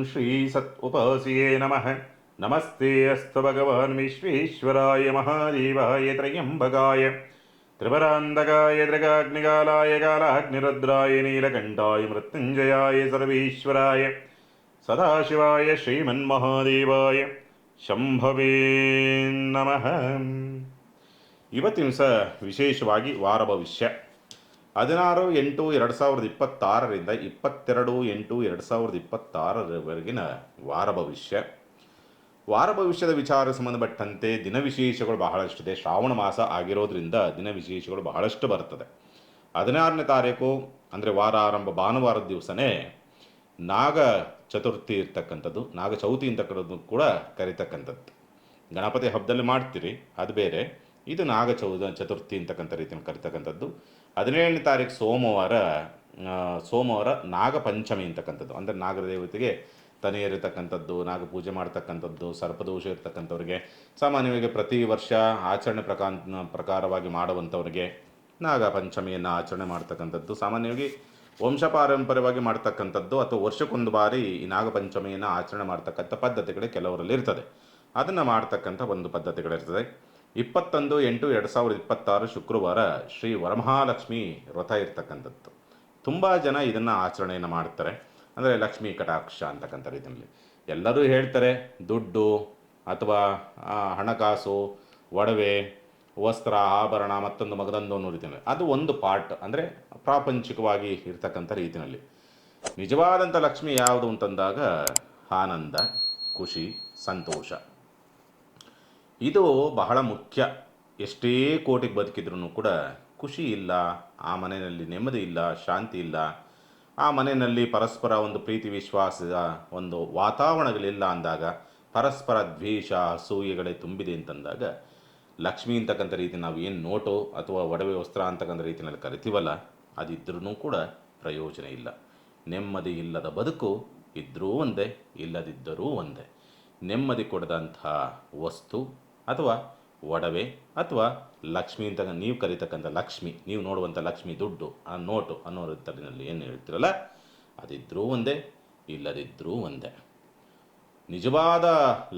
ಶ್ರೀ ಸತ್ ಉಪಾಸಿಯೇ ನಮಃ. ನಮಸ್ತೆ ಅಸ್ತು ಭಗವಾನ್ ವಿಶ್ವೇಶ್ವರಾಯ ಮಹಾದೇವಾಯ ತ್ರಯಂಬಕಾಯ ತ್ರಿಪರಾಂತಕಾಯ ತ್ರಿಗಾಗ್ನಿಕಾಲಾಯ ಕಾಲಾಗ್ನಿರುದ್ರಾಯ ನೀಲಕಂಠಾಯ ಮೃತ್ಯುಂಜಯಾಯ ಸರ್ವೇಶ್ವರಾಯ ಸದಾಶಿವಾಯ ಶ್ರೀಮನ್ಮಹಾದೇವಾಯ ಶಂಭವೇ ನಮಃ. ಇವತ್ತಿನ ದಿವಸ ವಿಶೇಷವಾಗಿ ವಾರ ಭವಿಷ್ಯ 16/8/2026ರಿಂದ 22/8/2026ರವರೆಗಿನ ವಾರ ಭವಿಷ್ಯ. ವಾರ ಭವಿಷ್ಯದ ವಿಚಾರ ಸಂಬಂಧಪಟ್ಟಂತೆ ದಿನವಿಶೇಷಗಳು ಬಹಳಷ್ಟಿದೆ. ಶ್ರಾವಣ ಮಾಸ ಆಗಿರೋದ್ರಿಂದ ದಿನವಿಶೇಷಗಳು ಬಹಳಷ್ಟು ಬರ್ತದೆ. 16ನೇ ತಾರೀಕು ಅಂದರೆ ವಾರ ಆರಂಭ ಭಾನುವಾರದ ದಿವಸನೇ ನಾಗ ಚತುರ್ಥಿ ಇರ್ತಕ್ಕಂಥದ್ದು, ನಾಗ ಚೌತಿ ಅಂತಕ್ಕಂಥದ್ದು ಕೂಡ ಕರಿತಕ್ಕಂಥದ್ದು. ಗಣಪತಿ ಹಬ್ಬದಲ್ಲಿ ಮಾಡ್ತೀರಿ, ಅದು ಬೇರೆ. ಇದು ನಾಗ ಚತುರ್ಥಿ ಅಂತಕ್ಕಂಥ ರೀತಿಯಲ್ಲಿ ಕರಿತಕ್ಕಂಥದ್ದು. 17ನೇ ತಾರೀಕು ಸೋಮವಾರ ನಾಗಪಂಚಮಿ ಅಂತಕ್ಕಂಥದ್ದು, ಅಂದರೆ ನಾಗರ ದೇವತೆಗೆ ತನಿಯರಿರ್ತಕ್ಕಂಥದ್ದು, ನಾಗ ಪೂಜೆ ಮಾಡ್ತಕ್ಕಂಥದ್ದು, ಸರ್ಪದೋಷ ಇರ್ತಕ್ಕಂಥವ್ರಿಗೆ, ಸಾಮಾನ್ಯವಾಗಿ ಪ್ರತಿ ವರ್ಷ ಆಚರಣೆ ಪ್ರಕಾರವಾಗಿ ಮಾಡುವಂಥವ್ರಿಗೆ ನಾಗ ಪಂಚಮಿಯನ್ನು ಆಚರಣೆ ಮಾಡ್ತಕ್ಕಂಥದ್ದು, ಸಾಮಾನ್ಯವಾಗಿ ವಂಶಪಾರಂಪರ್ಯವಾಗಿ ಮಾಡ್ತಕ್ಕಂಥದ್ದು, ಅಥವಾ ವರ್ಷಕ್ಕೊಂದು ಬಾರಿ ಈ ನಾಗಪಂಚಮಿಯನ್ನು ಆಚರಣೆ ಮಾಡ್ತಕ್ಕಂಥ ಪದ್ಧತಿಗಳೇ ಕೆಲವರಲ್ಲಿ ಇರ್ತದೆ. ಅದನ್ನು ಮಾಡ್ತಕ್ಕಂಥ ಒಂದು ಪದ್ಧತಿಗಳಿರ್ತದೆ. 21/8/2026 ಶುಕ್ರವಾರ ಶ್ರೀ ವರಮಹಾಲಕ್ಷ್ಮಿ ವ್ರತ ಇರ್ತಕ್ಕಂಥದ್ದು. ತುಂಬ ಜನ ಇದನ್ನು ಆಚರಣೆಯನ್ನು ಮಾಡ್ತಾರೆ, ಅಂದರೆ ಲಕ್ಷ್ಮೀ ಕಟಾಕ್ಷ ಅಂತಕ್ಕಂಥ ರೀತಿಯಲ್ಲಿ. ಎಲ್ಲರೂ ಹೇಳ್ತಾರೆ ದುಡ್ಡು ಅಥವಾ ಹಣಕಾಸು, ಒಡವೆ, ವಸ್ತ್ರ, ಆಭರಣ, ಮತ್ತೊಂದು ಮಗದೊಂದು ಅನ್ನೋ ರೀತಿಯಲ್ಲಿ ಅದು ಒಂದು ಪಾರ್ಟ್, ಅಂದರೆ ಪ್ರಾಪಂಚಿಕವಾಗಿ ಇರ್ತಕ್ಕಂಥ ರೀತಿಯಲ್ಲಿ. ನಿಜವಾದಂಥ ಲಕ್ಷ್ಮಿ ಯಾವುದು ಅಂತಂದಾಗ ಆನಂದ, ಖುಷಿ, ಸಂತೋಷ. ಇದು ಬಹಳ ಮುಖ್ಯ. ಎಷ್ಟೇ ಕೋಟಿಗೆ ಬದುಕಿದ್ರೂ ಕೂಡ ಖುಷಿ ಇಲ್ಲ, ಆ ಮನೆಯಲ್ಲಿ ನೆಮ್ಮದಿ ಇಲ್ಲ, ಶಾಂತಿ ಇಲ್ಲ, ಆ ಮನೆಯಲ್ಲಿ ಪರಸ್ಪರ ಒಂದು ಪ್ರೀತಿ ವಿಶ್ವಾಸದ ಒಂದು ವಾತಾವರಣಗಳಿಲ್ಲ ಅಂದಾಗ, ಪರಸ್ಪರ ದ್ವೇಷ ಅಸೂಯೆಗಳೇ ತುಂಬಿದೆ ಅಂತಂದಾಗ, ಲಕ್ಷ್ಮಿ ಅಂತಕ್ಕಂಥ ರೀತಿ ನಾವು ಏನು ನೋಟು ಅಥವಾ ಒಡವೆ ವಸ್ತ್ರ ಅಂತಕ್ಕಂಥ ರೀತಿಯಲ್ಲಿ ಕರಿತೀವಲ್ಲ, ಅದಿದ್ರೂ ಕೂಡ ಪ್ರಯೋಜನ ಇಲ್ಲ. ನೆಮ್ಮದಿ ಇಲ್ಲದ ಬದುಕು ಇದ್ದರೂ ಒಂದೇ, ಇಲ್ಲದಿದ್ದರೂ ಒಂದೇ. ನೆಮ್ಮದಿ ಕೊಡದಂಥ ವಸ್ತು ಅಥವಾ ಒಡವೆ ಅಥವಾ ಲಕ್ಷ್ಮಿ ಅಂತ ನೀವು ಕರೀತಕ್ಕಂಥ ಲಕ್ಷ್ಮಿ, ನೀವು ನೋಡುವಂಥ ಲಕ್ಷ್ಮಿ, ದುಡ್ಡು, ಆ ನೋಟು ಅನ್ನೋ ರೀತಿಯಲ್ಲಿ ಏನು ಹೇಳ್ತೀರಲ್ಲ, ಅದಿದ್ದರೂ ಒಂದೇ, ಇಲ್ಲದಿದ್ದರೂ ಒಂದೇ. ನಿಜವಾದ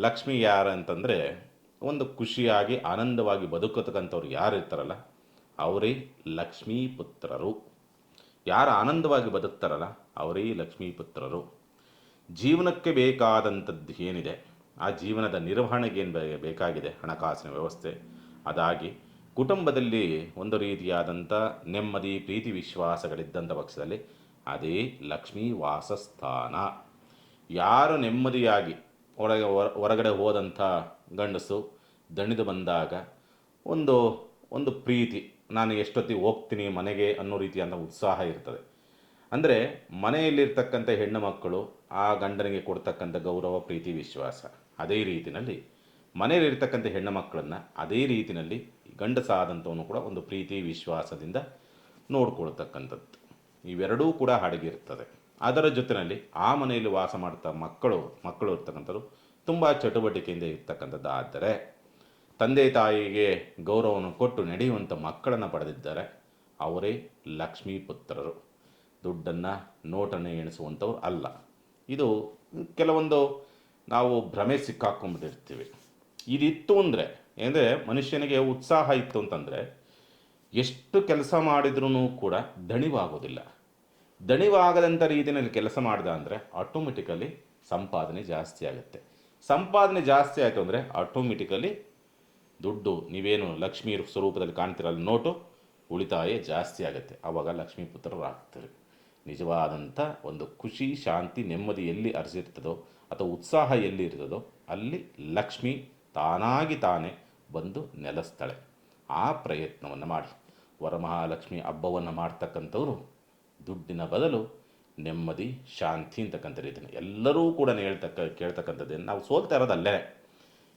ಲಕ್ಷ್ಮಿ ಯಾರು ಅಂತಂದರೆ, ಒಂದು ಖುಷಿಯಾಗಿ ಆನಂದವಾಗಿ ಬದುಕತಕ್ಕಂಥವ್ರು ಯಾರು ಇರ್ತಾರಲ್ಲ ಅವರೇ ಲಕ್ಷ್ಮೀ ಪುತ್ರರು. ಯಾರು ಆನಂದವಾಗಿ ಬದುಕ್ತಾರಲ್ಲ ಅವರೇ ಲಕ್ಷ್ಮೀ ಪುತ್ರರು. ಜೀವನಕ್ಕೆ ಬೇಕಾದಂಥದ್ದು ಏನಿದೆ, ಆ ಜೀವನದ ನಿರ್ವಹಣೆಗೆ ಏನು ಬೇಕಾಗಿದೆ, ಹಣಕಾಸಿನ ವ್ಯವಸ್ಥೆ, ಅದಾಗಿ ಕುಟುಂಬದಲ್ಲಿ ಒಂದು ರೀತಿಯಾದಂಥ ನೆಮ್ಮದಿ, ಪ್ರೀತಿ, ವಿಶ್ವಾಸಗಳಿದ್ದಂಥ ಪಕ್ಷದಲ್ಲಿ ಅದೇ ಲಕ್ಷ್ಮೀ ವಾಸಸ್ಥಾನ. ಯಾರು ನೆಮ್ಮದಿಯಾಗಿ ಹೊರಗಡೆ ಹೋದಂಥ ಗಂಡಸು ದಣಿದು ಬಂದಾಗ ಒಂದು ಪ್ರೀತಿ, ನಾನು ಎಷ್ಟೊತ್ತಿಗೆ ಹೋಗ್ತೀನಿ ಮನೆಗೆ ಅನ್ನೋ ರೀತಿಯಾದ ಉತ್ಸಾಹ ಇರ್ತದೆ. ಅಂದರೆ ಮನೆಯಲ್ಲಿರ್ತಕ್ಕಂಥ ಹೆಣ್ಣು ಮಕ್ಕಳು ಆ ಗಂಡನಿಗೆ ಕೊಡ್ತಕ್ಕಂಥ ಗೌರವ, ಪ್ರೀತಿ, ವಿಶ್ವಾಸ, ಅದೇ ರೀತಿಯಲ್ಲಿ ಮನೆಯಲ್ಲಿರ್ತಕ್ಕಂಥ ಹೆಣ್ಣು ಮಕ್ಕಳನ್ನು ಅದೇ ರೀತಿಯಲ್ಲಿ ಗಂಡಸಾದಂಥವನು ಕೂಡ ಒಂದು ಪ್ರೀತಿ ವಿಶ್ವಾಸದಿಂದ ನೋಡ್ಕೊಳ್ತಕ್ಕಂಥದ್ದು. ಇವೆರಡೂ ಕೂಡ ಅಡಗಿರ್ತದೆ. ಅದರ ಜೊತೆಯಲ್ಲಿ ಆ ಮನೆಯಲ್ಲಿ ವಾಸ ಮಾಡ್ತಾ ಮಕ್ಕಳು ಇರ್ತಕ್ಕಂಥದ್ದು ತುಂಬ ಚಟುವಟಿಕೆಯಿಂದ ಇರ್ತಕ್ಕಂಥದ್ದು. ಆದರೆ ತಂದೆ ತಾಯಿಗೆ ಗೌರವವನ್ನು ಕೊಟ್ಟು ನಡೆಯುವಂಥ ಮಕ್ಕಳನ್ನು ಪಡೆದಿದ್ದಾರೆ, ಅವರೇ ಲಕ್ಷ್ಮೀ ಪುತ್ರರು. ದುಡ್ಡನ್ನು, ನೋಟನ್ನು ಎಣಿಸುವಂಥವ್ರು ಅಲ್ಲ. ಇದು ಕೆಲವೊಂದು ನಾವು ಭ್ರಮೆ ಸಿಕ್ಕಾಕೊಂಡ್ಬಿಟ್ಟಿರ್ತೀವಿ. ಇದಿತ್ತು ಅಂದರೆ ಮನುಷ್ಯನಿಗೆ ಉತ್ಸಾಹ ಇತ್ತು ಅಂತಂದರೆ ಎಷ್ಟು ಕೆಲಸ ಮಾಡಿದ್ರೂ ಕೂಡ ದಣಿವಾಗೋದಿಲ್ಲ. ದಣಿವಾಗದಂಥ ರೀತಿಯಲ್ಲಿ ಕೆಲಸ ಮಾಡ್ದ ಅಂದರೆ ಆಟೋಮೆಟಿಕಲಿ ಸಂಪಾದನೆ ಜಾಸ್ತಿ ಆಗುತ್ತೆ. ಸಂಪಾದನೆ ಜಾಸ್ತಿ ಆಯಿತು ಅಂದರೆ ಆಟೋಮೆಟಿಕಲಿ ದುಡ್ಡು, ನೀವೇನು ಲಕ್ಷ್ಮೀ ಸ್ವರೂಪದಲ್ಲಿ ಕಾಣ್ತಿರಲ್ಲ ನೋಟು, ಉಳಿತಾಯ ಜಾಸ್ತಿ ಆಗುತ್ತೆ. ಆವಾಗ ಲಕ್ಷ್ಮೀ ಪುತ್ರರು ಆಗ್ತಾರೆ. ನಿಜವಾದಂಥ ಒಂದು ಖುಷಿ, ಶಾಂತಿ, ನೆಮ್ಮದಿ ಎಲ್ಲಿ ಅರಸಿರ್ತದೋ ಅಥವಾ ಉತ್ಸಾಹ ಎಲ್ಲಿ ಇರ್ತದೋ ಅಲ್ಲಿ ಲಕ್ಷ್ಮಿ ತಾನಾಗಿ ತಾನೇ ಬಂದು ನೆಲೆಸ್ತಾಳೆ. ಆ ಪ್ರಯತ್ನವನ್ನು ಮಾಡಿ. ವರಮಹಾಲಕ್ಷ್ಮಿ ಹಬ್ಬವನ್ನು ಮಾಡ್ತಕ್ಕಂಥವ್ರು ದುಡ್ಡಿನ ಬದಲು ನೆಮ್ಮದಿ, ಶಾಂತಿ ಅಂತಕ್ಕಂಥ ರೀತಿಯಲ್ಲಿ ಎಲ್ಲರೂ ಕೂಡ ಕೇಳ್ತಕ್ಕಂಥದ್ದೇನು, ನಾವು ಸೋಲ್ತಾ ಇರೋದಲ್ಲೇ.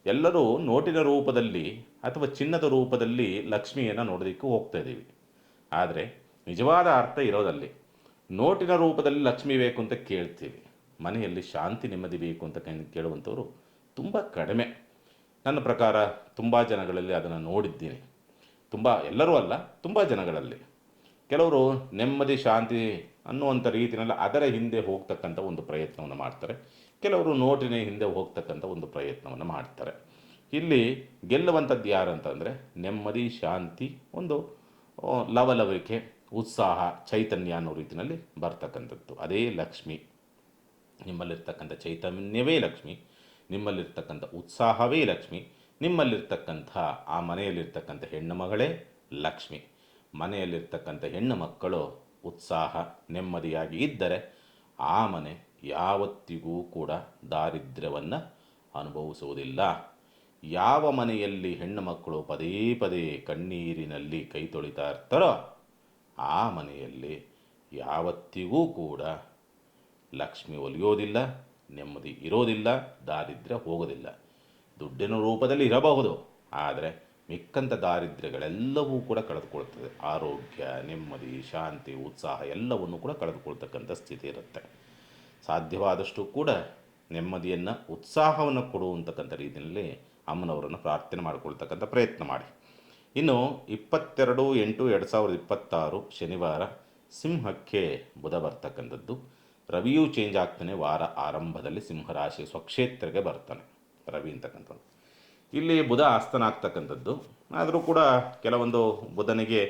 ಎಲ್ಲರೂ ನೋಟಿನ ರೂಪದಲ್ಲಿ ಅಥವಾ ಚಿನ್ನದ ರೂಪದಲ್ಲಿ ಲಕ್ಷ್ಮಿಯನ್ನು ನೋಡೋದಕ್ಕೆ ಹೋಗ್ತಾ ಇದ್ದೀವಿ. ಆದರೆ ನಿಜವಾದ ಅರ್ಥ ಇರೋದಲ್ಲಿ ನೋಟಿನ ರೂಪದಲ್ಲಿ ಲಕ್ಷ್ಮಿ ಬೇಕು ಅಂತ ಕೇಳ್ತೀವಿ. ಮನೆಯಲ್ಲಿ ಶಾಂತಿ, ನೆಮ್ಮದಿ ಬೇಕು ಅಂತ ಕೇಳುವಂಥವ್ರು ತುಂಬ ಕಡಿಮೆ. ನನ್ನ ಪ್ರಕಾರ ತುಂಬ ಜನಗಳಲ್ಲಿ ಅದನ್ನು ನೋಡಿದ್ದೀನಿ. ಎಲ್ಲರೂ ಅಲ್ಲ, ತುಂಬ ಜನಗಳಲ್ಲಿ. ಕೆಲವರು ನೆಮ್ಮದಿ, ಶಾಂತಿ ಅನ್ನುವಂಥ ರೀತಿಯಲ್ಲಿ ಅದರ ಹಿಂದೆ ಹೋಗ್ತಕ್ಕಂಥ ಒಂದು ಪ್ರಯತ್ನವನ್ನು ಮಾಡ್ತಾರೆ. ಕೆಲವರು ನೋಟಿನ ಹಿಂದೆ ಹೋಗ್ತಕ್ಕಂಥ ಒಂದು ಪ್ರಯತ್ನವನ್ನು ಮಾಡ್ತಾರೆ. ಇಲ್ಲಿ ಗೆಲ್ಲುವಂಥದ್ದು ಯಾರು ಅಂತಂದರೆ ನೆಮ್ಮದಿ, ಶಾಂತಿ, ಒಂದು ಲವಲವಿಕೆ, ಉತ್ಸಾಹ, ಚೈತನ್ಯ ಅನ್ನೋ ರೀತಿಯಲ್ಲಿ ಬರ್ತಕ್ಕಂಥದ್ದು. ಅದೇ ಲಕ್ಷ್ಮಿ. ನಿಮ್ಮಲ್ಲಿರ್ತಕ್ಕಂಥ ಚೈತನ್ಯವೇ ಲಕ್ಷ್ಮಿ, ನಿಮ್ಮಲ್ಲಿರ್ತಕ್ಕಂಥ ಉತ್ಸಾಹವೇ ಲಕ್ಷ್ಮಿ, ನಿಮ್ಮಲ್ಲಿರ್ತಕ್ಕಂಥ ಆ ಮನೆಯಲ್ಲಿರ್ತಕ್ಕಂಥ ಹೆಣ್ಣು ಮಗಳೇ ಲಕ್ಷ್ಮಿ. ಮನೆಯಲ್ಲಿರ್ತಕ್ಕಂಥ ಹೆಣ್ಣು ಮಕ್ಕಳು ಉತ್ಸಾಹ, ನೆಮ್ಮದಿಯಾಗಿ ಇದ್ದರೆ ಆ ಮನೆ ಯಾವತ್ತಿಗೂ ಕೂಡ ದಾರಿದ್ರ್ಯವನ್ನು ಅನುಭವಿಸುವುದಿಲ್ಲ. ಯಾವ ಮನೆಯಲ್ಲಿ ಹೆಣ್ಣು ಮಕ್ಕಳು ಪದೇ ಪದೇ ಕಣ್ಣೀರಿನಲ್ಲಿ ಕೈ ತೊಳಿತಾ ಇರ್ತಾರೋ ಆ ಮನೆಯಲ್ಲಿ ಯಾವತ್ತಿಗೂ ಕೂಡ ಲಕ್ಷ್ಮಿ ಒಲಿಯೋದಿಲ್ಲ, ನೆಮ್ಮದಿ ಇರೋದಿಲ್ಲ, ದಾರಿದ್ರ್ಯ ಹೋಗೋದಿಲ್ಲ. ದುಡ್ಡಿನ ರೂಪದಲ್ಲಿ ಇರಬಹುದು, ಆದರೆ ಮಿಕ್ಕಂಥ ದಾರಿದ್ರ್ಯಗಳೆಲ್ಲವೂ ಕೂಡ ಕಳೆದುಕೊಳ್ತದೆ. ಆರೋಗ್ಯ, ನೆಮ್ಮದಿ, ಶಾಂತಿ, ಉತ್ಸಾಹ ಎಲ್ಲವನ್ನು ಕೂಡ ಕಳೆದುಕೊಳ್ತಕ್ಕಂಥ ಸ್ಥಿತಿ ಇರುತ್ತೆ. ಸಾಧ್ಯವಾದಷ್ಟು ಕೂಡ ನೆಮ್ಮದಿಯನ್ನು, ಉತ್ಸಾಹವನ್ನು ಕೊಡುವಂತಕ್ಕಂಥ ರೀತಿಯಲ್ಲಿ ಅಮ್ಮನವರನ್ನು ಪ್ರಾರ್ಥನೆ ಮಾಡಿಕೊಳ್ತಕ್ಕಂಥ ಪ್ರಯತ್ನ ಮಾಡಿ. ಇನ್ನು 22/8/2026 ಶನಿವಾರ ಸಿಂಹಕ್ಕೆ ಬುಧ ಬರ್ತಕ್ಕಂಥದ್ದು. ರವಿಯೂ ಚೇಂಜ್ ಆಗ್ತಾನೆ. ವಾರ ಆರಂಭದಲ್ಲಿ ಸಿಂಹರಾಶಿ ಸ್ವಕ್ಷೇತ್ರಕ್ಕೆ ಬರ್ತಾನೆ ರವಿ ಅಂತಕ್ಕಂಥದ್ದು. ಇಲ್ಲಿ ಬುಧ ಆಸ್ತನಾಗ್ತಕ್ಕಂಥದ್ದು. ಆದರೂ ಕೂಡ ಕೆಲವೊಂದು ಬುಧನಿಗೆ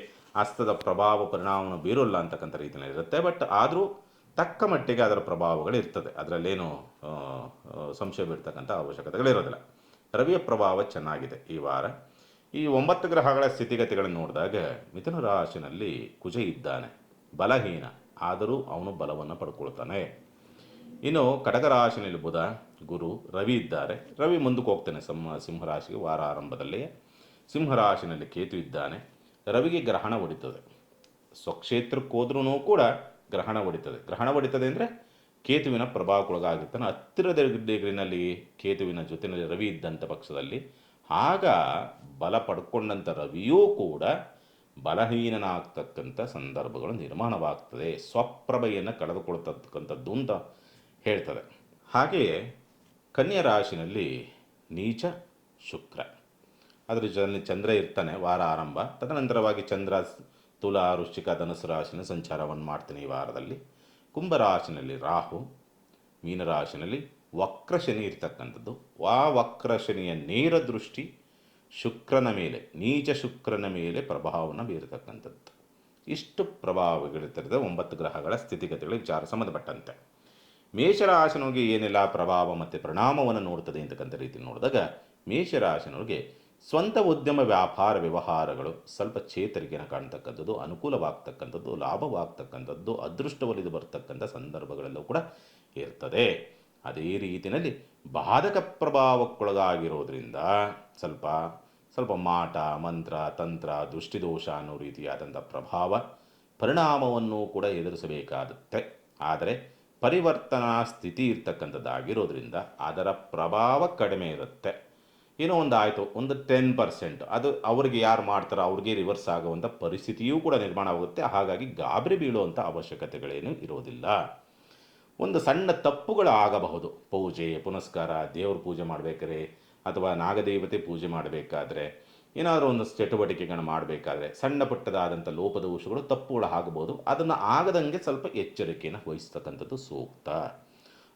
ಆಸ್ತದ ಪ್ರಭಾವ ಪರಿಣಾಮವನ್ನು ಬೀರೋಲ್ಲ ಅಂತಕ್ಕಂಥ ರೀತಿಯಲ್ಲಿ ಇರುತ್ತೆ. ಬಟ್ ಆದರೂ ತಕ್ಕ ಮಟ್ಟಿಗೆ ಅದರ ಪ್ರಭಾವಗಳು ಇರ್ತದೆ. ಅದರಲ್ಲೇನು ಸಂಶಯ ಬೀರ್ತಕ್ಕಂಥ ಅವಶ್ಯಕತೆಗಳಿರೋದಿಲ್ಲ. ರವಿಯ ಪ್ರಭಾವ ಚೆನ್ನಾಗಿದೆ ಈ ವಾರ. ಈ 9 ಗ್ರಹಗಳ ಸ್ಥಿತಿಗತಿಗಳನ್ನು ನೋಡಿದಾಗ ಮಿಥುನ ರಾಶಿನಲ್ಲಿ ಕುಜ ಇದ್ದಾನೆ, ಬಲಹೀನ, ಆದರೂ ಅವನು ಬಲವನ್ನು ಪಡ್ಕೊಳ್ತಾನೆ. ಇನ್ನು ಕಟಕ ರಾಶಿನಲ್ಲಿ ಬುಧ, ಗುರು, ರವಿ ಇದ್ದಾರೆ. ರವಿ ಮುಂದಕ್ಕೆ ಹೋಗ್ತಾನೆ ಸಿಂಹರಾಶಿಗೆ ವಾರ ಆರಂಭದಲ್ಲಿ. ಸಿಂಹರಾಶಿನಲ್ಲಿ ಕೇತು ಇದ್ದಾನೆ. ರವಿಗೆ ಗ್ರಹಣ ಹೊಡಿತದೆ. ಸ್ವಕ್ಷೇತ್ರಕ್ಕೆ ಹೋದ್ರೂ ಕೂಡ ಗ್ರಹಣ ಹೊಡಿತದೆ. ಗ್ರಹಣ ಹೊಡಿತದೆ ಅಂದರೆ ಕೇತುವಿನ ಪ್ರಭಾವಕ್ಕೊಳಗಾಗಿರ್ತಾನೆ. ಹತ್ತಿರದ ಡಿಗ್ರಿನಲ್ಲಿ ಕೇತುವಿನ ಜೊತೆಯಲ್ಲಿ ರವಿ ಇದ್ದಂಥ ಪಕ್ಷದಲ್ಲಿ ಆಗ ಬಲ ಪಡ್ಕೊಂಡಂಥ ರವಿಯೂ ಕೂಡ ಬಲಹೀನನಾಗ್ತಕ್ಕಂಥ ಸಂದರ್ಭಗಳು ನಿರ್ಮಾಣವಾಗ್ತದೆ. ಸ್ವಪ್ರಭೆಯನ್ನು ಕಳೆದುಕೊಳ್ತಕ್ಕಂಥದ್ದು ಅಂತ ಹೇಳ್ತದೆ. ಹಾಗೆಯೇ ಕನ್ಯಾ ರಾಶಿನಲ್ಲಿ ನೀಚ ಶುಕ್ರ, ಅದರ ಜೊತೆಯಲ್ಲಿ ಚಂದ್ರ ಇರ್ತಾನೆ ವಾರ ಆರಂಭ. ತದನಂತರವಾಗಿ ಚಂದ್ರ ತುಲಾ, ವೃಶ್ಚಿಕ, ಧನುಸು ರಾಶಿನ ಸಂಚಾರವನ್ನು ಮಾಡ್ತಾನೆ ಈ ವಾರದಲ್ಲಿ. ಕುಂಭರಾಶಿನಲ್ಲಿ ರಾಹು, ಮೀನರಾಶಿನಲ್ಲಿ ವಕ್ರ ಶನಿ ಇರ್ತಕ್ಕಂಥದ್ದು. ಆ ವಕ್ರ ಶನಿಯ ನೇರ ದೃಷ್ಟಿ ಶುಕ್ರನ ಮೇಲೆ, ನೀಚ ಶುಕ್ರನ ಮೇಲೆ ಪ್ರಭಾವವನ್ನು ಬೀರತಕ್ಕಂಥದ್ದು. ಇಷ್ಟು ಪ್ರಭಾವಗಳಿರ್ತದೆ 9 ಗ್ರಹಗಳ ಸ್ಥಿತಿಗತಿಗಳ ವಿಚಾರ ಸಂಬಂಧಪಟ್ಟಂತೆ. ಮೇಷರಾಶಿನವ್ರಿಗೆ ಏನೆಲ್ಲ ಪ್ರಭಾವ ಮತ್ತು ಪರಿಣಾಮವನ್ನು ನೋಡ್ತದೆ ಅಂತಕ್ಕಂಥ ರೀತಿ ನೋಡಿದಾಗ ಮೇಷರಾಶಿನವ್ರಿಗೆ ಸ್ವಂತ ಉದ್ಯಮ, ವ್ಯಾಪಾರ, ವ್ಯವಹಾರಗಳು ಸ್ವಲ್ಪ ಚೇತರಿಕೆಯನ್ನು ಕಾಣ್ತಕ್ಕಂಥದ್ದು, ಅನುಕೂಲವಾಗ್ತಕ್ಕಂಥದ್ದು, ಲಾಭವಾಗ್ತಕ್ಕಂಥದ್ದು, ಅದೃಷ್ಟವಲಿದು ಬರ್ತಕ್ಕಂಥ ಸಂದರ್ಭಗಳೆಲ್ಲವೂ ಕೂಡ ಇರ್ತದೆ. ಅದೇ ರೀತಿಯಲ್ಲಿ ಬಾಧಕ ಪ್ರಭಾವಕ್ಕೊಳಗಾಗಿರೋದ್ರಿಂದ ಸ್ವಲ್ಪ ಮಾಟ, ಮಂತ್ರ, ತಂತ್ರ, ದೃಷ್ಟಿದೋಷ ಅನ್ನೋ ರೀತಿಯಾದಂಥ ಪ್ರಭಾವ ಪರಿಣಾಮವನ್ನು ಕೂಡ ಎದುರಿಸಬೇಕಾಗುತ್ತೆ. ಆದರೆ ಪರಿವರ್ತನಾ ಸ್ಥಿತಿ ಇರ್ತಕ್ಕಂಥದ್ದಾಗಿರೋದ್ರಿಂದ ಅದರ ಪ್ರಭಾವ ಕಡಿಮೆ ಇರುತ್ತೆ. ಏನೋ ಒಂದು ಆಯಿತು, ಒಂದು 10%, ಅದು ಅವ್ರಿಗೆ ಯಾರು ಮಾಡ್ತಾರೋ ಅವ್ರಿಗೆ ರಿವರ್ಸ್ ಆಗುವಂಥ ಪರಿಸ್ಥಿತಿಯೂ ಕೂಡ ನಿರ್ಮಾಣ ಆಗುತ್ತೆ. ಹಾಗಾಗಿ ಗಾಬರಿ ಬೀಳುವಂಥ ಅವಶ್ಯಕತೆಗಳೇನು ಇರೋದಿಲ್ಲ. ಒಂದು ಸಣ್ಣ ತಪ್ಪುಗಳು ಆಗಬಹುದು. ಪೂಜೆ ಪುನಸ್ಕಾರ, ದೇವ್ರ ಪೂಜೆ ಮಾಡಬೇಕಾದ್ರೆ ಅಥವಾ ನಾಗದೇವತೆ ಪೂಜೆ ಮಾಡಬೇಕಾದ್ರೆ, ಏನಾದರೂ ಒಂದು ಚಟುವಟಿಕೆಗಳನ್ನು ಮಾಡಬೇಕಾದ್ರೆ ಸಣ್ಣ ಪುಟ್ಟದಾದಂಥ ಲೋಪದೋಷಗಳು, ತಪ್ಪುಗಳು ಆಗಬಹುದು. ಅದನ್ನು ಆಗದಂಗೆ ಸ್ವಲ್ಪ ಎಚ್ಚರಿಕೆಯನ್ನು ವಹಿಸ್ತಕ್ಕಂಥದ್ದು ಸೂಕ್ತ.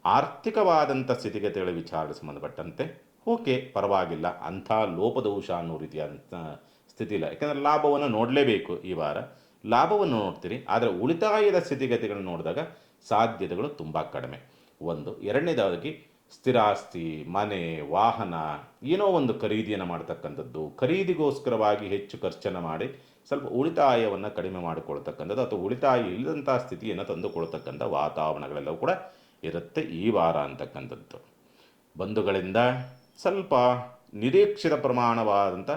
ಆರ್ಥಿಕವಾದಂಥ ಸ್ಥಿತಿಗತಿಗಳ ವಿಚಾರ ಸಂಬಂಧಪಟ್ಟಂತೆ ಓಕೆ, ಪರವಾಗಿಲ್ಲ, ಅಂಥ ಲೋಪದೋಷ ಅನ್ನೋ ರೀತಿಯಾದಂಥ ಸ್ಥಿತಿ ಇಲ್ಲ. ಯಾಕೆಂದರೆ ಲಾಭವನ್ನು ನೋಡಲೇಬೇಕು. ಈ ವಾರ ಲಾಭವನ್ನು ನೋಡ್ತೀರಿ, ಆದರೆ ಉಳಿತಾಯದ ಸ್ಥಿತಿಗತಿಗಳನ್ನು ನೋಡಿದಾಗ ಸಾಧ್ಯತೆಗಳು ತುಂಬ ಕಡಿಮೆ. ಒಂದು. ಎರಡನೇದಾಗಿ ಸ್ಥಿರಾಸ್ತಿ, ಮನೆ, ವಾಹನ, ಏನೋ ಒಂದು ಖರೀದಿಯನ್ನು ಮಾಡ್ತಕ್ಕಂಥದ್ದು, ಖರೀದಿಗೋಸ್ಕರವಾಗಿ ಹೆಚ್ಚು ಖರ್ಚನ್ನು ಮಾಡಿ ಸ್ವಲ್ಪ ಉಳಿತಾಯವನ್ನು ಕಡಿಮೆ ಮಾಡಿಕೊಳ್ತಕ್ಕಂಥದ್ದು ಅಥವಾ ಉಳಿತಾಯ ಇಲ್ಲದಂಥ ಸ್ಥಿತಿಯನ್ನು ತಂದುಕೊಳ್ತಕ್ಕಂಥ ವಾತಾವರಣಗಳೆಲ್ಲವೂ ಕೂಡ ಇರುತ್ತೆ ಈ ವಾರ ಅಂತಕ್ಕಂಥದ್ದು. ಬಂಧುಗಳಿಂದ ಸ್ವಲ್ಪ ನಿರೀಕ್ಷಿತ ಪ್ರಮಾಣವಾದಂಥ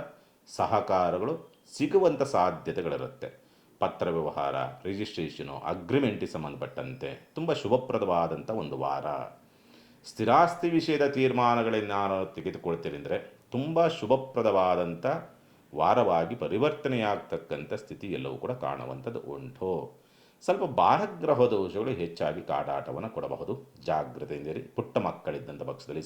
ಸಹಕಾರಗಳು ಸಿಗುವಂಥ ಸಾಧ್ಯತೆಗಳಿರುತ್ತೆ. ಪತ್ರ ವ್ಯವಹಾರ, ರಿಜಿಸ್ಟ್ರೇಷನು, ಅಗ್ರಿಮೆಂಟಿಗೆ ಸಂಬಂಧಪಟ್ಟಂತೆ ತುಂಬ ಶುಭಪ್ರದವಾದಂಥ ಒಂದು ವಾರ. ಸ್ಥಿರಾಸ್ತಿ ವಿಷಯದ ತೀರ್ಮಾನಗಳೇನಾರು ತೆಗೆದುಕೊಳ್ತೀರಿ ಅಂದರೆ ತುಂಬ ಶುಭಪ್ರದವಾದಂಥ ವಾರವಾಗಿ ಪರಿವರ್ತನೆಯಾಗ್ತಕ್ಕಂಥ ಸ್ಥಿತಿ ಎಲ್ಲವೂ ಕೂಡ ಕಾಣುವಂಥದ್ದು ಉಂಟು. ಸ್ವಲ್ಪ ಬಾಲಗ್ರಹ ದೋಷಗಳು ಹೆಚ್ಚಾಗಿ ಕಾಡಾಟವನ್ನು ಕೊಡಬಹುದು. ಜಾಗ್ರತೆಯಿಂದಿರಿ. ಪುಟ್ಟ ಮಕ್ಕಳಿದ್ದಂಥ ಪಕ್ಷದಲ್ಲಿ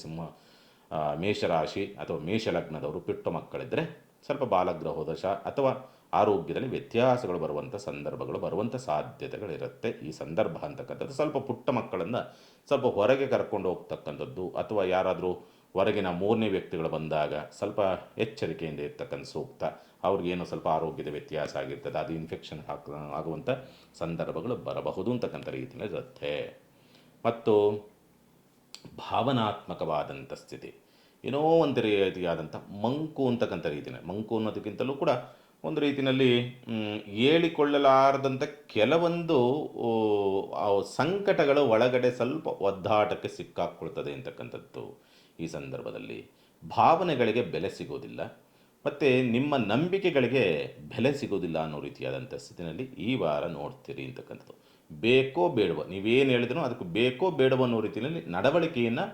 ಮೇಷರಾಶಿ ಅಥವಾ ಮೇಷಲಗ್ನದವರು ಪುಟ್ಟ ಮಕ್ಕಳಿದ್ದರೆ ಸ್ವಲ್ಪ ಬಾಲಗ್ರಹ ದೋಷ ಅಥವಾ ಆರೋಗ್ಯದಲ್ಲಿ ವ್ಯತ್ಯಾಸಗಳು ಬರುವಂಥ ಸಂದರ್ಭಗಳು ಬರುವಂಥ ಸಾಧ್ಯತೆಗಳಿರುತ್ತೆ. ಈ ಸಂದರ್ಭ ಅಂತಕ್ಕಂಥದ್ದು ಸ್ವಲ್ಪ ಪುಟ್ಟ ಮಕ್ಕಳನ್ನು ಸ್ವಲ್ಪ ಹೊರಗೆ ಕರ್ಕೊಂಡು ಹೋಗ್ತಕ್ಕಂಥದ್ದು, ಅಥವಾ ಯಾರಾದರೂ ಹೊರಗಿನ ಮೂರನೇ ವ್ಯಕ್ತಿಗಳು ಬಂದಾಗ ಸ್ವಲ್ಪ ಎಚ್ಚರಿಕೆಯಿಂದ ಇರ್ತಕ್ಕಂಥ ಸೂಕ್ತ. ಅವ್ರಿಗೇನು ಸ್ವಲ್ಪ ಆರೋಗ್ಯದ ವ್ಯತ್ಯಾಸ ಆಗಿರ್ತದೆ, ಅದು ಇನ್ಫೆಕ್ಷನ್ ಆಗುವಂಥ ಸಂದರ್ಭಗಳು ಬರಬಹುದು ಅಂತಕ್ಕಂಥ ರೀತಿಯಲ್ಲಿ ಇರುತ್ತೆ. ಮತ್ತು ಭಾವನಾತ್ಮಕವಾದಂಥ ಸ್ಥಿತಿ, ಏನೋ ಒಂದು ರೀತಿಯಾದಂಥ ಮಂಕು ಅಂತಕ್ಕಂಥ ರೀತಿಯಲ್ಲಿ, ಮಂಕು ಅನ್ನೋದಕ್ಕಿಂತಲೂ ಕೂಡ ಒಂದು ರೀತಿಯಲ್ಲಿ ಹೇಳಿಕೊಳ್ಳಲಾರದಂಥ ಕೆಲವೊಂದು ಸಂಕಟಗಳು ಒಳಗಡೆ ಸ್ವಲ್ಪ ಒದ್ದಾಟಕ್ಕೆ ಸಿಕ್ಕಾಕ್ಕೊಳ್ತದೆ ಅಂತಕ್ಕಂಥದ್ದು. ಈ ಸಂದರ್ಭದಲ್ಲಿ ಭಾವನೆಗಳಿಗೆ ಬೆಲೆ ಸಿಗೋದಿಲ್ಲ, ಮತ್ತು ನಿಮ್ಮ ನಂಬಿಕೆಗಳಿಗೆ ಬೆಲೆ ಸಿಗೋದಿಲ್ಲ ಅನ್ನೋ ರೀತಿಯಾದಂಥ ಸ್ಥಿತಿನಲ್ಲಿ ಈ ವಾರ ನೋಡ್ತೀರಿ ಅಂತಕ್ಕಂಥದ್ದು. ಬೇಕೋ ಬೇಡವೋ, ನೀವೇನು ಹೇಳಿದ್ರೂ ಅದಕ್ಕೆ ಬೇಕೋ ಬೇಡವೋ ಅನ್ನೋ ರೀತಿಯಲ್ಲಿ ನಡವಳಿಕೆಯನ್ನು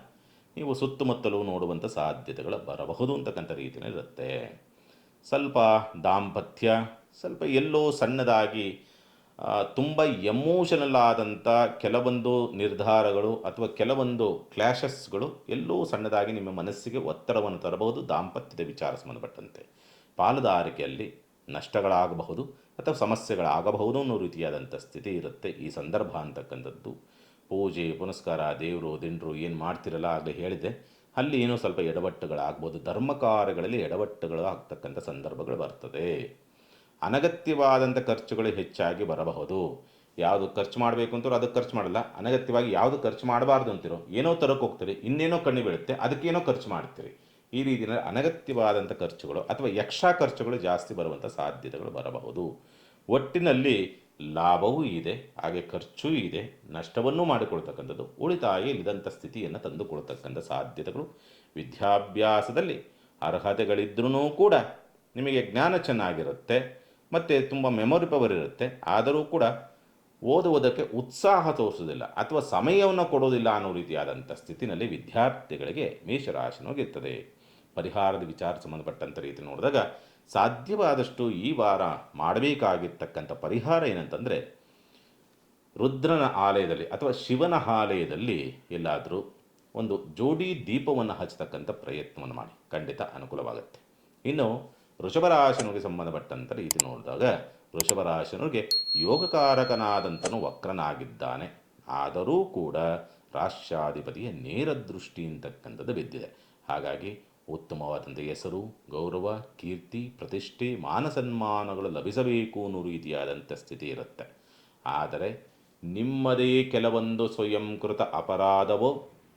ನೀವು ಸುತ್ತಮುತ್ತಲೂ ನೋಡುವಂಥ ಸಾಧ್ಯತೆಗಳು ಬರಬಹುದು ಅಂತಕ್ಕಂಥ ರೀತಿಯಲ್ಲಿ ಇರುತ್ತೆ. ಸ್ವಲ್ಪ ದಾಂಪತ್ಯ ಸ್ವಲ್ಪ ಎಲ್ಲೋ ಸಣ್ಣದಾಗಿ ತುಂಬ ಎಮೋಷನಲ್ ಆದಂಥ ಕೆಲವೊಂದು ನಿರ್ಧಾರಗಳು ಅಥವಾ ಕೆಲವೊಂದು ಕ್ಲ್ಯಾಶಸ್ಗಳು ಎಲ್ಲೋ ಸಣ್ಣದಾಗಿ ನಿಮ್ಮ ಮನಸ್ಸಿಗೆ ಒತ್ತಡವನ್ನು ತರಬಹುದು. ದಾಂಪತ್ಯದ ವಿಚಾರ ಸಂಬಂಧಪಟ್ಟಂತೆ ಪಾಲುದಾರಿಕೆಯಲ್ಲಿ ನಷ್ಟಗಳಾಗಬಹುದು ಅಥವಾ ಸಮಸ್ಯೆಗಳಾಗಬಹುದು ಅನ್ನೋ ರೀತಿಯಾದಂಥ ಸ್ಥಿತಿ ಇರುತ್ತೆ. ಈ ಸಂದರ್ಭ ಅಂತಕ್ಕಂಥದ್ದು ಪೂಜೆ ಪುನಸ್ಕಾರ ದೇವರು ದಿಂಡ್ರು ಏನು ಮಾಡ್ತಿರಲ್ಲ ಆಗಲೇ ಹೇಳಿದೆ, ಅಲ್ಲಿ ಏನೋ ಸ್ವಲ್ಪ ಎಡವಟ್ಟುಗಳಾಗ್ಬೋದು. ಧರ್ಮ ಕಾರ್ಯಗಳಲ್ಲಿ ಎಡವಟ್ಟುಗಳು ಆಗ್ತಕ್ಕಂಥ ಸಂದರ್ಭಗಳು ಬರ್ತದೆ. ಅನಗತ್ಯವಾದಂಥ ಖರ್ಚುಗಳು ಹೆಚ್ಚಾಗಿ ಬರಬಹುದು. ಯಾವುದು ಖರ್ಚು ಮಾಡಬೇಕು ಅಂತಾರೋ ಅದಕ್ಕೆ ಖರ್ಚು ಮಾಡಲ್ಲ, ಅನಗತ್ಯವಾಗಿ ಯಾವುದು ಖರ್ಚು ಮಾಡಬಾರ್ದು ಅಂತಿರೋ ಏನೋ ತರಕ್ಕೆ ಹೋಗ್ತೀರಿ, ಇನ್ನೇನೋ ಕಣ್ಣು ಬೀಳುತ್ತೆ, ಅದಕ್ಕೇನೋ ಖರ್ಚು ಮಾಡ್ತೀರಿ. ಈ ರೀತಿಯಲ್ಲಿ ಅನಗತ್ಯವಾದಂಥ ಖರ್ಚುಗಳು ಅಥವಾ ಎಕ್ಸ್ಟ್ರಾ ಖರ್ಚುಗಳು ಜಾಸ್ತಿ ಬರುವಂಥ ಸಾಧ್ಯತೆಗಳು ಬರಬಹುದು. ಒಟ್ಟಿನಲ್ಲಿ ಲಾಭವೂ ಇದೆ, ಹಾಗೆ ಖರ್ಚೂ ಇದೆ, ನಷ್ಟವನ್ನೂ ಮಾಡಿಕೊಳ್ತಕ್ಕಂಥದ್ದು, ಉಳಿತಾಯ ಇಲ್ಲದಂಥ ಸ್ಥಿತಿಯನ್ನು ತಂದುಕೊಳ್ತಕ್ಕಂಥ ಸಾಧ್ಯತೆಗಳು. ವಿದ್ಯಾಭ್ಯಾಸದಲ್ಲಿ ಅರ್ಹತೆಗಳಿದ್ರೂ ಕೂಡ ನಿಮಗೆ ಜ್ಞಾನ ಚೆನ್ನಾಗಿರುತ್ತೆ ಮತ್ತು ತುಂಬ ಮೆಮೊರಿ ಪವರ್ ಇರುತ್ತೆ, ಆದರೂ ಕೂಡ ಓದುವುದಕ್ಕೆ ಉತ್ಸಾಹ ತೋರಿಸೋದಿಲ್ಲ ಅಥವಾ ಸಮಯವನ್ನು ಕೊಡೋದಿಲ್ಲ ಅನ್ನೋ ರೀತಿಯಾದಂಥ ಸ್ಥಿತಿನಲ್ಲಿ ವಿದ್ಯಾರ್ಥಿಗಳಿಗೆ ಮೇಷರಾಶಿನೋಗಿರ್ತದೆ. ಪರಿಹಾರದ ವಿಚಾರ ಸಂಬಂಧಪಟ್ಟಂಥ ರೀತಿ ನೋಡಿದಾಗ ಸಾಧ್ಯವಾದಷ್ಟು ಈ ವಾರ ಮಾಡಬೇಕಾಗಿರ್ತಕ್ಕಂಥ ಪರಿಹಾರ ಏನಂತಂದರೆ, ರುದ್ರನ ಆಲಯದಲ್ಲಿ ಅಥವಾ ಶಿವನ ಆಲಯದಲ್ಲಿ ಎಲ್ಲಾದರೂ ಒಂದು ಜೋಡಿ ದೀಪವನ್ನು ಹಚ್ಚತಕ್ಕಂಥ ಪ್ರಯತ್ನವನ್ನು ಮಾಡಿ, ಖಂಡಿತ ಅನುಕೂಲವಾಗುತ್ತೆ. ಇನ್ನು ವೃಷಭರಾಶಿನಿಗೆ ಸಂಬಂಧಪಟ್ಟಂಥ ರೀತಿ ನೋಡಿದಾಗ ವೃಷಭರಾಶಿನಿಗೆ ಯೋಗಕಾರಕನಾದಂತನು ವಕ್ರನಾಗಿದ್ದಾನೆ, ಆದರೂ ಕೂಡ ರಾಷ್ಟ್ರಾಧಿಪತಿಯ ನೇರ ದೃಷ್ಟಿ ಅಂತಕ್ಕಂಥದ್ದು ಬಿದ್ದಿದೆ. ಹಾಗಾಗಿ ಉತ್ತಮವಾದಂಥ ಹೆಸರು, ಗೌರವ, ಕೀರ್ತಿ, ಪ್ರತಿಷ್ಠೆ, ಮಾನಸನ್ಮಾನಗಳು ಲಭಿಸಬೇಕು ಅನ್ನೋ ರೀತಿಯಾದಂಥ ಸ್ಥಿತಿ ಇರುತ್ತೆ. ಆದರೆ ನಿಮ್ಮದೇ ಕೆಲವೊಂದು ಸ್ವಯಂಕೃತ ಅಪರಾಧವೋ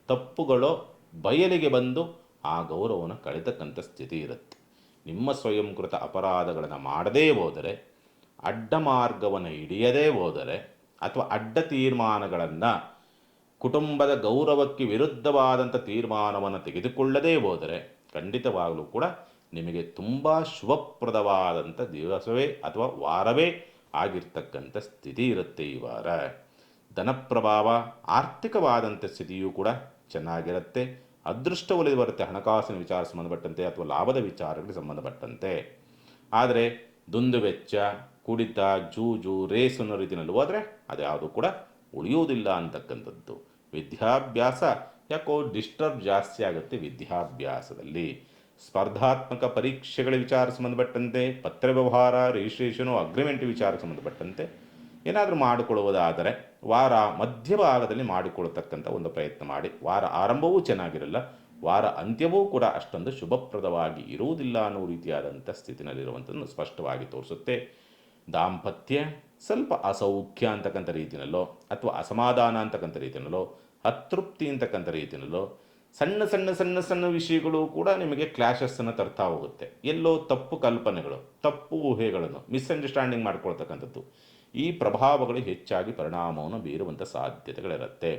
ತಪ್ಪುಗಳೋ ಬಯಲಿಗೆ ಬಂದು ಆ ಗೌರವವನ್ನು ಕಳೆತಕ್ಕಂಥ ಸ್ಥಿತಿ ಇರುತ್ತೆ. ನಿಮ್ಮ ಸ್ವಯಂಕೃತ ಅಪರಾಧಗಳನ್ನು ಮಾಡದೇ ಹೋದರೆ, ಅಡ್ಡ ಮಾರ್ಗವನ್ನು ಹಿಡಿಯದೇ ಹೋದರೆ, ಅಥವಾ ಅಡ್ಡ ತೀರ್ಮಾನಗಳನ್ನು ಕುಟುಂಬದ ಗೌರವಕ್ಕೆ ವಿರುದ್ಧವಾದಂಥ ತೀರ್ಮಾನವನ್ನು ತೆಗೆದುಕೊಳ್ಳದೇ ಹೋದರೆ ಖಂಡಿತವಾಗಲೂ ಕೂಡ ನಿಮಗೆ ತುಂಬ ಶುಭಪ್ರದವಾದಂಥ ದಿವಸವೇ ಅಥವಾ ವಾರವೇ ಆಗಿರ್ತಕ್ಕಂಥ ಸ್ಥಿತಿ ಇರುತ್ತೆ ಈ ವಾರ. ಧನಪ್ರಭಾವ, ಆರ್ಥಿಕವಾದಂಥ ಸ್ಥಿತಿಯೂ ಕೂಡ ಚೆನ್ನಾಗಿರುತ್ತೆ. ಅದೃಷ್ಟ ಒಲಿದು ಬರುತ್ತೆ ಹಣಕಾಸಿನ ವಿಚಾರ ಸಂಬಂಧಪಟ್ಟಂತೆ ಅಥವಾ ಲಾಭದ ವಿಚಾರಗಳಿಗೆ ಸಂಬಂಧಪಟ್ಟಂತೆ. ಆದರೆ ದುಂದು ವೆಚ್ಚ, ಕುಡಿತ, ಜೂಜು, ರೇಸ್ ಅನ್ನೋ ರೀತಿಯಲ್ಲಿ ಹೋದರೆ ಅದ್ಯಾವುದು ಕೂಡ ಉಳಿಯುವುದಿಲ್ಲ ಅಂತಕ್ಕಂಥದ್ದು. ವಿದ್ಯಾಭ್ಯಾಸ ಯಾಕೋ ಡಿಸ್ಟರ್ಬ್ ಜಾಸ್ತಿ ಆಗುತ್ತೆ. ವಿದ್ಯಾಭ್ಯಾಸದಲ್ಲಿ ಸ್ಪರ್ಧಾತ್ಮಕ ಪರೀಕ್ಷೆಗಳ ವಿಚಾರ ಸಂಬಂಧಪಟ್ಟಂತೆ, ಪತ್ರ ವ್ಯವಹಾರ, ರಿಜಿಸ್ಟ್ರೇಷನು, ಅಗ್ರಿಮೆಂಟ್ ವಿಚಾರ ಸಂಬಂಧಪಟ್ಟಂತೆ ಏನಾದರೂ ಮಾಡಿಕೊಳ್ಳುವುದಾದರೆ ವಾರ ಮಧ್ಯಭಾಗದಲ್ಲಿ ಮಾಡಿಕೊಳ್ಳತಕ್ಕಂಥ ಒಂದು ಪ್ರಯತ್ನ ಮಾಡಿ. ವಾರ ಆರಂಭವೂ ಚೆನ್ನಾಗಿರಲ್ಲ, ವಾರ ಅಂತ್ಯವೂ ಕೂಡ ಅಷ್ಟೊಂದು ಶುಭಪ್ರದವಾಗಿ ಇರುವುದಿಲ್ಲ ಅನ್ನೋ ರೀತಿಯಾದಂಥ ಸ್ಥಿತಿನಲ್ಲಿರುವಂಥದ್ದು ಸ್ಪಷ್ಟವಾಗಿ ತೋರಿಸುತ್ತೆ. ದಾಂಪತ್ಯ ಸ್ವಲ್ಪ ಅಸೌಖ್ಯ ಅಂತಕ್ಕಂಥ ರೀತಿಯಲ್ಲೋ ಅಥವಾ ಅಸಮಾಧಾನ ಅಂತಕ್ಕಂಥ ರೀತಿಯಲ್ಲೋ, ಅತೃಪ್ತಿ ಅಂತಕ್ಕಂಥ ರೀತಿಯಲ್ಲೋ, ಸಣ್ಣ ಸಣ್ಣ ಸಣ್ಣ ಸಣ್ಣ ವಿಷಯಗಳು ಕೂಡ ನಿಮಗೆ ಕ್ಲಾಶಸ್ಸನ್ನು ತರ್ತಾ ಹೋಗುತ್ತೆ. ಎಲ್ಲೋ ತಪ್ಪು ಕಲ್ಪನೆಗಳು, ತಪ್ಪು ಊಹೆಗಳನ್ನು ಮಿಸ್ಅಂಡರ್ಸ್ಟ್ಯಾಂಡಿಂಗ್ ಮಾಡ್ಕೊಳ್ತಕ್ಕಂಥದ್ದು, ಈ ಪ್ರಭಾವಗಳು ಹೆಚ್ಚಾಗಿ ಪರಿಣಾಮವನ್ನು ಬೀರುವಂಥ ಸಾಧ್ಯತೆಗಳಿರುತ್ತೆ.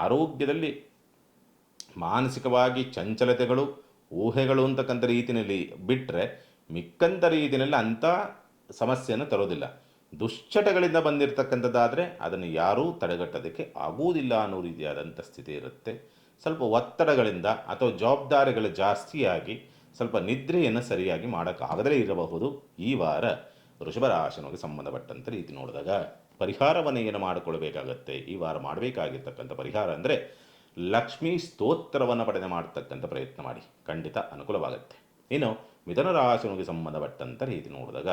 ಆರೋಗ್ಯದಲ್ಲಿ ಮಾನಸಿಕವಾಗಿ ಚಂಚಲತೆಗಳು, ಊಹೆಗಳು ಅಂತಕ್ಕಂಥ ರೀತಿಯಲ್ಲಿ ಬಿಟ್ಟರೆ ಮಿಕ್ಕಂಥ ರೀತಿಯಲ್ಲಿ ಅಂಥ ಸಮಸ್ಯೆಯನ್ನು ತರೋದಿಲ್ಲ. ದುಶ್ಚಟಗಳಿಂದ ಬಂದಿರತಕ್ಕಂಥದ್ದಾದರೆ ಅದನ್ನು ಯಾರೂ ತಡೆಗಟ್ಟೋದಕ್ಕೆ ಆಗುವುದಿಲ್ಲ ಅನ್ನೋ ರೀತಿಯಾದಂಥ ಸ್ಥಿತಿ ಇರುತ್ತೆ. ಸ್ವಲ್ಪ ಒತ್ತಡಗಳಿಂದ ಅಥವಾ ಜವಾಬ್ದಾರಿಗಳು ಜಾಸ್ತಿಯಾಗಿ ಸ್ವಲ್ಪ ನಿದ್ರೆಯನ್ನು ಸರಿಯಾಗಿ ಮಾಡೋಕ್ಕಾಗದೇ ಇರಬಹುದು. ಈ ವಾರ ವೃಷಭರಾಶಿನಿಗೆ ಸಂಬಂಧಪಟ್ಟಂಥ ರೀತಿ ನೋಡಿದಾಗ ಪರಿಹಾರವನ್ನು ಏನು ಮಾಡಿಕೊಳ್ಬೇಕಾಗತ್ತೆ, ಈ ವಾರ ಮಾಡಬೇಕಾಗಿರ್ತಕ್ಕಂಥ ಪರಿಹಾರ ಅಂದರೆ ಲಕ್ಷ್ಮೀ ಸ್ತೋತ್ರವನ್ನು ಪಡೆದು ಮಾಡತಕ್ಕಂಥ ಪ್ರಯತ್ನ ಮಾಡಿ, ಖಂಡಿತ ಅನುಕೂಲವಾಗುತ್ತೆ. ಇನ್ನು ಮಿಥುನ ರಾಶಿನಿಗೆ ಸಂಬಂಧಪಟ್ಟಂಥ ರೀತಿ ನೋಡಿದಾಗ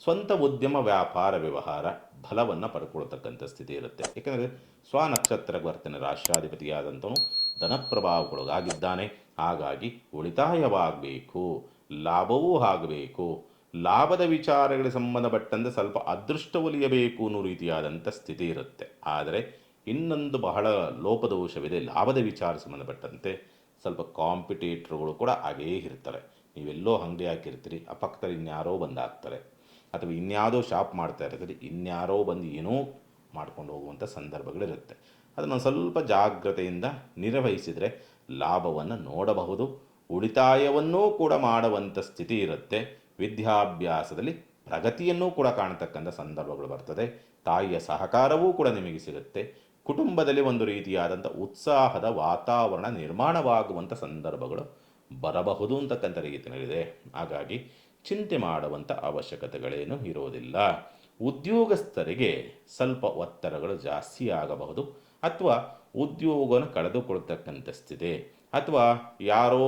ಸ್ವಂತ ಉದ್ಯಮ ವ್ಯಾಪಾರ ವ್ಯವಹಾರ ಫಲವನ್ನು ಪಡ್ಕೊಳ್ತಕ್ಕಂಥ ಸ್ಥಿತಿ ಇರುತ್ತೆ. ಏಕೆಂದರೆ ಸ್ವನಕ್ಷತ್ರ ವರ್ತನೆ ರಾಷ್ಟ್ರಾಧಿಪತಿಯಾದಂಥವನು ಧನಪ್ರಭಾವಕ್ಕೊಳಗಾಗಿದ್ದಾನೆ. ಹಾಗಾಗಿ ಉಳಿತಾಯವಾಗಬೇಕು, ಲಾಭವೂ ಆಗಬೇಕು, ಲಾಭದ ವಿಚಾರಗಳಿಗೆ ಸಂಬಂಧಪಟ್ಟಂತೆ ಸ್ವಲ್ಪ ಅದೃಷ್ಟ ಒಲಿಯಬೇಕು ಅನ್ನೋ ರೀತಿಯಾದಂಥ ಸ್ಥಿತಿ ಇರುತ್ತೆ. ಆದರೆ ಇನ್ನೊಂದು ಬಹಳ ಲೋಪದೋಷವಿದೆ. ಲಾಭದ ವಿಚಾರ ಸಂಬಂಧಪಟ್ಟಂತೆ ಸ್ವಲ್ಪ ಕಾಂಪಿಟೇಟ್ರುಗಳು ಕೂಡ ಹಾಗೇ ಇರ್ತಾರೆ. ನೀವೆಲ್ಲೋ ಅಂಗಡಿ ಹಾಕಿರ್ತೀರಿ, ಆ ಪಕ್ಕದಲ್ಲಿ ಇನ್ಯಾರೋ ಬಂದು ಹಾಕ್ತಾರೆ, ಅಥವಾ ಇನ್ಯಾವುದೋ ಶಾಪ್ ಮಾಡ್ತಾ ಇರ್ತೀರಿ, ಇನ್ಯಾರೋ ಬಂದು ಏನೋ ಮಾಡ್ಕೊಂಡು ಹೋಗುವಂಥ ಸಂದರ್ಭಗಳಿರುತ್ತೆ. ಅದನ್ನು ಸ್ವಲ್ಪ ಜಾಗ್ರತೆಯಿಂದ ನಿರ್ವಹಿಸಿದರೆ ಲಾಭವನ್ನು ನೋಡಬಹುದು, ಉಳಿತಾಯವನ್ನೂ ಕೂಡ ಮಾಡುವಂಥ ಸ್ಥಿತಿ ಇರುತ್ತೆ. ವಿದ್ಯಾಭ್ಯಾಸದಲ್ಲಿ ಪ್ರಗತಿಯನ್ನೂ ಕೂಡ ಕಾಣತಕ್ಕಂಥ ಸಂದರ್ಭಗಳು ಬರ್ತದೆ. ತಾಯಿಯ ಸಹಕಾರವೂ ಕೂಡ ನಿಮಗೆ ಸಿಗುತ್ತೆ. ಕುಟುಂಬದಲ್ಲಿ ಒಂದು ರೀತಿಯಾದಂಥ ಉತ್ಸಾಹದ ವಾತಾವರಣ ನಿರ್ಮಾಣವಾಗುವಂಥ ಸಂದರ್ಭಗಳು ಬರಬಹುದು ಅಂತಕ್ಕಂಥ ರೀತಿಯಲ್ಲಿದೆ. ಹಾಗಾಗಿ ಚಿಂತೆ ಮಾಡುವಂಥ ಅವಶ್ಯಕತೆಗಳೇನು ಇರೋದಿಲ್ಲ. ಉದ್ಯೋಗಸ್ಥರಿಗೆ ಸ್ವಲ್ಪ ಒತ್ತಡಗಳು ಜಾಸ್ತಿ ಆಗಬಹುದು, ಅಥವಾ ಉದ್ಯೋಗವನ್ನು ಕಳೆದುಕೊಳ್ತಕ್ಕಂಥ ಸ್ಥಿತಿ, ಅಥವಾ ಯಾರೋ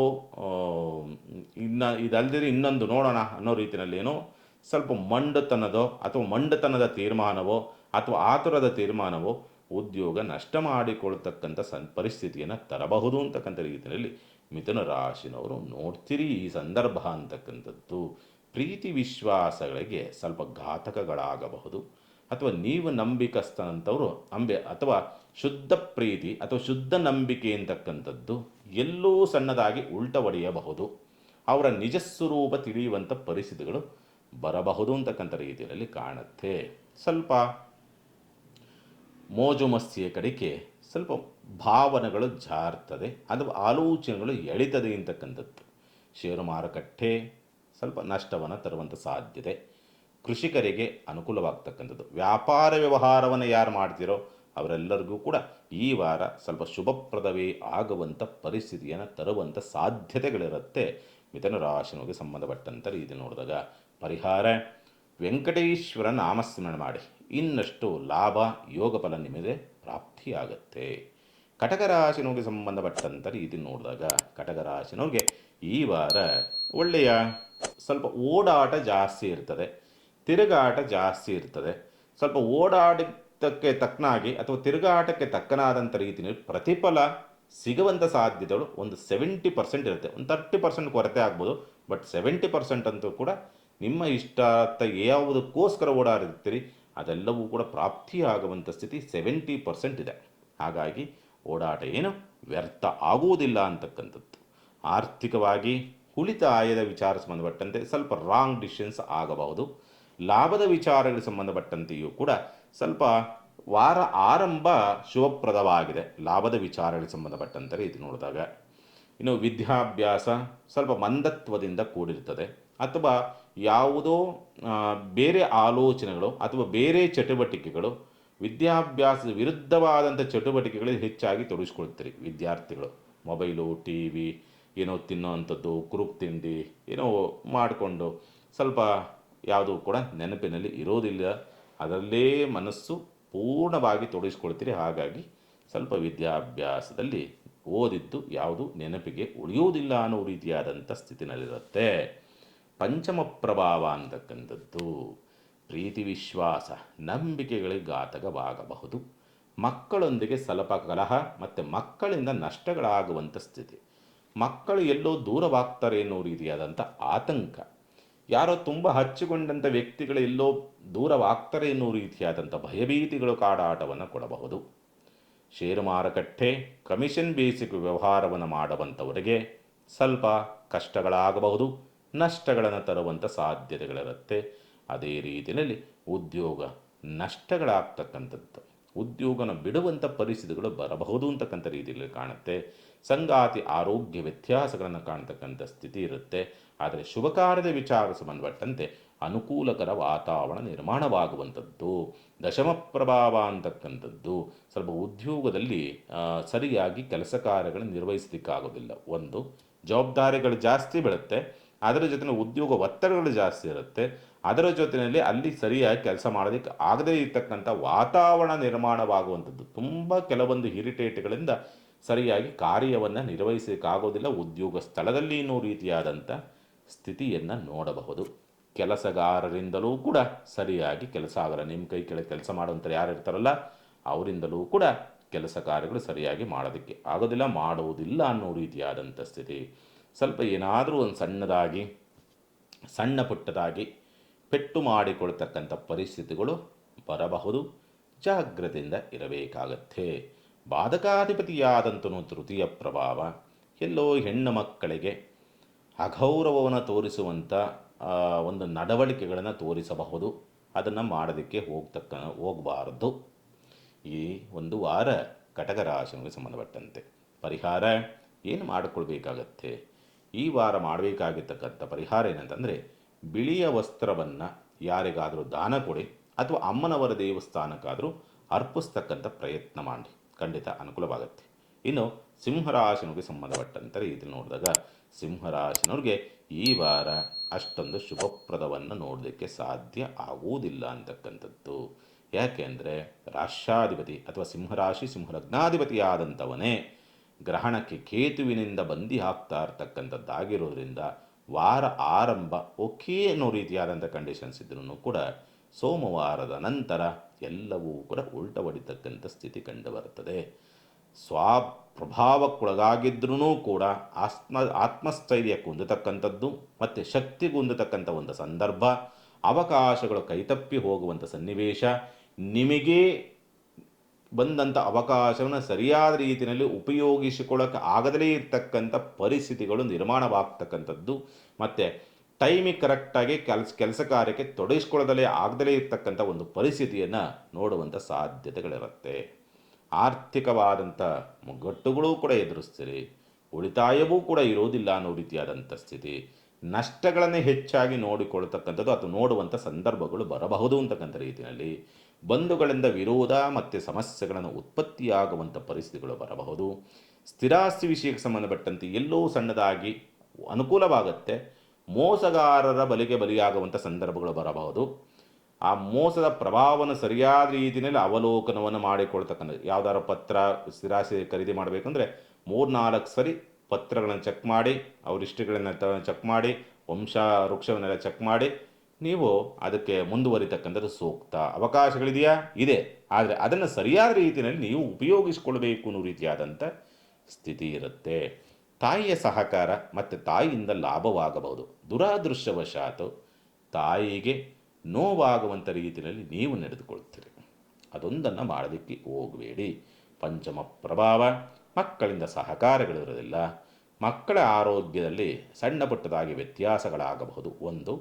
ಇದಲ್ಲದೆ ಇನ್ನೊಂದು ನೋಡೋಣ ಅನ್ನೋ ರೀತಿಯಲ್ಲಿ ಏನೋ ಸ್ವಲ್ಪ ಮಂಡತನದೋ ಅಥವಾ ಮಂಡತನದ ತೀರ್ಮಾನವೋ ಅಥವಾ ಆತುರದ ತೀರ್ಮಾನವೋ ಉದ್ಯೋಗ ನಷ್ಟ ಮಾಡಿಕೊಳ್ತಕ್ಕಂಥ ಪರಿಸ್ಥಿತಿಯನ್ನು ತರಬಹುದು ಅಂತಕ್ಕಂಥ ರೀತಿಯಲ್ಲಿ ಮಿಥುನ ರಾಶಿನವರು ನೋಡ್ತೀರಿ. ಈ ಸಂದರ್ಭ ಅಂತಕ್ಕಂಥದ್ದು ಪ್ರೀತಿ ವಿಶ್ವಾಸಗಳಿಗೆ ಸ್ವಲ್ಪ ಘಾತಕಗಳಾಗಬಹುದು, ಅಥವಾ ನೀವು ನಂಬಿಕಸ್ತನಂಥವರು ಅಥವಾ ಶುದ್ಧ ಪ್ರೀತಿ ಅಥವಾ ಶುದ್ಧ ನಂಬಿಕೆ ಅಂತಕ್ಕಂಥದ್ದು ಎಲ್ಲೋ ಸಣ್ಣದಾಗಿ ಉಲ್ಟ ಹೊಡೆಯಬಹುದು. ಅವರ ನಿಜ ಸ್ವರೂಪ ತಿಳಿಯುವಂಥ ಪರಿಸ್ಥಿತಿಗಳು ಬರಬಹುದು ಅಂತಕ್ಕಂಥ ರೀತಿಯಲ್ಲಿ ಕಾಣುತ್ತೆ. ಸ್ವಲ್ಪ ಮೋಜು ಮಸ್ತಿಯ ಕಡೆಗೆ ಸ್ವಲ್ಪ ಭಾವನೆಗಳು ಜಾರ್ತದೆ, ಅಥವಾ ಆಲೋಚನೆಗಳು ಎಳಿತದೆ ಅಂತಕ್ಕಂಥದ್ದು. ಷೇರು ಮಾರುಕಟ್ಟೆ ಸ್ವಲ್ಪ ನಷ್ಟವನ್ನು ತರುವಂಥ ಸಾಧ್ಯತೆ. ಕೃಷಿಕರಿಗೆ ಅನುಕೂಲವಾಗ್ತಕ್ಕಂಥದ್ದು. ವ್ಯಾಪಾರ ವ್ಯವಹಾರವನ್ನು ಯಾರು ಮಾಡ್ತಿರೋ ಅವರೆಲ್ಲರಿಗೂ ಕೂಡ ಈ ವಾರ ಸ್ವಲ್ಪ ಶುಭಪ್ರದವೇ ಆಗುವಂಥ ಪರಿಸ್ಥಿತಿಯನ್ನು ತರುವಂಥ ಸಾಧ್ಯತೆಗಳಿರುತ್ತೆ. ಮಿಥುನ ರಾಶಿಗೆ ಸಂಬಂಧಪಟ್ಟಂಥ ರೀತಿ ನೋಡಿದಾಗ ಪರಿಹಾರ ವೆಂಕಟೇಶ್ವರ ನಾಮಸ್ಮರಣೆ ಮಾಡಿ, ಇನ್ನಷ್ಟು ಲಾಭ ಯೋಗ ಫಲ ನಿಮಗೆ ಪ್ರಾಪ್ತಿಯಾಗುತ್ತೆ. ಕಟಕ ರಾಶಿನವ್ರಿಗೆ ಸಂಬಂಧಪಟ್ಟಂಥ ರೀತಿ ನೋಡಿದಾಗ ಕಟಕ ರಾಶಿನವ್ರಿಗೆ ಈ ವಾರ ಒಳ್ಳೆಯ ಸ್ವಲ್ಪ ಓಡಾಟ ಜಾಸ್ತಿ ಇರ್ತದೆ, ತಿರುಗಾಟ ಜಾಸ್ತಿ ಇರ್ತದೆ. ಸ್ವಲ್ಪ ಓಡಾಟಕ್ಕೆ ತಕ್ಕನಾಗಿ ಅಥವಾ ತಿರುಗಾಟಕ್ಕೆ ತಕ್ಕನಾದಂಥ ರೀತಿಯಲ್ಲಿ ಪ್ರತಿಫಲ ಸಿಗುವಂಥ ಸಾಧ್ಯತೆಗಳು ಒಂದು 70% ಇರುತ್ತೆ. ಒಂದು 30% ಕೊರತೆ ಆಗ್ಬೋದು, ಬಟ್ 70% ಅಂತೂ ಕೂಡ ನಿಮ್ಮ ಇಷ್ಟ ಯಾವುದಕ್ಕೋಸ್ಕರ ಓಡಾಡಿರ್ತೀರಿ ಅದೆಲ್ಲವೂ ಕೂಡ ಪ್ರಾಪ್ತಿಯಾಗುವಂಥ ಸ್ಥಿತಿ 70% ಇದೆ. ಹಾಗಾಗಿ ಓಡಾಟ ಏನು ವ್ಯರ್ಥ ಆಗುವುದಿಲ್ಲ ಅಂತಕ್ಕಂಥದ್ದು. ಆರ್ಥಿಕವಾಗಿ ಉಳಿತಾಯದ ವಿಚಾರ ಸಂಬಂಧಪಟ್ಟಂತೆ ಸ್ವಲ್ಪ ರಾಂಗ್ ಡಿಸಿಷನ್ಸ್ ಆಗಬಹುದು. ಲಾಭದ ವಿಚಾರಗಳಿಗೆ ಸಂಬಂಧಪಟ್ಟಂತೆಯೂ ಕೂಡ ಸ್ವಲ್ಪ ವಾರ ಆರಂಭ ಶುಭಪ್ರದವಾಗಿದೆ ಲಾಭದ ವಿಚಾರಗಳಿಗೆ ಸಂಬಂಧಪಟ್ಟಂತೆ ರೀತಿ ನೋಡಿದಾಗ. ಇನ್ನು ವಿದ್ಯಾಭ್ಯಾಸ ಸ್ವಲ್ಪ ಮಂದತ್ವದಿಂದ ಕೂಡಿರ್ತದೆ, ಅಥವಾ ಯಾವುದೋ ಬೇರೆ ಆಲೋಚನೆಗಳು ಅಥವಾ ಬೇರೆ ಚಟುವಟಿಕೆಗಳು, ವಿದ್ಯಾಭ್ಯಾಸದ ವಿರುದ್ಧವಾದಂಥ ಚಟುವಟಿಕೆಗಳಲ್ಲಿ ಹೆಚ್ಚಾಗಿ ತೊಡಗಿಸ್ಕೊಳ್ತೀರಿ ವಿದ್ಯಾರ್ಥಿಗಳು. ಮೊಬೈಲು, ಟಿ ವಿ, ಏನೋ ತಿನ್ನೋವಂಥದ್ದು, ಕುರುಕ್ ತಿಂಡಿ ಏನೋ ಮಾಡಿಕೊಂಡು ಸ್ವಲ್ಪ ಯಾವುದೂ ಕೂಡ ನೆನಪಿನಲ್ಲಿ ಇರೋದಿಲ್ಲ, ಅದರಲ್ಲೇ ಮನಸ್ಸು ಪೂರ್ಣವಾಗಿ ತೊಡಗಿಸ್ಕೊಳ್ತೀರಿ. ಹಾಗಾಗಿ ಸ್ವಲ್ಪ ವಿದ್ಯಾಭ್ಯಾಸದಲ್ಲಿ ಓದಿದ್ದು ಯಾವುದು ನೆನಪಿಗೆ ಉಳಿಯುವುದಿಲ್ಲ ಅನ್ನೋ ರೀತಿಯಾದಂಥ ಸ್ಥಿತಿನಲ್ಲಿರುತ್ತೆ. ಪಂಚಮ ಪ್ರಭಾವ ಅಂತಕ್ಕಂಥದ್ದು ಪ್ರೀತಿ ವಿಶ್ವಾಸ ನಂಬಿಕೆಗಳಿಗೆ ಘಾತಕವಾಗಬಹುದು. ಮಕ್ಕಳೊಂದಿಗೆ ಸ್ವಲ್ಪ ಕಲಹ ಮತ್ತು ಮಕ್ಕಳಿಂದ ನಷ್ಟಗಳಾಗುವಂಥ ಸ್ಥಿತಿ. ಮಕ್ಕಳು ಎಲ್ಲೋ ದೂರವಾಗ್ತಾರೆ ಅನ್ನೋ ರೀತಿಯಾದಂಥ ಆತಂಕ. ಯಾರೋ ತುಂಬ ಹಚ್ಚಿಕೊಂಡಂಥ ವ್ಯಕ್ತಿಗಳು ಎಲ್ಲೋ ದೂರವಾಗ್ತಾರೆ ಅನ್ನೋ ರೀತಿಯಾದಂಥ ಭಯಭೀತಿಗಳು ಕಾಡಾಟವನ್ನು ಕೊಡಬಹುದು. ಷೇರು ಮಾರುಕಟ್ಟೆ ಕಮಿಷನ್ ಬೇಸಿಕ್ ವ್ಯವಹಾರವನ್ನು ಮಾಡುವಂಥವರಿಗೆ ಸ್ವಲ್ಪ ಕಷ್ಟಗಳಾಗಬಹುದು, ನಷ್ಟಗಳನ್ನು ತರುವಂಥ ಸಾಧ್ಯತೆಗಳಿರುತ್ತೆ. ಅದೇ ರೀತಿಯಲ್ಲಿ ಉದ್ಯೋಗ ನಷ್ಟಗಳಾಗ್ತಕ್ಕಂಥದ್ದು, ಉದ್ಯೋಗನ ಬಿಡುವಂಥ ಪರಿಸ್ಥಿತಿಗಳು ಬರಬಹುದು ಅಂತಕ್ಕಂಥ ರೀತಿಯಲ್ಲಿ ಕಾಣುತ್ತೆ. ಸಂಗಾತಿ ಆರೋಗ್ಯ ವ್ಯತ್ಯಾಸಗಳನ್ನು ಕಾಣ್ತಕ್ಕಂಥ ಸ್ಥಿತಿ ಇರುತ್ತೆ. ಆದರೆ ಶುಭ ಕಾರ್ಯದ ವಿಚಾರ ಸಂಬಂಧಪಟ್ಟಂತೆ ಅನುಕೂಲಕರ ವಾತಾವರಣ ನಿರ್ಮಾಣವಾಗುವಂಥದ್ದು. ದಶಮ ಪ್ರಭಾವ ಅಂತಕ್ಕಂಥದ್ದು ಸ್ವಲ್ಪ ಉದ್ಯೋಗದಲ್ಲಿ ಸರಿಯಾಗಿ ಕೆಲಸ ಕಾರ್ಯಗಳನ್ನು ನಿರ್ವಹಿಸಲಿಕ್ಕಾಗೋದಿಲ್ಲ. ಒಂದು ಜವಾಬ್ದಾರಿಗಳು ಜಾಸ್ತಿ ಬೀಳುತ್ತೆ, ಅದರ ಜೊತೆ ಉದ್ಯೋಗ ಒತ್ತಡಗಳು ಜಾಸ್ತಿ ಇರುತ್ತೆ, ಅದರ ಜೊತೆಯಲ್ಲಿ ಅಲ್ಲಿ ಸರಿಯಾಗಿ ಕೆಲಸ ಮಾಡೋದಕ್ಕೆ ಆಗದೇ ಇರತಕ್ಕಂಥ ವಾತಾವರಣ ನಿರ್ಮಾಣವಾಗುವಂಥದ್ದು. ತುಂಬ ಕೆಲವೊಂದು ಇರಿಟೇಟ್ಗಳಿಂದ ಸರಿಯಾಗಿ ಕಾರ್ಯವನ್ನು ನಿರ್ವಹಿಸಲಿಕ್ಕಾಗೋದಿಲ್ಲ. ಉದ್ಯೋಗ ಸ್ಥಳದಲ್ಲಿ ಇನ್ನೂ ರೀತಿಯಾದಂಥ ಸ್ಥಿತಿಯನ್ನು ನೋಡಬಹುದು. ಕೆಲಸಗಾರರಿಂದಲೂ ಕೂಡ ಸರಿಯಾಗಿ ಕೆಲಸ ಆಗಲ್ಲ. ನಿಮ್ಮ ಕೈ ಕೆಳಗೆ ಕೆಲಸ ಮಾಡುವಂಥವ್ರು ಯಾರು ಇರ್ತಾರಲ್ಲ ಅವರಿಂದಲೂ ಕೂಡ ಕೆಲಸ ಕಾರ್ಯಗಳು ಸರಿಯಾಗಿ ಮಾಡೋದಕ್ಕೆ ಆಗೋದಿಲ್ಲ, ಮಾಡುವುದಿಲ್ಲ ಅನ್ನೋ ರೀತಿಯಾದಂಥ ಸ್ಥಿತಿ. ಸ್ವಲ್ಪ ಏನಾದರೂ ಒಂದು ಸಣ್ಣ ಪುಟ್ಟದಾಗಿ ಪೆಟ್ಟು ಮಾಡಿಕೊಳ್ತಕ್ಕಂಥ ಪರಿಸ್ಥಿತಿಗಳು ಬರಬಹುದು. ಜಾಗ್ರತೆಯಿಂದ ಇರಬೇಕಾಗತ್ತೆ. ಬಾಧಕಾಧಿಪತಿಯಾದಂತನು ತೃತೀಯ ಪ್ರಭಾವ ಎಲ್ಲೋ ಹೆಣ್ಣು ಮಕ್ಕಳಿಗೆ ಅಗೌರವವನ್ನು ತೋರಿಸುವಂಥ ಒಂದು ನಡವಳಿಕೆಗಳನ್ನು ತೋರಿಸಬಹುದು. ಅದನ್ನು ಮಾಡೋದಕ್ಕೆ ಹೋಗಬಾರದು. ಈ ಒಂದು ವಾರ ಕಟಕ ರಾಶಿಗೆ ಸಂಬಂಧಪಟ್ಟಂತೆ ಪರಿಹಾರ ಏನು ಮಾಡಿಕೊಳ್ಬೇಕಾಗತ್ತೆ? ಈ ವಾರ ಮಾಡಬೇಕಾಗಿರ್ತಕ್ಕಂಥ ಪರಿಹಾರ ಏನಂತಂದರೆ, ಬಿಳಿಯ ವಸ್ತ್ರವನ್ನು ಯಾರಿಗಾದರೂ ದಾನ ಕೊಡಿ ಅಥವಾ ಅಮ್ಮನವರ ದೇವಸ್ಥಾನಕ್ಕಾದರೂ ಅರ್ಪಿಸ್ತಕ್ಕಂಥ ಪ್ರಯತ್ನ ಮಾಡಿ, ಖಂಡಿತ ಅನುಕೂಲವಾಗುತ್ತೆ. ಇನ್ನು ಸಿಂಹರಾಶಿನಿಗೆ ಸಂಬಂಧಪಟ್ಟಂಥ ರೀತಿ ನೋಡಿದಾಗ ಸಿಂಹರಾಶಿನವ್ರಿಗೆ ಈ ವಾರ ಅಷ್ಟೊಂದು ಶುಭಪ್ರದವನ್ನು ನೋಡೋದಕ್ಕೆ ಸಾಧ್ಯ ಆಗುವುದಿಲ್ಲ ಅಂತಕ್ಕಂಥದ್ದು. ಯಾಕೆ ಅಂದರೆ ರಾಷ್ಟ್ರಾಧಿಪತಿ ಅಥವಾ ಸಿಂಹರಾಶಿ ಸಿಂಹಲಗ್ನಾಧಿಪತಿಯಾದಂಥವನೇ ಗ್ರಹಣಕ್ಕೆ ಕೇತುವಿನಿಂದ ಬಂದಿ ಹಾಕ್ತಾ ಇರ್ತಕ್ಕಂಥದ್ದಾಗಿರೋದ್ರಿಂದ ವಾರ ಆರಂಭ ಓಕೆ ಅನ್ನೋ ರೀತಿಯಾದಂಥ ಕಂಡೀಷನ್ಸ್ ಇದ್ರೂ ಕೂಡ ಸೋಮವಾರದ ನಂತರ ಎಲ್ಲವೂ ಕೂಡ ಉಲ್ಟ ಹೊಡಿತಕ್ಕಂಥ ಸ್ಥಿತಿ ಕಂಡುಬರುತ್ತದೆ. ಸ್ವಪ್ರಭಾವಕ್ಕೊಳಗಾಗಿದ್ರೂ ಕೂಡ ಆತ್ಮಸ್ಥೈರ್ಯ ಕುಂದತಕ್ಕಂಥದ್ದು ಮತ್ತು ಶಕ್ತಿ ಕುಂದತಕ್ಕಂಥ ಒಂದು ಸಂದರ್ಭ, ಅವಕಾಶಗಳು ಕೈತಪ್ಪಿ ಹೋಗುವಂಥ ಸನ್ನಿವೇಶ, ನಿಮಗೆ ಬಂದಂಥ ಅವಕಾಶವನ್ನು ಸರಿಯಾದ ರೀತಿಯಲ್ಲಿ ಉಪಯೋಗಿಸಿಕೊಳ್ಳೋಕೆ ಆಗದಲೇ ಇರ್ತಕ್ಕಂಥ ಪರಿಸ್ಥಿತಿಗಳು ನಿರ್ಮಾಣವಾಗ್ತಕ್ಕಂಥದ್ದು ಮತ್ತು ಟೈಮಿಗೆ ಕರೆಕ್ಟಾಗಿ ಕೆಲಸ ಕಾರ್ಯಕ್ಕೆ ತೊಡಗಿಸ್ಕೊಳ್ಳೋದಲ್ಲೇ ಆಗದಲೇ ಇರ್ತಕ್ಕಂಥ ಒಂದು ಪರಿಸ್ಥಿತಿಯನ್ನು ನೋಡುವಂಥ ಸಾಧ್ಯತೆಗಳಿರುತ್ತೆ. ಆರ್ಥಿಕವಾದಂಥ ಮುಗ್ಗಟ್ಟುಗಳೂ ಕೂಡ ಎದುರಿಸ್ತೀರಿ. ಉಳಿತಾಯವೂ ಕೂಡ ಇರೋದಿಲ್ಲ ಅನ್ನೋ ರೀತಿಯಾದಂಥ ಸ್ಥಿತಿ. ನಷ್ಟಗಳನ್ನೇ ಹೆಚ್ಚಾಗಿ ನೋಡಿಕೊಳ್ತಕ್ಕಂಥದ್ದು ಅಥವಾ ನೋಡುವಂಥ ಸಂದರ್ಭಗಳು ಬರಬಹುದು ಅಂತಕ್ಕಂಥ ರೀತಿಯಲ್ಲಿ ಬಂಧುಗಳಿಂದ ವಿರೋಧ ಮತ್ತು ಸಮಸ್ಯೆಗಳನ್ನು ಉತ್ಪತ್ತಿಯಾಗುವಂಥ ಪರಿಸ್ಥಿತಿಗಳು ಬರಬಹುದು. ಸ್ಥಿರಾಸ್ತಿ ವಿಷಯಕ್ಕೆ ಸಂಬಂಧಪಟ್ಟಂತೆ ಎಲ್ಲೋ ಸಣ್ಣದಾಗಿ ಅನುಕೂಲವಾಗುತ್ತೆ. ಮೋಸಗಾರರ ಬಲಿಗೆ ಬಲಿಯಾಗುವಂಥ ಸಂದರ್ಭಗಳು ಬರಬಹುದು. ಆ ಮೋಸದ ಪ್ರಭಾವವನ್ನು ಸರಿಯಾದ ರೀತಿಯಲ್ಲಿ ಅವಲೋಕನವನ್ನು ಮಾಡಿಕೊಳ್ತಕ್ಕಂಥದ್ದು. ಯಾವುದಾದ್ರು ಪತ್ರ ಸ್ಥಿರಾಸ್ತಿ ಖರೀದಿ ಮಾಡಬೇಕಂದ್ರೆ 3-4 ಸರಿ ಪತ್ರಗಳನ್ನು ಚೆಕ್ ಮಾಡಿ, ಅವ್ರ ಹಿಸ್ಟ್ರಿಗಳನ್ನು ಚೆಕ್ ಮಾಡಿ, ವೃಕ್ಷವನ್ನೆಲ್ಲ ಚೆಕ್ ಮಾಡಿ ನೀವು ಅದಕ್ಕೆ ಮುಂದುವರಿತಕ್ಕಂಥದ್ದು ಸೂಕ್ತ. ಅವಕಾಶಗಳಿದೆಯಾ? ಇದೆ. ಆದರೆ ಅದನ್ನು ಸರಿಯಾದ ರೀತಿಯಲ್ಲಿ ನೀವು ಉಪಯೋಗಿಸಿಕೊಳ್ಬೇಕು ಅನ್ನೋ ರೀತಿಯಾದಂಥ ಸ್ಥಿತಿ ಇರುತ್ತೆ. ತಾಯಿಯ ಸಹಕಾರ ಮತ್ತು ತಾಯಿಯಿಂದ ಲಾಭವಾಗಬಹುದು. ದುರಾದೃಷ್ಟವಶಾತ್ ತಾಯಿಗೆ ನೋವಾಗುವಂಥ ರೀತಿಯಲ್ಲಿ ನೀವು ನಡೆದುಕೊಳ್ತೀರಿ. ಅದೊಂದನ್ನು ಮಾಡೋದಕ್ಕೆ ಹೋಗಬೇಡಿ. ಪಂಚಮ ಪ್ರಭಾವ ಮಕ್ಕಳಿಂದ ಸಹಕಾರಗಳಿರೋದಿಲ್ಲ. ಮಕ್ಕಳ ಆರೋಗ್ಯದಲ್ಲಿ ಸಣ್ಣ ಪುಟ್ಟದಾಗಿ ವ್ಯತ್ಯಾಸಗಳಾಗಬಹುದು. ಒಂದು.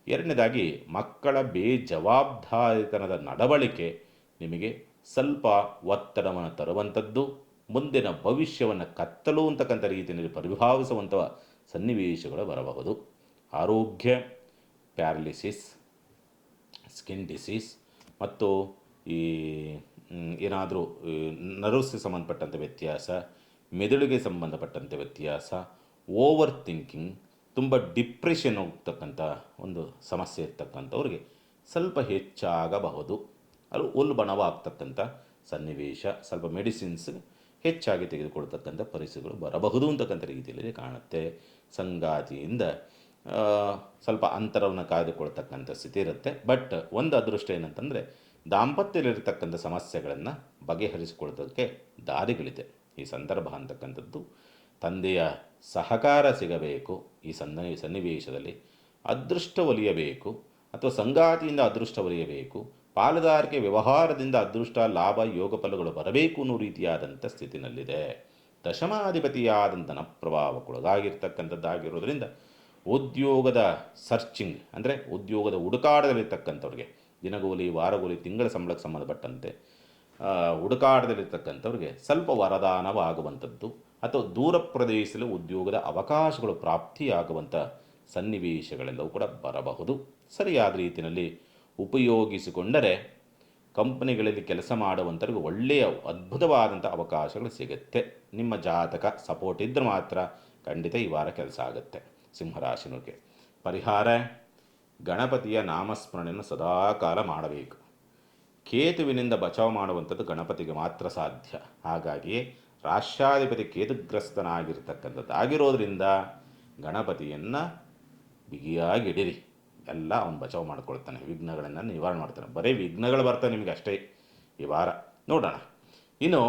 ಎರಡನೇದಾಗಿ ಮಕ್ಕಳ ಬೇಜವಾಬ್ದಾರಿತನದ ನಡವಳಿಕೆ ನಿಮಗೆ ಸ್ವಲ್ಪ ಒತ್ತಡವನ್ನು ತರುವಂಥದ್ದು, ಮುಂದಿನ ಭವಿಷ್ಯವನ್ನು ಕತ್ತಲು ಅಂತಕ್ಕಂಥ ರೀತಿಯಲ್ಲಿ ಪರಿಭಾವಿಸುವಂಥ ಸನ್ನಿವೇಶಗಳು ಬರಬಹುದು. ಆರೋಗ್ಯ, ಪ್ಯಾರಲಿಸಿಸ್, ಸ್ಕಿನ್ ಡಿಸೀಸ್ ಮತ್ತು ಈ ಏನಾದರೂ ನರ್ವ್ಸ್ಗೆ ಸಂಬಂಧಪಟ್ಟಂಥ ವ್ಯತ್ಯಾಸ, ಮೆದುಳಿಗೆ ಸಂಬಂಧಪಟ್ಟಂಥ ವ್ಯತ್ಯಾಸ, ಓವರ್ ಥಿಂಕಿಂಗ್, ತುಂಬ ಡಿಪ್ರೆಷನ್ ಹೋಗ್ತಕ್ಕಂಥ ಒಂದು ಸಮಸ್ಯೆ ಇರ್ತಕ್ಕಂಥವ್ರಿಗೆ ಸ್ವಲ್ಪ ಹೆಚ್ಚಾಗಬಹುದು. ಅದು ಉಲ್ಬಣವಾಗ್ತಕ್ಕಂಥ ಸನ್ನಿವೇಶ, ಸ್ವಲ್ಪ ಮೆಡಿಸಿನ್ಸ್ ಹೆಚ್ಚಾಗಿ ತೆಗೆದುಕೊಳ್ತಕ್ಕಂಥ ಪರಿಸ್ಥಿತಿಗಳು ಬರಬಹುದು ಅಂತಕ್ಕಂಥ ರೀತಿಯಲ್ಲಿ ಕಾಣುತ್ತೆ. ಸಂಗಾತಿಯಿಂದ ಸ್ವಲ್ಪ ಅಂತರವನ್ನು ಕಾಯ್ದುಕೊಳ್ತಕ್ಕಂಥ ಸ್ಥಿತಿ ಇರುತ್ತೆ. ಬಟ್ ಒಂದು ಅದೃಷ್ಟ ಏನಂತಂದರೆ ದಾಂಪತ್ಯದಲ್ಲಿರ್ತಕ್ಕಂಥ ಸಮಸ್ಯೆಗಳನ್ನು ಬಗೆಹರಿಸಿಕೊಳ್ಳೋದಕ್ಕೆ ದಾರಿಗಳಿದೆ. ಈ ಸಂದರ್ಭ ಅಂತಕ್ಕಂಥದ್ದು ತಂದೆಯ ಸಹಕಾರ ಸಿಗಬೇಕು. ಈ ಸನ್ನಿವೇಶದಲ್ಲಿ ಅದೃಷ್ಟ ಒಲಿಯಬೇಕು ಅಥವಾ ಸಂಗಾತಿಯಿಂದ ಅದೃಷ್ಟ ಒಲಿಯಬೇಕು. ಪಾಲುದಾರಿಕೆ ವ್ಯವಹಾರದಿಂದ ಅದೃಷ್ಟ, ಲಾಭ, ಯೋಗ ಫಲಗಳು ಬರಬೇಕು ಅನ್ನೋ ರೀತಿಯಾದಂಥ ಸ್ಥಿತಿನಲ್ಲಿದೆ. ದಶಮಾಧಿಪತಿಯಾದಂಥ ಪ್ರಭಾವಕ್ಕೊಳಗಾಗಿರ್ತಕ್ಕಂಥದ್ದಾಗಿರೋದ್ರಿಂದ ಉದ್ಯೋಗದ ಸರ್ಚಿಂಗ್ ಅಂದರೆ ಉದ್ಯೋಗದ ಹುಡುಕಾಟದಲ್ಲಿರ್ತಕ್ಕಂಥವ್ರಿಗೆ ದಿನಗೂಲಿ, ವಾರಗೂಲಿ, ತಿಂಗಳ ಸಂಬಳಕ್ಕೆ ಸಂಬಂಧಪಟ್ಟಂತೆ ಹುಡುಕಾಟದಲ್ಲಿರ್ತಕ್ಕಂಥವ್ರಿಗೆ ಸ್ವಲ್ಪ ವರದಾನವಾಗುವಂಥದ್ದು ಅಥವಾ ದೂರ ಪ್ರದೇಶದಲ್ಲಿ ಉದ್ಯೋಗದ ಅವಕಾಶಗಳು ಪ್ರಾಪ್ತಿಯಾಗುವಂಥ ಸನ್ನಿವೇಶಗಳೆಲ್ಲವೂ ಕೂಡ ಬರಬಹುದು. ಸರಿಯಾದ ರೀತಿಯಲ್ಲಿ ಉಪಯೋಗಿಸಿಕೊಂಡರೆ ಕಂಪನಿಗಳಲ್ಲಿ ಕೆಲಸ ಮಾಡುವಂಥವ್ರಿಗೆ ಒಳ್ಳೆಯ ಅದ್ಭುತವಾದಂಥ ಅವಕಾಶಗಳು ಸಿಗುತ್ತೆ. ನಿಮ್ಮ ಜಾತಕ ಸಪೋರ್ಟ್ ಇದ್ದರೆ ಮಾತ್ರ ಖಂಡಿತ ಈ ವಾರ ಕೆಲಸ ಆಗುತ್ತೆ. ಸಿಂಹರಾಶಿನವ್ರಿಗೆ ಪರಿಹಾರ ಗಣಪತಿಯ ನಾಮಸ್ಮರಣೆಯನ್ನು ಸದಾಕಾಲ ಮಾಡಬೇಕು. ಕೇತುವಿನಿಂದ ಬಚಾವ್ ಮಾಡುವಂಥದ್ದು ಗಣಪತಿಗೆ ಮಾತ್ರ ಸಾಧ್ಯ. ಹಾಗಾಗಿಯೇ ರಾಷ್ಟ್ರಾಧಿಪತಿ ಕೇತುಗ್ರಸ್ತನಾಗಿರ್ತಕ್ಕಂಥದ್ದು ಆಗಿರೋದ್ರಿಂದ ಗಣಪತಿಯನ್ನು ಬಿಗಿಯಾಗಿಡಿರಿ. ಎಲ್ಲ ಅವನು ಬಚಾವ್ ಮಾಡ್ಕೊಳ್ತಾನೆ, ವಿಘ್ನಗಳನ್ನು ನಿವಾರಣೆ ಮಾಡ್ತಾನೆ. ಬರೀ ವಿಘ್ನಗಳು ಬರ್ತವೆ ನಿಮಗೆ ಅಷ್ಟೇ ಈ ವಾರ. ನೋಡೋಣ ಇನ್ನು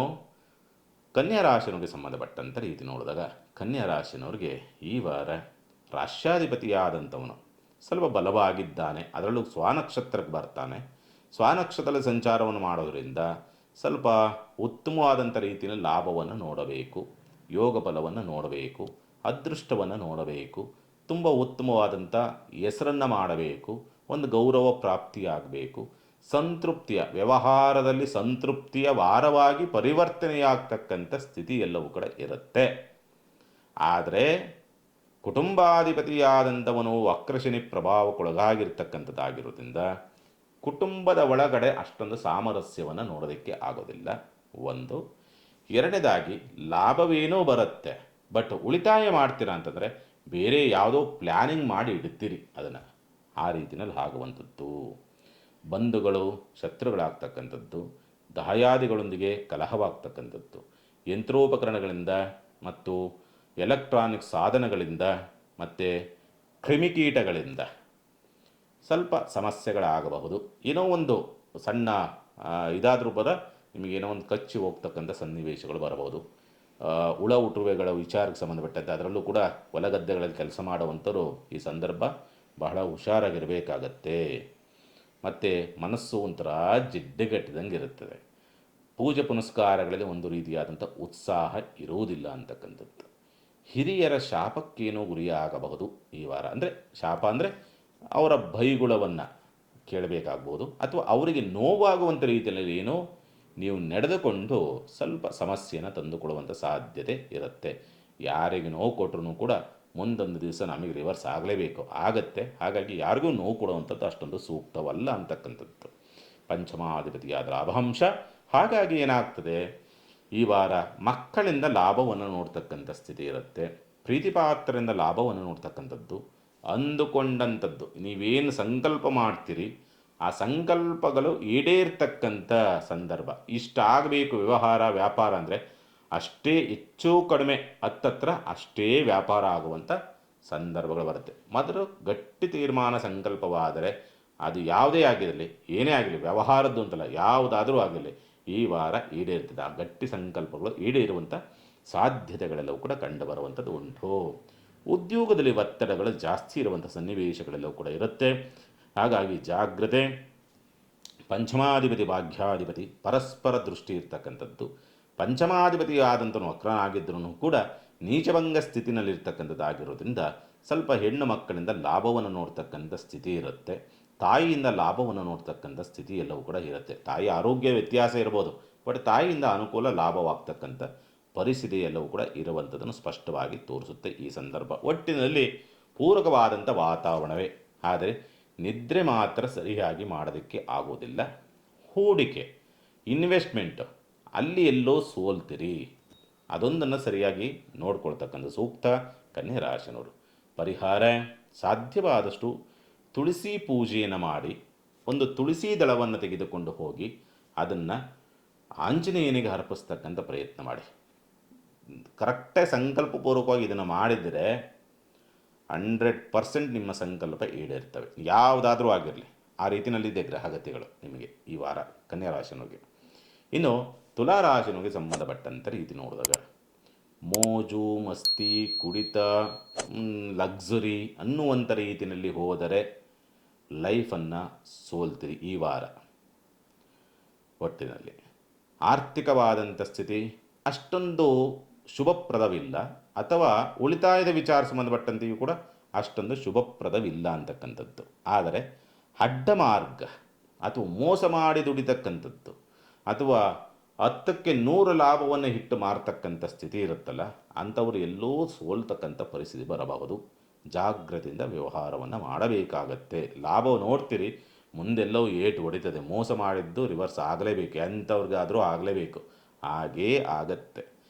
ಕನ್ಯಾ ರಾಶಿನವ್ರಿಗೆ ಸಂಬಂಧಪಟ್ಟಂಥ ರೀತಿ ನೋಡಿದಾಗ, ಕನ್ಯಾ ರಾಶಿನವ್ರಿಗೆ ಈ ವಾರ ರಾಶ್ಯಾಧಿಪತಿಯಾದಂಥವನು ಸ್ವಲ್ಪ ಬಲವಾಗಿದ್ದಾನೆ. ಅದರಲ್ಲೂ ಸ್ವನಕ್ಷತ್ರಕ್ಕೆ ಬರ್ತಾನೆ. ಸ್ವನಕ್ಷತ್ರದ ಸಂಚಾರವನ್ನು ಮಾಡೋದರಿಂದ ಸ್ವಲ್ಪ ಉತ್ತಮವಾದಂಥ ರೀತಿಯಲ್ಲಿ ಲಾಭವನ್ನು ನೋಡಬೇಕು, ಯೋಗ ಬಲವನ್ನು ನೋಡಬೇಕು, ಅದೃಷ್ಟವನ್ನು ನೋಡಬೇಕು, ತುಂಬ ಉತ್ತಮವಾದಂಥ ಹೆಸರನ್ನು ಮಾಡಬೇಕು, ಒಂದು ಗೌರವ ಪ್ರಾಪ್ತಿಯಾಗಬೇಕು, ಸಂತೃಪ್ತಿಯ ವ್ಯವಹಾರದಲ್ಲಿ ಸಂತೃಪ್ತಿಯ ವಾರವಾಗಿ ಪರಿವರ್ತನೆಯಾಗ್ತಕ್ಕಂಥ ಸ್ಥಿತಿ ಎಲ್ಲವೂ ಕಡೆ ಇರುತ್ತೆ. ಆದರೆ ಕುಟುಂಬಾಧಿಪತಿಯಾದಂಥವನು ವಕ್ರಶನಿ ಪ್ರಭಾವಕ್ಕೊಳಗಾಗಿರ್ತಕ್ಕಂಥದ್ದಾಗಿರೋದ್ರಿಂದ ಕುಟುಂಬದ ಒಳಗಡೆ ಅಷ್ಟೊಂದು ಸಾಮರಸ್ಯವನ್ನು ನೋಡೋದಕ್ಕೆ ಆಗೋದಿಲ್ಲ. ಒಂದು. ಎರಡನೇದಾಗಿ ಲಾಭವೇನೋ ಬರುತ್ತೆ, ಬಟ್ ಉಳಿತಾಯ ಮಾಡ್ತೀರಾ ಅಂತಂದರೆ ಬೇರೆ ಯಾವುದೋ ಪ್ಲ್ಯಾನಿಂಗ್ ಮಾಡಿ ಇಡ್ತೀರಿ ಅದನ್ನು, ಆ ರೀತಿಯಲ್ಲಿ ಆಗುವಂಥದ್ದು. ಬಂಧುಗಳು ಶತ್ರುಗಳಾಗ್ತಕ್ಕಂಥದ್ದು, ದಾಯಾದಿಗಳೊಂದಿಗೆ ಕಲಹವಾಗ್ತಕ್ಕಂಥದ್ದು, ಯಂತ್ರೋಪಕರಣಗಳಿಂದ ಮತ್ತು ಎಲೆಕ್ಟ್ರಾನಿಕ್ ಸಾಧನಗಳಿಂದ ಮತ್ತು ಕ್ರಿಮಿಕೀಟಗಳಿಂದ ಸ್ವಲ್ಪ ಸಮಸ್ಯೆಗಳಾಗಬಹುದು. ಏನೋ ಒಂದು ಸಣ್ಣ ಇದಾದರೂ ನಿಮಗೇನೋ ಒಂದು ಕಚ್ಚಿ ಹೋಗ್ತಕ್ಕಂಥ ಸನ್ನಿವೇಶಗಳು ಬರಬಹುದು. ಹುಳ ಹುಟುವೆಗಳ ವಿಚಾರಕ್ಕೆ ಸಂಬಂಧಪಟ್ಟಂತೆ ಅದರಲ್ಲೂ ಕೂಡ ಹೊಲಗದ್ದೆಗಳಲ್ಲಿ ಕೆಲಸ ಮಾಡುವಂಥವ್ರು ಈ ಸಂದರ್ಭ ಬಹಳ ಹುಷಾರಾಗಿರಬೇಕಾಗತ್ತೆ. ಮತ್ತು ಮನಸ್ಸು ಒಂಥರ ಜಿಡ್ಡುಗಟ್ಟಿದಂಗೆ ಇರುತ್ತದೆ. ಪೂಜೆ ಪುನಸ್ಕಾರಗಳಲ್ಲಿ ಒಂದು ರೀತಿಯಾದಂಥ ಉತ್ಸಾಹ ಇರುವುದಿಲ್ಲ ಅಂತಕ್ಕಂಥದ್ದು. ಹಿರಿಯರ ಶಾಪಕ್ಕೇನೋ ಗುರಿಯಾಗಬಹುದು ಈ ವಾರ. ಅಂದರೆ ಶಾಪ ಅಂದರೆ ಅವರ ಬೈಗುಳವನ್ನು ಕೇಳಬೇಕಾಗ್ಬೋದು, ಅಥವಾ ಅವರಿಗೆ ನೋವಾಗುವಂಥ ರೀತಿಯಲ್ಲಿ ಏನೋ ನೀವು ನಡೆದುಕೊಂಡು ಸ್ವಲ್ಪ ಸಮಸ್ಯೆಯನ್ನು ತಂದುಕೊಡುವಂಥ ಸಾಧ್ಯತೆ ಇರುತ್ತೆ. ಯಾರಿಗೆ ನೋವು ಕೊಟ್ಟರು ಕೂಡ ಮುಂದೊಂದು ದಿವಸ ನಮಗೆ ರಿವರ್ಸ್ ಆಗಲೇಬೇಕು, ಆಗತ್ತೆ. ಹಾಗಾಗಿ ಯಾರಿಗೂ ನೋವು ಕೊಡುವಂಥದ್ದು ಅಷ್ಟೊಂದು ಸೂಕ್ತವಲ್ಲ ಅಂತಕ್ಕಂಥದ್ದು. ಪಂಚಮಾಧಿಪತಿಯಾದ ಲಾಭಾಂಶ. ಹಾಗಾಗಿ ಏನಾಗ್ತದೆ, ಈ ವಾರ ಮಕ್ಕಳಿಂದ ಲಾಭವನ್ನು ನೋಡ್ತಕ್ಕಂಥ ಸ್ಥಿತಿ ಇರುತ್ತೆ. ಪ್ರೀತಿಪಾತ್ರರಿಂದ ಲಾಭವನ್ನು ನೋಡ್ತಕ್ಕಂಥದ್ದು. ಅಂದುಕೊಂಡಂಥದ್ದು ನೀವೇನು ಸಂಕಲ್ಪ ಮಾಡ್ತೀರಿ ಆ ಸಂಕಲ್ಪಗಳು ಈಡೇರ್ತಕ್ಕಂಥ ಸಂದರ್ಭ. ಇಷ್ಟಾಗಬೇಕು ವ್ಯವಹಾರ ವ್ಯಾಪಾರ ಅಂದರೆ ಅಷ್ಟೇ, ಹೆಚ್ಚು ಕಡಿಮೆ ಹತ್ತತ್ರ ಅಷ್ಟೇ ವ್ಯಾಪಾರ ಆಗುವಂಥ ಸಂದರ್ಭಗಳು ಬರುತ್ತೆ. ಮೊದಲು ಗಟ್ಟಿ ತೀರ್ಮಾನ ಸಂಕಲ್ಪವಾದರೆ ಅದು ಯಾವುದೇ ಆಗಿರಲಿ, ಏನೇ ಆಗಲಿ, ವ್ಯವಹಾರದ್ದು ಅಂತಲ್ಲ, ಯಾವುದಾದರೂ ಆಗಲಿ ಈ ವಾರ ಈಡೇರ್ತದೆ. ಆ ಗಟ್ಟಿ ಸಂಕಲ್ಪಗಳು ಈಡೇರುವಂಥ ಸಾಧ್ಯತೆಗಳೆಲ್ಲವೂ ಕೂಡ ಕಂಡು ಬರುವಂಥದ್ದು ಉಂಟು. ಉದ್ಯೋಗದಲ್ಲಿ ಒತ್ತಡಗಳು ಜಾಸ್ತಿ ಇರುವಂಥ ಸನ್ನಿವೇಶಗಳೆಲ್ಲವೂ ಕೂಡ ಇರುತ್ತೆ. ಹಾಗಾಗಿ ಜಾಗ್ರತೆ. ಪಂಚಮಾಧಿಪತಿ ಭಾಗ್ಯಾಧಿಪತಿ ಪರಸ್ಪರ ದೃಷ್ಟಿ ಇರ್ತಕ್ಕಂಥದ್ದು. ಪಂಚಮಾಧಿಪತಿ ಆದಂಥನು ವಕ್ರನಾಗಿದ್ದರೂ ಕೂಡ ನೀಚಭಂಗ ಸ್ಥಿತಿನಲ್ಲಿರ್ತಕ್ಕಂಥದ್ದಾಗಿರೋದ್ರಿಂದ ಸ್ವಲ್ಪ ಹೆಣ್ಣು ಮಕ್ಕಳಿಂದ ಲಾಭವನ್ನು ನೋಡ್ತಕ್ಕಂಥ ಸ್ಥಿತಿ ಇರುತ್ತೆ. ತಾಯಿಯಿಂದ ಲಾಭವನ್ನು ನೋಡ್ತಕ್ಕಂಥ ಸ್ಥಿತಿ ಎಲ್ಲವೂ ಕೂಡ ಇರುತ್ತೆ. ತಾಯಿ ಆರೋಗ್ಯ ವ್ಯತ್ಯಾಸ ಇರ್ಬೋದು, ಬಟ್ ತಾಯಿಯಿಂದ ಅನುಕೂಲ ಲಾಭವಾಗ್ತಕ್ಕಂಥ ಪರಿಸ್ಥಿತಿ ಎಲ್ಲವೂ ಕೂಡ ಇರುವಂಥದ್ದನ್ನು ಸ್ಪಷ್ಟವಾಗಿ ತೋರಿಸುತ್ತೆ ಈ ಸಂದರ್ಭ. ಒಟ್ಟಿನಲ್ಲಿ ಪೂರಕವಾದಂಥ ವಾತಾವರಣವೇ. ಆದರೆ ನಿದ್ರೆ ಮಾತ್ರ ಸರಿಯಾಗಿ ಮಾಡೋದಕ್ಕೆ ಆಗೋದಿಲ್ಲ. ಹೂಡಿಕೆ, ಇನ್ವೆಸ್ಟ್ಮೆಂಟ್ ಅಲ್ಲಿ ಎಲ್ಲೋ ಸೋಲ್ತಿರಿ, ಅದೊಂದನ್ನು ಸರಿಯಾಗಿ ನೋಡ್ಕೊಳ್ತಕ್ಕಂಥ ಸೂಕ್ತ ಕನ್ಯಾ ರಾಶಿನವರು. ಪರಿಹಾರ ಸಾಧ್ಯವಾದಷ್ಟು ತುಳಸಿ ಪೂಜೆಯನ್ನು ಮಾಡಿ ಒಂದು ತುಳಸಿ ದಳವನ್ನು ತೆಗೆದುಕೊಂಡು ಹೋಗಿ ಅದನ್ನು ಆಂಜನೇಯನಿಗೆ ಅರ್ಪಿಸ್ತಕ್ಕಂಥ ಪ್ರಯತ್ನ ಮಾಡಿ. ಕರೆಕ್ಟಾಗಿ ಸಂಕಲ್ಪಪೂರ್ವಕವಾಗಿ ಇದನ್ನು ಮಾಡಿದರೆ 100% ನಿಮ್ಮ ಸಂಕಲ್ಪ ಈಡೇರ್ತವೆ, ಯಾವುದಾದ್ರೂ ಆಗಿರಲಿ. ಆ ರೀತಿಯಲ್ಲಿದೆ ಗ್ರಹಗತಿಗಳು ನಿಮಗೆ ಈ ವಾರ ಕನ್ಯಾ ರಾಶಿನವ್ರಿಗೆ. ಇನ್ನು ತುಲಾ ರಾಶಿನವ್ರಿಗೆ ಸಂಬಂಧಪಟ್ಟಂಥ ರೀತಿ ನೋಡಿದಾಗ ಮೋಜು ಮಸ್ತಿ ಕುಡಿತ ಲಕ್ಸುರಿ ಅನ್ನುವಂಥ ರೀತಿಯಲ್ಲಿ ಹೋದರೆ ಲೈಫನ್ನು ಸೋಲ್ತೀರಿ ಈ ವಾರ. ಒಟ್ಟಿನಲ್ಲಿ ಆರ್ಥಿಕವಾದಂಥ ಸ್ಥಿತಿ ಅಷ್ಟೊಂದು ಶುಭಪ್ರದವಿಲ್ಲ, ಅಥವಾ ಉಳಿತಾಯದ ವಿಚಾರ ಸಂಬಂಧಪಟ್ಟಂತೆಯೂ ಕೂಡ ಅಷ್ಟೊಂದು ಶುಭಪ್ರದವಿಲ್ಲ ಅಂತಕ್ಕಂಥದ್ದು. ಆದರೆ ಅಡ್ಡ ಮಾರ್ಗ ಅಥವಾ ಮೋಸ ಮಾಡಿ ದುಡಿತಕ್ಕಂಥದ್ದು, ಅಥವಾ 10ಕ್ಕೆ 100 ಲಾಭವನ್ನು ಇಟ್ಟು ಮಾರ್ತಕ್ಕಂಥ ಸ್ಥಿತಿ ಇರುತ್ತಲ್ಲ, ಅಂಥವರು ಎಲ್ಲೋ ಸೋಲ್ತಕ್ಕಂಥ ಪರಿಸ್ಥಿತಿ ಬರಬಹುದು. ಜಾಗ್ರತೆಯಿಂದ ವ್ಯವಹಾರವನ್ನು ಮಾಡಬೇಕಾಗತ್ತೆ. ಲಾಭ ನೋಡ್ತೀರಿ, ಮುಂದೆಲ್ಲೋ ಏಟು ಹೊಡಿತದೆ. ಮೋಸ ಮಾಡಿದ್ದು ರಿವರ್ಸ್ ಆಗಲೇಬೇಕು, ಎಂಥವ್ರಿಗಾದರೂ ಆಗಲೇಬೇಕು. ಹಾಗೇ ಆಗತ್ತೆ.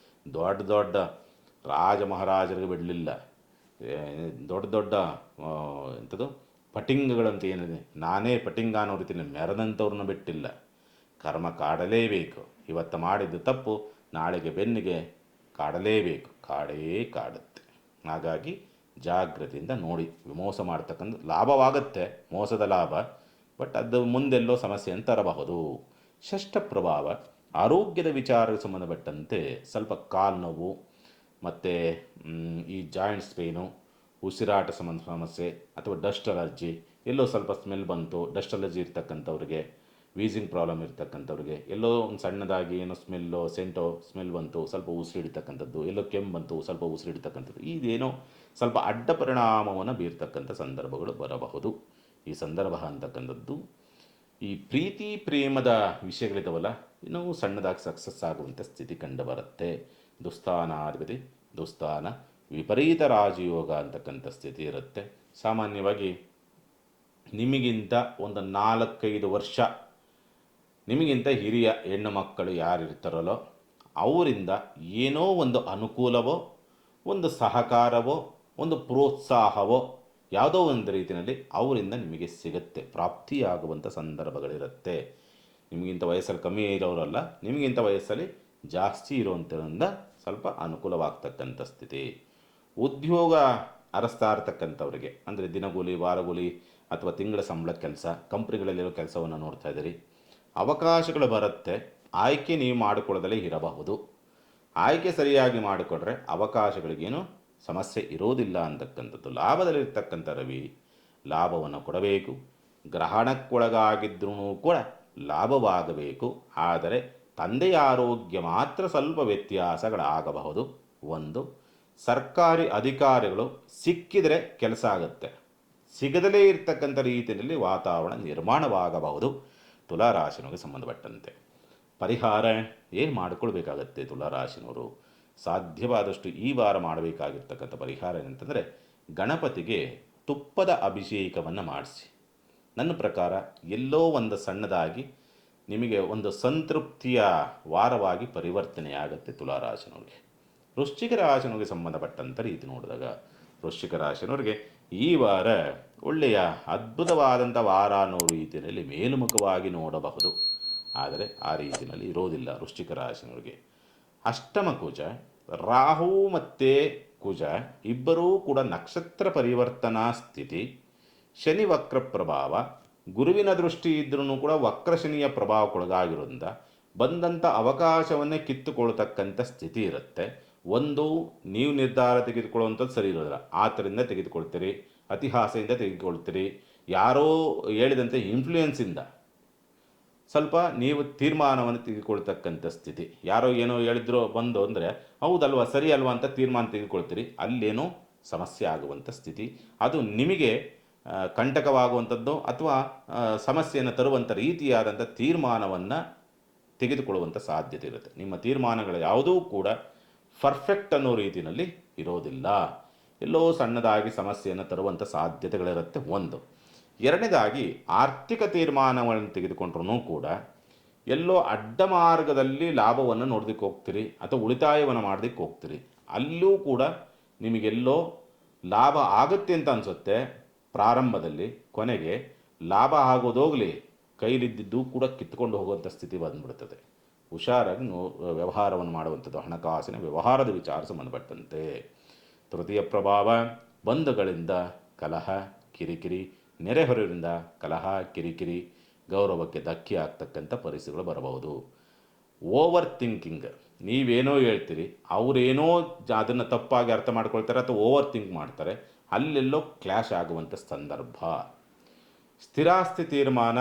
ದೊಡ್ಡ ದೊಡ್ಡ ರಾಜ ಮಹಾರಾಜರಿಗೆ ಬಿಡಲಿಲ್ಲ, ದೊಡ್ಡ ದೊಡ್ಡ ಎಂಥದ್ದು ಪಟಿಂಗಗಳಂತ ಏನಿದೆ, ನಾನೇ ಪಟಿಂಗ ಅನ್ನೋ ರೀತಿಯಲ್ಲಿ ಮೆರೆದಂಥವ್ರನ್ನ ಬಿಟ್ಟಿಲ್ಲ. ಕರ್ಮ ಕಾಡಲೇಬೇಕು. ಇವತ್ತು ಮಾಡಿದ್ದು ತಪ್ಪು ನಾಳೆಗೆ ಬೆನ್ನಿಗೆ ಕಾಡಲೇಬೇಕು, ಕಾಡೇ ಕಾಡುತ್ತೆ. ಹಾಗಾಗಿ ಜಾಗ್ರತೆಯಿಂದ ನೋಡಿ. ಮೋಸ ಮಾಡ್ತಕ್ಕಂಥ ಲಾಭವಾಗುತ್ತೆ, ಮೋಸದ ಲಾಭ, ಬಟ್ ಅದು ಮುಂದೆಲ್ಲೋ ಸಮಸ್ಯೆಯನ್ನು ತರಬಹುದು. ಷಷ್ಠ ಪ್ರಭಾವ ಆರೋಗ್ಯದ ವಿಚಾರಕ್ಕೆ ಸಂಬಂಧಪಟ್ಟಂತೆ ಸ್ವಲ್ಪ ಕಾಲು ನೋವು ಮತ್ತು ಈ ಜಾಯಿಂಟ್ಸ್ ಪೇನು, ಉಸಿರಾಟ ಸಂಬಂಧ ಸಮಸ್ಯೆ ಅಥವಾ ಡಸ್ಟ್ ಅಲರ್ಜಿ, ಎಲ್ಲೋ ಸ್ವಲ್ಪ ಸ್ಮೆಲ್ ಬಂತು, ಡಸ್ಟ್ ಅಲರ್ಜಿ ಇರ್ತಕ್ಕಂಥವ್ರಿಗೆ, ವೀಸಿಂಗ್ ಪ್ರಾಬ್ಲಮ್ ಇರ್ತಕ್ಕಂಥವ್ರಿಗೆ, ಎಲ್ಲೋ ಒಂದು ಸಣ್ಣದಾಗಿ ಏನೋ ಸೆಂಟೋ ಸ್ಮೆಲ್ ಬಂತು, ಸ್ವಲ್ಪ ಉಸಿರಿಡ್ತಕ್ಕಂಥದ್ದು, ಎಲ್ಲೋ ಕೆಮ್ಮು ಬಂತು, ಸ್ವಲ್ಪ ಉಸಿರಿಡ್ತಕ್ಕಂಥದ್ದು, ಇದೇನೋ ಸ್ವಲ್ಪ ಅಡ್ಡ ಪರಿಣಾಮವನ್ನು ಬೀರ್ತಕ್ಕಂಥ ಸಂದರ್ಭಗಳು ಬರಬಹುದು. ಈ ಸಂದರ್ಭ ಅಂತಕ್ಕಂಥದ್ದು ಈ ಪ್ರೀತಿ ಪ್ರೇಮದ ವಿಷಯಗಳಿದಾವಲ್ಲ, ಇನ್ನೂ ಸಣ್ಣದಾಗಿ ಸಕ್ಸಸ್ ಆಗುವಂಥ ಸ್ಥಿತಿ ಕಂಡು ಬರುತ್ತೆ. ದುಸ್ಥಾನಾಧಿಪತಿ ದುಸ್ಥಾನ ವಿಪರೀತ ರಾಜಯೋಗ ಅಂತಕ್ಕಂಥ ಸ್ಥಿತಿ ಇರುತ್ತೆ. ಸಾಮಾನ್ಯವಾಗಿ ನಿಮಗಿಂತ ಒಂದು 4-5 ವರ್ಷ ನಿಮಗಿಂತ ಹಿರಿಯ ಹೆಣ್ಣು ಮಕ್ಕಳು ಯಾರಿರ್ತಾರಲ್ಲೋ ಅವರಿಂದ ಏನೋ ಒಂದು ಅನುಕೂಲವೋ, ಒಂದು ಸಹಕಾರವೋ, ಒಂದು ಪ್ರೋತ್ಸಾಹವೋ ಯಾವುದೋ ಒಂದು ರೀತಿಯಲ್ಲಿ ಅವರಿಂದ ನಿಮಗೆ ಸಿಗುತ್ತೆ, ಪ್ರಾಪ್ತಿಯಾಗುವಂಥ ಸಂದರ್ಭಗಳಿರುತ್ತೆ. ನಿಮಗಿಂತ ವಯಸ್ಸಲ್ಲಿ ಕಮ್ಮಿ ಇರೋರಲ್ಲ, ನಿಮಗಿಂತ ವಯಸ್ಸಲ್ಲಿ ಜಾಸ್ತಿ ಇರುವಂಥದ್ರಿಂದ ಸ್ವಲ್ಪ ಅನುಕೂಲವಾಗ್ತಕ್ಕಂಥ ಸ್ಥಿತಿ. ಉದ್ಯೋಗ ಅರಸ್ತಾ ಇರ್ತಕ್ಕಂಥವ್ರಿಗೆ, ಅಂದರೆ ದಿನಗೂಲಿ, ವಾರಗೂಲಿ ಅಥವಾ ತಿಂಗಳ ಸಂಬಳ ಕೆಲಸ, ಕಂಪ್ನಿಗಳಲ್ಲಿರೋ ಕೆಲಸವನ್ನು ನೋಡ್ತಾ ಇದ್ದೀರಿ, ಅವಕಾಶಗಳು ಬರುತ್ತೆ. ಆಯ್ಕೆ ನೀವು ಮಾಡಿಕೊಳ್ಳದಲ್ಲೇ ಇರಬಹುದು. ಆಯ್ಕೆ ಸರಿಯಾಗಿ ಮಾಡಿಕೊಂಡ್ರೆ ಅವಕಾಶಗಳಿಗೇನು ಸಮಸ್ಯೆ ಇರೋದಿಲ್ಲ ಅಂತಕ್ಕಂಥದ್ದು. ಲಾಭದಲ್ಲಿರ್ತಕ್ಕಂಥ ರವಿ ಲಾಭವನ್ನು ಕೊಡಬೇಕು. ಗ್ರಹಣಕ್ಕೊಳಗಾಗಿದ್ರೂ ಕೂಡ ಲಾಭವಾಗಬೇಕು. ಆದರೆ ತಂದೆಯ ಆರೋಗ್ಯ ಮಾತ್ರ ಸ್ವಲ್ಪ ವ್ಯತ್ಯಾಸಗಳಾಗಬಹುದು. ಒಂದು, ಸರ್ಕಾರಿ ಅಧಿಕಾರಿಗಳು ಸಿಕ್ಕಿದರೆ ಕೆಲಸ ಆಗುತ್ತೆ, ಸಿಗದಲೇ ಇರ್ತಕ್ಕಂಥ ರೀತಿಯಲ್ಲಿ ವಾತಾವರಣ ನಿರ್ಮಾಣವಾಗಬಹುದು. ತುಲಾರಾಶಿನವರಿಗೆ ಸಂಬಂಧಪಟ್ಟಂತೆ ಪರಿಹಾರ ಏನು ಮಾಡಿಕೊಳ್ಬೇಕಾಗತ್ತೆ ತುಲಾರಾಶಿನವರು? ಸಾಧ್ಯವಾದಷ್ಟು ಈ ವಾರ ಮಾಡಬೇಕಾಗಿರ್ತಕ್ಕಂಥ ಪರಿಹಾರ ಏನಂತಂದರೆ, ಗಣಪತಿಗೆ ತುಪ್ಪದ ಅಭಿಷೇಕವನ್ನು ಮಾಡಿಸಿ. ನನ್ನ ಪ್ರಕಾರ ಎಲ್ಲೋ ಒಂದು ಸಣ್ಣದಾಗಿ ನಿಮಗೆ ಒಂದು ಸಂತೃಪ್ತಿಯ ವಾರವಾಗಿ ಪರಿವರ್ತನೆಯಾಗುತ್ತೆ ತುಲಾರಾಶಿನವ್ರಿಗೆ. ವೃಶ್ಚಿಕ ರಾಶಿನವ್ರಿಗೆ ಸಂಬಂಧಪಟ್ಟಂಥ ರೀತಿ ನೋಡಿದಾಗ, ವೃಶ್ಚಿಕ ರಾಶಿನವ್ರಿಗೆ ಈ ವಾರ ಒಳ್ಳೆಯ ಅದ್ಭುತವಾದಂಥ ವಾರ ಅನ್ನೋ ರೀತಿಯಲ್ಲಿ ಮೇಲ್ಮುಖವಾಗಿ ನೋಡಬಹುದು. ಆದರೆ ಆ ರೀತಿಯಲ್ಲಿ ಇರೋದಿಲ್ಲ ವೃಶ್ಚಿಕ ರಾಶಿನವ್ರಿಗೆ. ಅಷ್ಟಮ ಕುಜ, ರಾಹು ಮತ್ತು ಕುಜ ಇಬ್ಬರೂ ಕೂಡ ನಕ್ಷತ್ರ ಪರಿವರ್ತನಾ ಸ್ಥಿತಿ. ಶನಿ ವಕ್ರ ಪ್ರಭಾವ, ಗುರುವಿನ ದೃಷ್ಟಿ ಇದ್ರೂ ಕೂಡ ವಕ್ರ ಶನಿಯ ಪ್ರಭಾವಕ್ಕೊಳಗಾಗಿರೋದ್ರಿಂದ ಬಂದಂಥ ಅವಕಾಶವನ್ನೇ ಕಿತ್ತುಕೊಳ್ತಕ್ಕಂಥ ಸ್ಥಿತಿ ಇರುತ್ತೆ. ಒಂದು, ನೀವು ನಿರ್ಧಾರ ತೆಗೆದುಕೊಳ್ಳುವಂಥದ್ದು ಸರಿ ಇರೋದಿಲ್ಲ, ಆತರಿಂದ ತೆಗೆದುಕೊಳ್ತೀರಿ, ಅತಿಹಾಸೆಯಿಂದ ತೆಗೆದುಕೊಳ್ತೀರಿ, ಯಾರೋ ಹೇಳಿದಂತೆ ಇನ್ಫ್ಲೂಯೆನ್ಸಿಂದ ಸ್ವಲ್ಪ ನೀವು ತೀರ್ಮಾನವನ್ನು ತೆಗೆದುಕೊಳ್ತಕ್ಕಂಥ ಸ್ಥಿತಿ. ಯಾರೋ ಏನೋ ಹೇಳಿದ್ರು ಬಂದು ಅಂದರೆ ಹೌದಲ್ವಾ, ಸರಿ ಅಲ್ವಾ ಅಂತ ತೀರ್ಮಾನ ತೆಗೆದುಕೊಳ್ತೀರಿ, ಅಲ್ಲೇನೋ ಸಮಸ್ಯೆ ಆಗುವಂಥ ಸ್ಥಿತಿ. ಅದು ನಿಮಗೆ ಕಂಟಕವಾಗುವಂಥದ್ದು ಅಥವಾ ಸಮಸ್ಯೆಯನ್ನು ತರುವಂಥ ರೀತಿಯಾದಂಥ ತೀರ್ಮಾನವನ್ನು ತೆಗೆದುಕೊಳ್ಳುವಂಥ ಸಾಧ್ಯತೆ ಇರುತ್ತೆ. ನಿಮ್ಮ ತೀರ್ಮಾನಗಳು ಯಾವುದೂ ಕೂಡ ಪರ್ಫೆಕ್ಟ್ ಅನ್ನೋ ರೀತಿಯಲ್ಲಿ ಇರೋದಿಲ್ಲ, ಎಲ್ಲೋ ಸಣ್ಣದಾಗಿ ಸಮಸ್ಯೆಯನ್ನು ತರುವಂಥ ಸಾಧ್ಯತೆಗಳಿರುತ್ತೆ. ಒಂದು. ಎರಡನೇದಾಗಿ ಆರ್ಥಿಕ ತೀರ್ಮಾನಗಳನ್ನು ತೆಗೆದುಕೊಂಡ್ರೂ ಕೂಡ ಎಲ್ಲೋ ಅಡ್ಡ ಮಾರ್ಗದಲ್ಲಿ ಲಾಭವನ್ನು ನೋಡೋದಕ್ಕೆ ಹೋಗ್ತೀರಿ ಅಥವಾ ಉಳಿತಾಯವನ್ನು ಮಾಡೋದಕ್ಕೆ ಹೋಗ್ತೀರಿ. ಅಲ್ಲೂ ಕೂಡ ನಿಮಗೆಲ್ಲೋ ಲಾಭ ಆಗುತ್ತೆ ಅಂತ ಅನಿಸುತ್ತೆ ಪ್ರಾರಂಭದಲ್ಲಿ, ಕೊನೆಗೆ ಲಾಭ ಆಗೋದೋಗಲಿ ಕೈಲಿದ್ದಿದ್ದು ಕೂಡ ಕಿತ್ಕೊಂಡು ಹೋಗುವಂಥ ಸ್ಥಿತಿ ಬಂದುಬಿಡ್ತದೆ. ಹುಷಾರಾಗಿ ವ್ಯವಹಾರವನ್ನು ಮಾಡುವಂಥದ್ದು, ಹಣಕಾಸಿನ ವ್ಯವಹಾರದ ವಿಚಾರ ಸಂಬಂಧಪಟ್ಟಂತೆ. ತೃತೀಯ ಪ್ರಭಾವ, ಬಂಧುಗಳಿಂದ ಕಲಹ, ಕಿರಿಕಿರಿ, ನೆರೆಹೊರೆಯವರಿಂದ ಕಲಹ, ಕಿರಿಕಿರಿ, ಗೌರವಕ್ಕೆ ಧಕ್ಕೆ ಆಗ್ತಕ್ಕಂಥ ಪರಿಸ್ಥಿತಿಗಳು ಬರಬಹುದು. ಓವರ್ ಥಿಂಕಿಂಗ್, ನೀವೇನೋ ಹೇಳ್ತೀರಿ, ಅವರೇನೋ ಅದನ್ನು ತಪ್ಪಾಗಿ ಅರ್ಥ ಮಾಡ್ಕೊಳ್ತಾರೆ ಅಥವಾ ಓವರ್ ಥಿಂಕ್ ಮಾಡ್ತಾರೆ, ಅಲ್ಲೆಲ್ಲೋ ಕ್ಲ್ಯಾಶ್ ಆಗುವಂಥ ಸಂದರ್ಭ. ಸ್ಥಿರಾಸ್ತಿ ತೀರ್ಮಾನ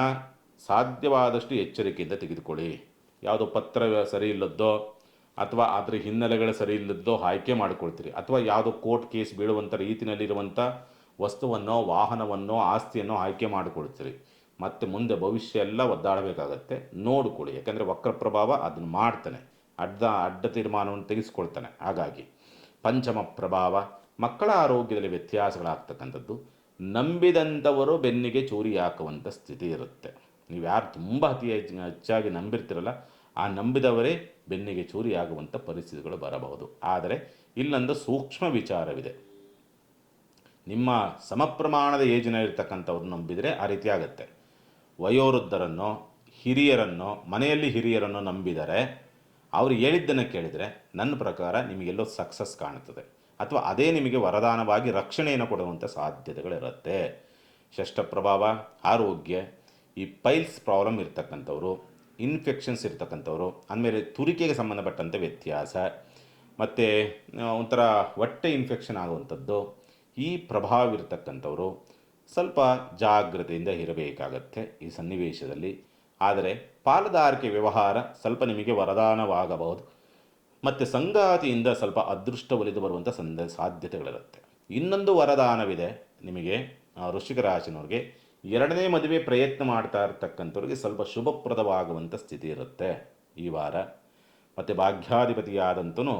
ಸಾಧ್ಯವಾದಷ್ಟು ಎಚ್ಚರಿಕೆಯಿಂದ ತೆಗೆದುಕೊಳ್ಳಿ. ಯಾವುದೋ ಪತ್ರ ಸರಿ ಇಲ್ಲದ್ದೋ ಅಥವಾ ಅದರ ಹಿನ್ನೆಲೆಗಳು ಸರಿ ಇಲ್ಲದ್ದೋ ಆಯ್ಕೆ ಮಾಡಿಕೊಳ್ತೀರಿ, ಅಥವಾ ಯಾವುದೋ ಕೋರ್ಟ್ ಕೇಸ್ ಬೀಳುವಂಥ ರೀತಿಯಲ್ಲಿರುವಂಥ ವಸ್ತುವನ್ನೋ, ವಾಹನವನ್ನೋ, ಆಸ್ತಿಯನ್ನು ಆಯ್ಕೆ ಮಾಡಿಕೊಳ್ತೀರಿ. ಮತ್ತು ಮುಂದೆ ಭವಿಷ್ಯ ಎಲ್ಲ ಒದ್ದಾಡಬೇಕಾಗತ್ತೆ, ನೋಡಿಕೊಳ್ಳಿ. ಯಾಕೆಂದರೆ ವಕ್ರ ಪ್ರಭಾವ ಅದನ್ನು ಮಾಡ್ತಾನೆ, ಅಡ್ಡ ತೀರ್ಮಾನವನ್ನು ತೆಗೆಸ್ಕೊಳ್ತಾನೆ. ಹಾಗಾಗಿ ಪಂಚಮ ಪ್ರಭಾವ, ಮಕ್ಕಳ ಆರೋಗ್ಯದಲ್ಲಿ ವ್ಯತ್ಯಾಸಗಳಾಗ್ತಕ್ಕಂಥದ್ದು. ನಂಬಿದಂಥವರು ಬೆನ್ನಿಗೆ ಚೂರಿ ಹಾಕುವಂಥ ಸ್ಥಿತಿ ಇರುತ್ತೆ. ನೀವು ಯಾರು ತುಂಬ ಹೆಚ್ಚಾಗಿ ನಂಬಿರ್ತಿರಲ್ಲ, ಆ ನಂಬಿದವರೇ ಬೆನ್ನಿಗೆ ಚೂರಿ ಆಗುವಂಥ ಪರಿಸ್ಥಿತಿಗಳು ಬರಬಹುದು. ಆದರೆ ಇಲ್ಲೊಂದು ಸೂಕ್ಷ್ಮ ವಿಚಾರವಿದೆ. ನಿಮ್ಮ ಸಮಪ್ರಮಾಣದ ಏಜಿನಲ್ಲಿರ್ತಕ್ಕಂಥವ್ರು ನಂಬಿದರೆ ಆ ರೀತಿ ಆಗುತ್ತೆ. ವಯೋವೃದ್ಧರನ್ನೋ, ಹಿರಿಯರನ್ನೋ, ಮನೆಯಲ್ಲಿ ಹಿರಿಯರನ್ನೋ ನಂಬಿದರೆ, ಅವರು ಹೇಳಿದ್ದನ್ನು ಕೇಳಿದರೆ ನನ್ನ ಪ್ರಕಾರ ನಿಮಗೆಲ್ಲೋ ಸಕ್ಸಸ್ ಕಾಣುತ್ತದೆ. ಅಥವಾ ಅದೇ ನಿಮಗೆ ವರದಾನವಾಗಿ ರಕ್ಷಣೆಯನ್ನು ಕೊಡುವಂಥ ಸಾಧ್ಯತೆಗಳಿರುತ್ತೆ. ಷಷ್ಠ ಪ್ರಭಾವ ಆರೋಗ್ಯ, ಈ ಪೈಲ್ಸ್ ಪ್ರಾಬ್ಲಮ್ ಇರ್ತಕ್ಕಂಥವ್ರು, ಇನ್ಫೆಕ್ಷನ್ಸ್ ಇರ್ತಕ್ಕಂಥವ್ರು, ಆಮೇಲೆ ತುರಿಕೆಗೆ ಸಂಬಂಧಪಟ್ಟಂಥ ವ್ಯತ್ಯಾಸ, ಮತ್ತು ಒಂಥರ ಹೊಟ್ಟೆ ಇನ್ಫೆಕ್ಷನ್ ಆಗುವಂಥದ್ದು, ಈ ಪ್ರಭಾವ ಇರ್ತಕ್ಕಂಥವ್ರು ಸ್ವಲ್ಪ ಜಾಗ್ರತೆಯಿಂದ ಇರಬೇಕಾಗತ್ತೆ ಈ ಸನ್ನಿವೇಶದಲ್ಲಿ. ಆದರೆ ಪಾಲುದಾರಿಕೆ ವ್ಯವಹಾರ ಸ್ವಲ್ಪ ನಿಮಗೆ ವರದಾನವಾಗಬಹುದು, ಮತ್ತು ಸಂಗಾತಿಯಿಂದ ಸ್ವಲ್ಪ ಅದೃಷ್ಟ ಒಲಿದು ಬರುವಂಥ ಸಾಧ್ಯತೆಗಳಿರುತ್ತೆ. ಇನ್ನೊಂದು ವರದಾನವಿದೆ ನಿಮಗೆ ವೃಶ್ಚಿಕ ರಾಶಿನವ್ರಿಗೆ, ಎರಡನೇ ಮದುವೆ ಪ್ರಯತ್ನ ಮಾಡ್ತಾ ಇರ್ತಕ್ಕಂಥವ್ರಿಗೆ ಸ್ವಲ್ಪ ಶುಭಪ್ರದವಾಗುವಂಥ ಸ್ಥಿತಿ ಇರುತ್ತೆ ಈ ವಾರ. ಮತ್ತು ಭಾಗ್ಯಾಧಿಪತಿಯಾದಂತೂ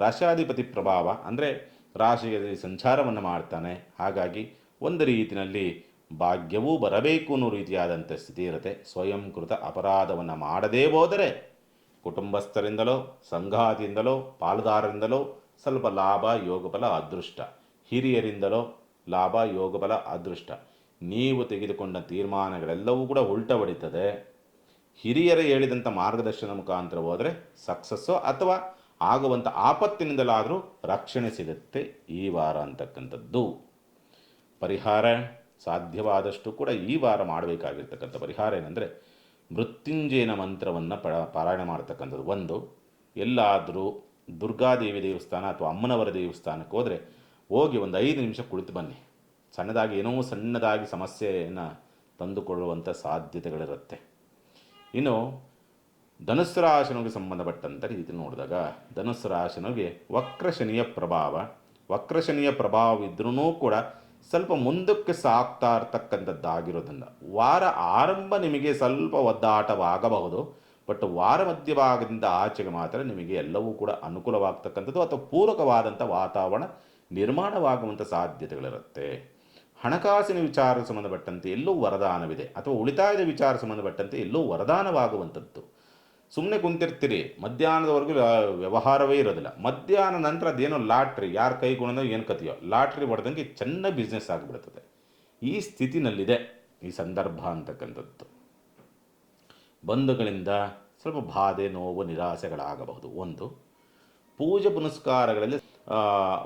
ರಾಶಾಧಿಪತಿ ಪ್ರಭಾವ, ಅಂದರೆ ರಾಶಿಯಲ್ಲಿ ಸಂಚಾರವನ್ನು ಮಾಡ್ತಾನೆ. ಹಾಗಾಗಿ ಒಂದು ರೀತಿಯಲ್ಲಿ ಭಾಗ್ಯವೂ ಬರಬೇಕು ಅನ್ನೋ ರೀತಿಯಾದಂಥ ಸ್ಥಿತಿ ಇರುತ್ತೆ. ಸ್ವಯಂಕೃತ ಅಪರಾಧವನ್ನು ಮಾಡದೇ ಹೋದರೆ ಕುಟುಂಬಸ್ಥರಿಂದಲೋ, ಸಂಗಾತಿಯಿಂದಲೋ, ಪಾಲುದಾರರಿಂದಲೋ ಸ್ವಲ್ಪ ಲಾಭ, ಯೋಗಬಲ, ಅದೃಷ್ಟ, ಹಿರಿಯರಿಂದಲೋ ಲಾಭ, ಯೋಗಬಲ, ಅದೃಷ್ಟ. ನೀವು ತೆಗೆದುಕೊಂಡ ತೀರ್ಮಾನಗಳೆಲ್ಲವೂ ಕೂಡ ಉಲ್ಟ ಹೊಡಿತದೆ. ಹಿರಿಯರು ಹೇಳಿದಂಥ ಮಾರ್ಗದರ್ಶನ ಮುಖಾಂತರ ಹೋದರೆ ಸಕ್ಸಸ್ಸು ಅಥವಾ ಆಗುವಂಥ ಆಪತ್ತಿನಿಂದಲಾದರೂ ರಕ್ಷಣೆ ಸಿಗುತ್ತೆ ಈ ವಾರ ಅಂತಕ್ಕಂಥದ್ದು. ಪರಿಹಾರ ಸಾಧ್ಯವಾದಷ್ಟು ಕೂಡ ಈ ವಾರ ಮಾಡಬೇಕಾಗಿರ್ತಕ್ಕಂಥ ಪರಿಹಾರ ಏನಂದರೆ, ಮೃತ್ಯುಂಜಯನ ಮಂತ್ರವನ್ನು ಪಾರಾಯಣ ಮಾಡ್ತಕ್ಕಂಥದ್ದು. ಒಂದು, ಎಲ್ಲಾದರೂ ದುರ್ಗಾದೇವಿ ದೇವಸ್ಥಾನ ಅಥವಾ ಅಮ್ಮನವರ ದೇವಸ್ಥಾನಕ್ಕೆ ಹೋದರೆ ಹೋಗಿ ಒಂದು 5 ನಿಮಿಷ ಕುಳಿತು ಬನ್ನಿ. ಸಣ್ಣದಾಗಿ ಏನೋ ಸಣ್ಣದಾಗಿ ಸಮಸ್ಯೆಯನ್ನು ತಂದುಕೊಳ್ಳುವಂಥ ಸಾಧ್ಯತೆಗಳಿರುತ್ತೆ. ಇನ್ನು ಧನುಸ್ಸು ರಾಶಿನಿಗೆ ಸಂಬಂಧಪಟ್ಟಂಥ ರೀತಿ ನೋಡಿದಾಗ, ಧನುಸ್ಸು ರಾಶಿನಿಗೆ ವಕ್ರಶನಿಯ ಪ್ರಭಾವ ಇದ್ರೂ ಕೂಡ ಸ್ವಲ್ಪ ಮುಂದಕ್ಕೆ ಸಾಗ್ತಾ ಇರ್ತಕ್ಕಂಥದ್ದಾಗಿರೋದ್ರಿಂದ ವಾರ ಆರಂಭ ನಿಮಗೆ ಸ್ವಲ್ಪ ಒದ್ದಾಟವಾಗಬಹುದು. ಬಟ್ ವಾರ ಮಧ್ಯಭಾಗದಿಂದ ಆಚೆಗೆ ಮಾತ್ರ ನಿಮಗೆ ಎಲ್ಲವೂ ಕೂಡ ಅನುಕೂಲವಾಗ್ತಕ್ಕಂಥದ್ದು ಅಥವಾ ಪೂರಕವಾದಂಥ ವಾತಾವರಣ ನಿರ್ಮಾಣವಾಗುವಂಥ ಸಾಧ್ಯತೆಗಳಿರುತ್ತೆ. ಹಣಕಾಸಿನ ವಿಚಾರ ಸಂಬಂಧಪಟ್ಟಂತೆ ಎಲ್ಲೂ ವರದಾನವಿದೆ, ಅಥವಾ ಉಳಿತಾಯದ ವಿಚಾರ ಸಂಬಂಧಪಟ್ಟಂತೆ ಎಲ್ಲೂ ವರದಾನವಾಗುವಂಥದ್ದು. ಸುಮ್ಮನೆ ಕುಂತಿರ್ತೀರಿ, ಮಧ್ಯಾಹ್ನದವರೆಗೂ ವ್ಯವಹಾರವೇ ಇರೋದಿಲ್ಲ. ಮಧ್ಯಾಹ್ನ ನಂತರ ಅದೇನೋ ಲಾಟ್ರಿ, ಯಾರು ಕೈಗೊಂಡೋ ಏನು ಕಥೆಯೋ, ಲಾಟ್ರಿ ಹೊಡೆದಂಗೆ ಚೆನ್ನಾಗಿ ಬಿಸ್ನೆಸ್ ಆಗಿಬಿಡ್ತದೆ. ಈ ಸ್ಥಿತಿನಲ್ಲಿದೆ ಈ ಸಂದರ್ಭ ಅಂತಕ್ಕಂಥದ್ದು. ಬಂಧುಗಳಿಂದ ಸ್ವಲ್ಪ ಬಾಧೆ, ನೋವು, ನಿರಾಸೆಗಳಾಗಬಹುದು. ಒಂದು, ಪೂಜೆ ಪುನಸ್ಕಾರಗಳಲ್ಲಿ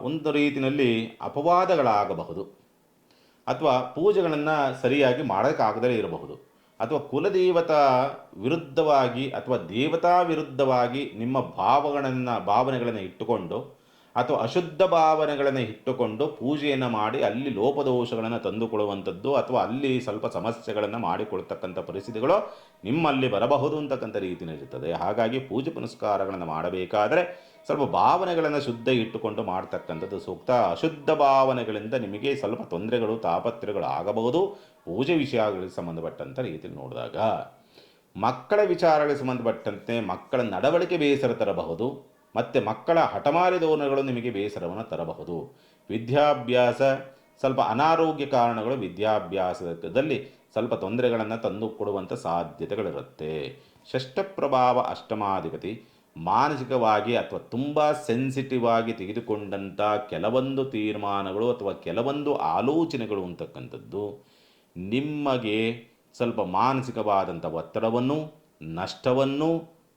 ಒಂದು ರೀತಿಯಲ್ಲಿ ಅಪವಾದಗಳಾಗಬಹುದು, ಅಥವಾ ಪೂಜೆಗಳನ್ನು ಸರಿಯಾಗಿ ಮಾಡೋಕ್ಕಾಗದೇ ಇರಬಹುದು, ಅಥವಾ ಕುಲದೇವತಾ ವಿರುದ್ಧವಾಗಿ ಅಥವಾ ದೇವತಾ ವಿರುದ್ಧವಾಗಿ ನಿಮ್ಮ ಭಾವನೆಗಳನ್ನು ಇಟ್ಟುಕೊಂಡು ಅಥವಾ ಅಶುದ್ಧ ಭಾವನೆಗಳನ್ನು ಇಟ್ಟುಕೊಂಡು ಪೂಜೆಯನ್ನು ಮಾಡಿ ಅಲ್ಲಿ ಲೋಪದೋಷಗಳನ್ನು ತಂದುಕೊಳ್ಳುವಂಥದ್ದು, ಅಥವಾ ಅಲ್ಲಿ ಸ್ವಲ್ಪ ಸಮಸ್ಯೆಗಳನ್ನು ಮಾಡಿಕೊಳ್ತಕ್ಕಂಥ ಪರಿಸ್ಥಿತಿಗಳು ನಿಮ್ಮಲ್ಲಿ ಬರಬಹುದು ಅಂತಕ್ಕಂಥ ರೀತಿಯಲ್ಲಿರ್ತದೆ. ಹಾಗಾಗಿ ಪೂಜೆ ಪುನಸ್ಕಾರಗಳನ್ನು ಮಾಡಬೇಕಾದರೆ ಸ್ವಲ್ಪ ಭಾವನೆಗಳನ್ನು ಶುದ್ಧ ಇಟ್ಟುಕೊಂಡು ಮಾಡ್ತಕ್ಕಂಥದ್ದು ಸೂಕ್ತ. ಅಶುದ್ಧ ಭಾವನೆಗಳಿಂದ ನಿಮಗೆ ಸ್ವಲ್ಪ ತೊಂದರೆಗಳು, ತಾಪತ್ರೆಗಳು ಆಗಬಹುದು ಪೂಜೆ ವಿಷಯಗಳಿಗೆ ಸಂಬಂಧಪಟ್ಟಂಥ ರೀತಿಯಲ್ಲಿ ನೋಡಿದಾಗ. ಮಕ್ಕಳ ವಿಚಾರಗಳಿಗೆ ಸಂಬಂಧಪಟ್ಟಂತೆ ಮಕ್ಕಳ ನಡವಳಿಕೆ ಬೇಸರ ತರಬಹುದು, ಮತ್ತು ಮಕ್ಕಳ ಹಠಮಾರಿ ಧೋರಣೆಗಳು ನಿಮಗೆ ಬೇಸರವನ್ನು ತರಬಹುದು. ವಿದ್ಯಾಭ್ಯಾಸ ಸ್ವಲ್ಪ ಅನಾರೋಗ್ಯ ಕಾರಣಗಳು ವಿದ್ಯಾಭ್ಯಾಸದಲ್ಲಿ ಸ್ವಲ್ಪ ತೊಂದರೆಗಳನ್ನು ತಂದುಕೊಡುವಂಥ ಸಾಧ್ಯತೆಗಳಿರುತ್ತೆ. ಷಷ್ಠ ಪ್ರಭಾವ ಅಷ್ಟಮಾಧಿಪತಿ ಮಾನಸಿಕವಾಗಿ ಅಥವಾ ತುಂಬ ಸೆನ್ಸಿಟಿವ್ ಆಗಿ ತೆಗೆದುಕೊಂಡಂಥ ಕೆಲವೊಂದು ತೀರ್ಮಾನಗಳು ಅಥವಾ ಕೆಲವೊಂದು ಆಲೋಚನೆಗಳು ಅಂತಕ್ಕಂಥದ್ದು ನಿಮಗೆ ಸ್ವಲ್ಪ ಮಾನಸಿಕವಾದಂಥ ಒತ್ತಡವನ್ನು, ನಷ್ಟವನ್ನು,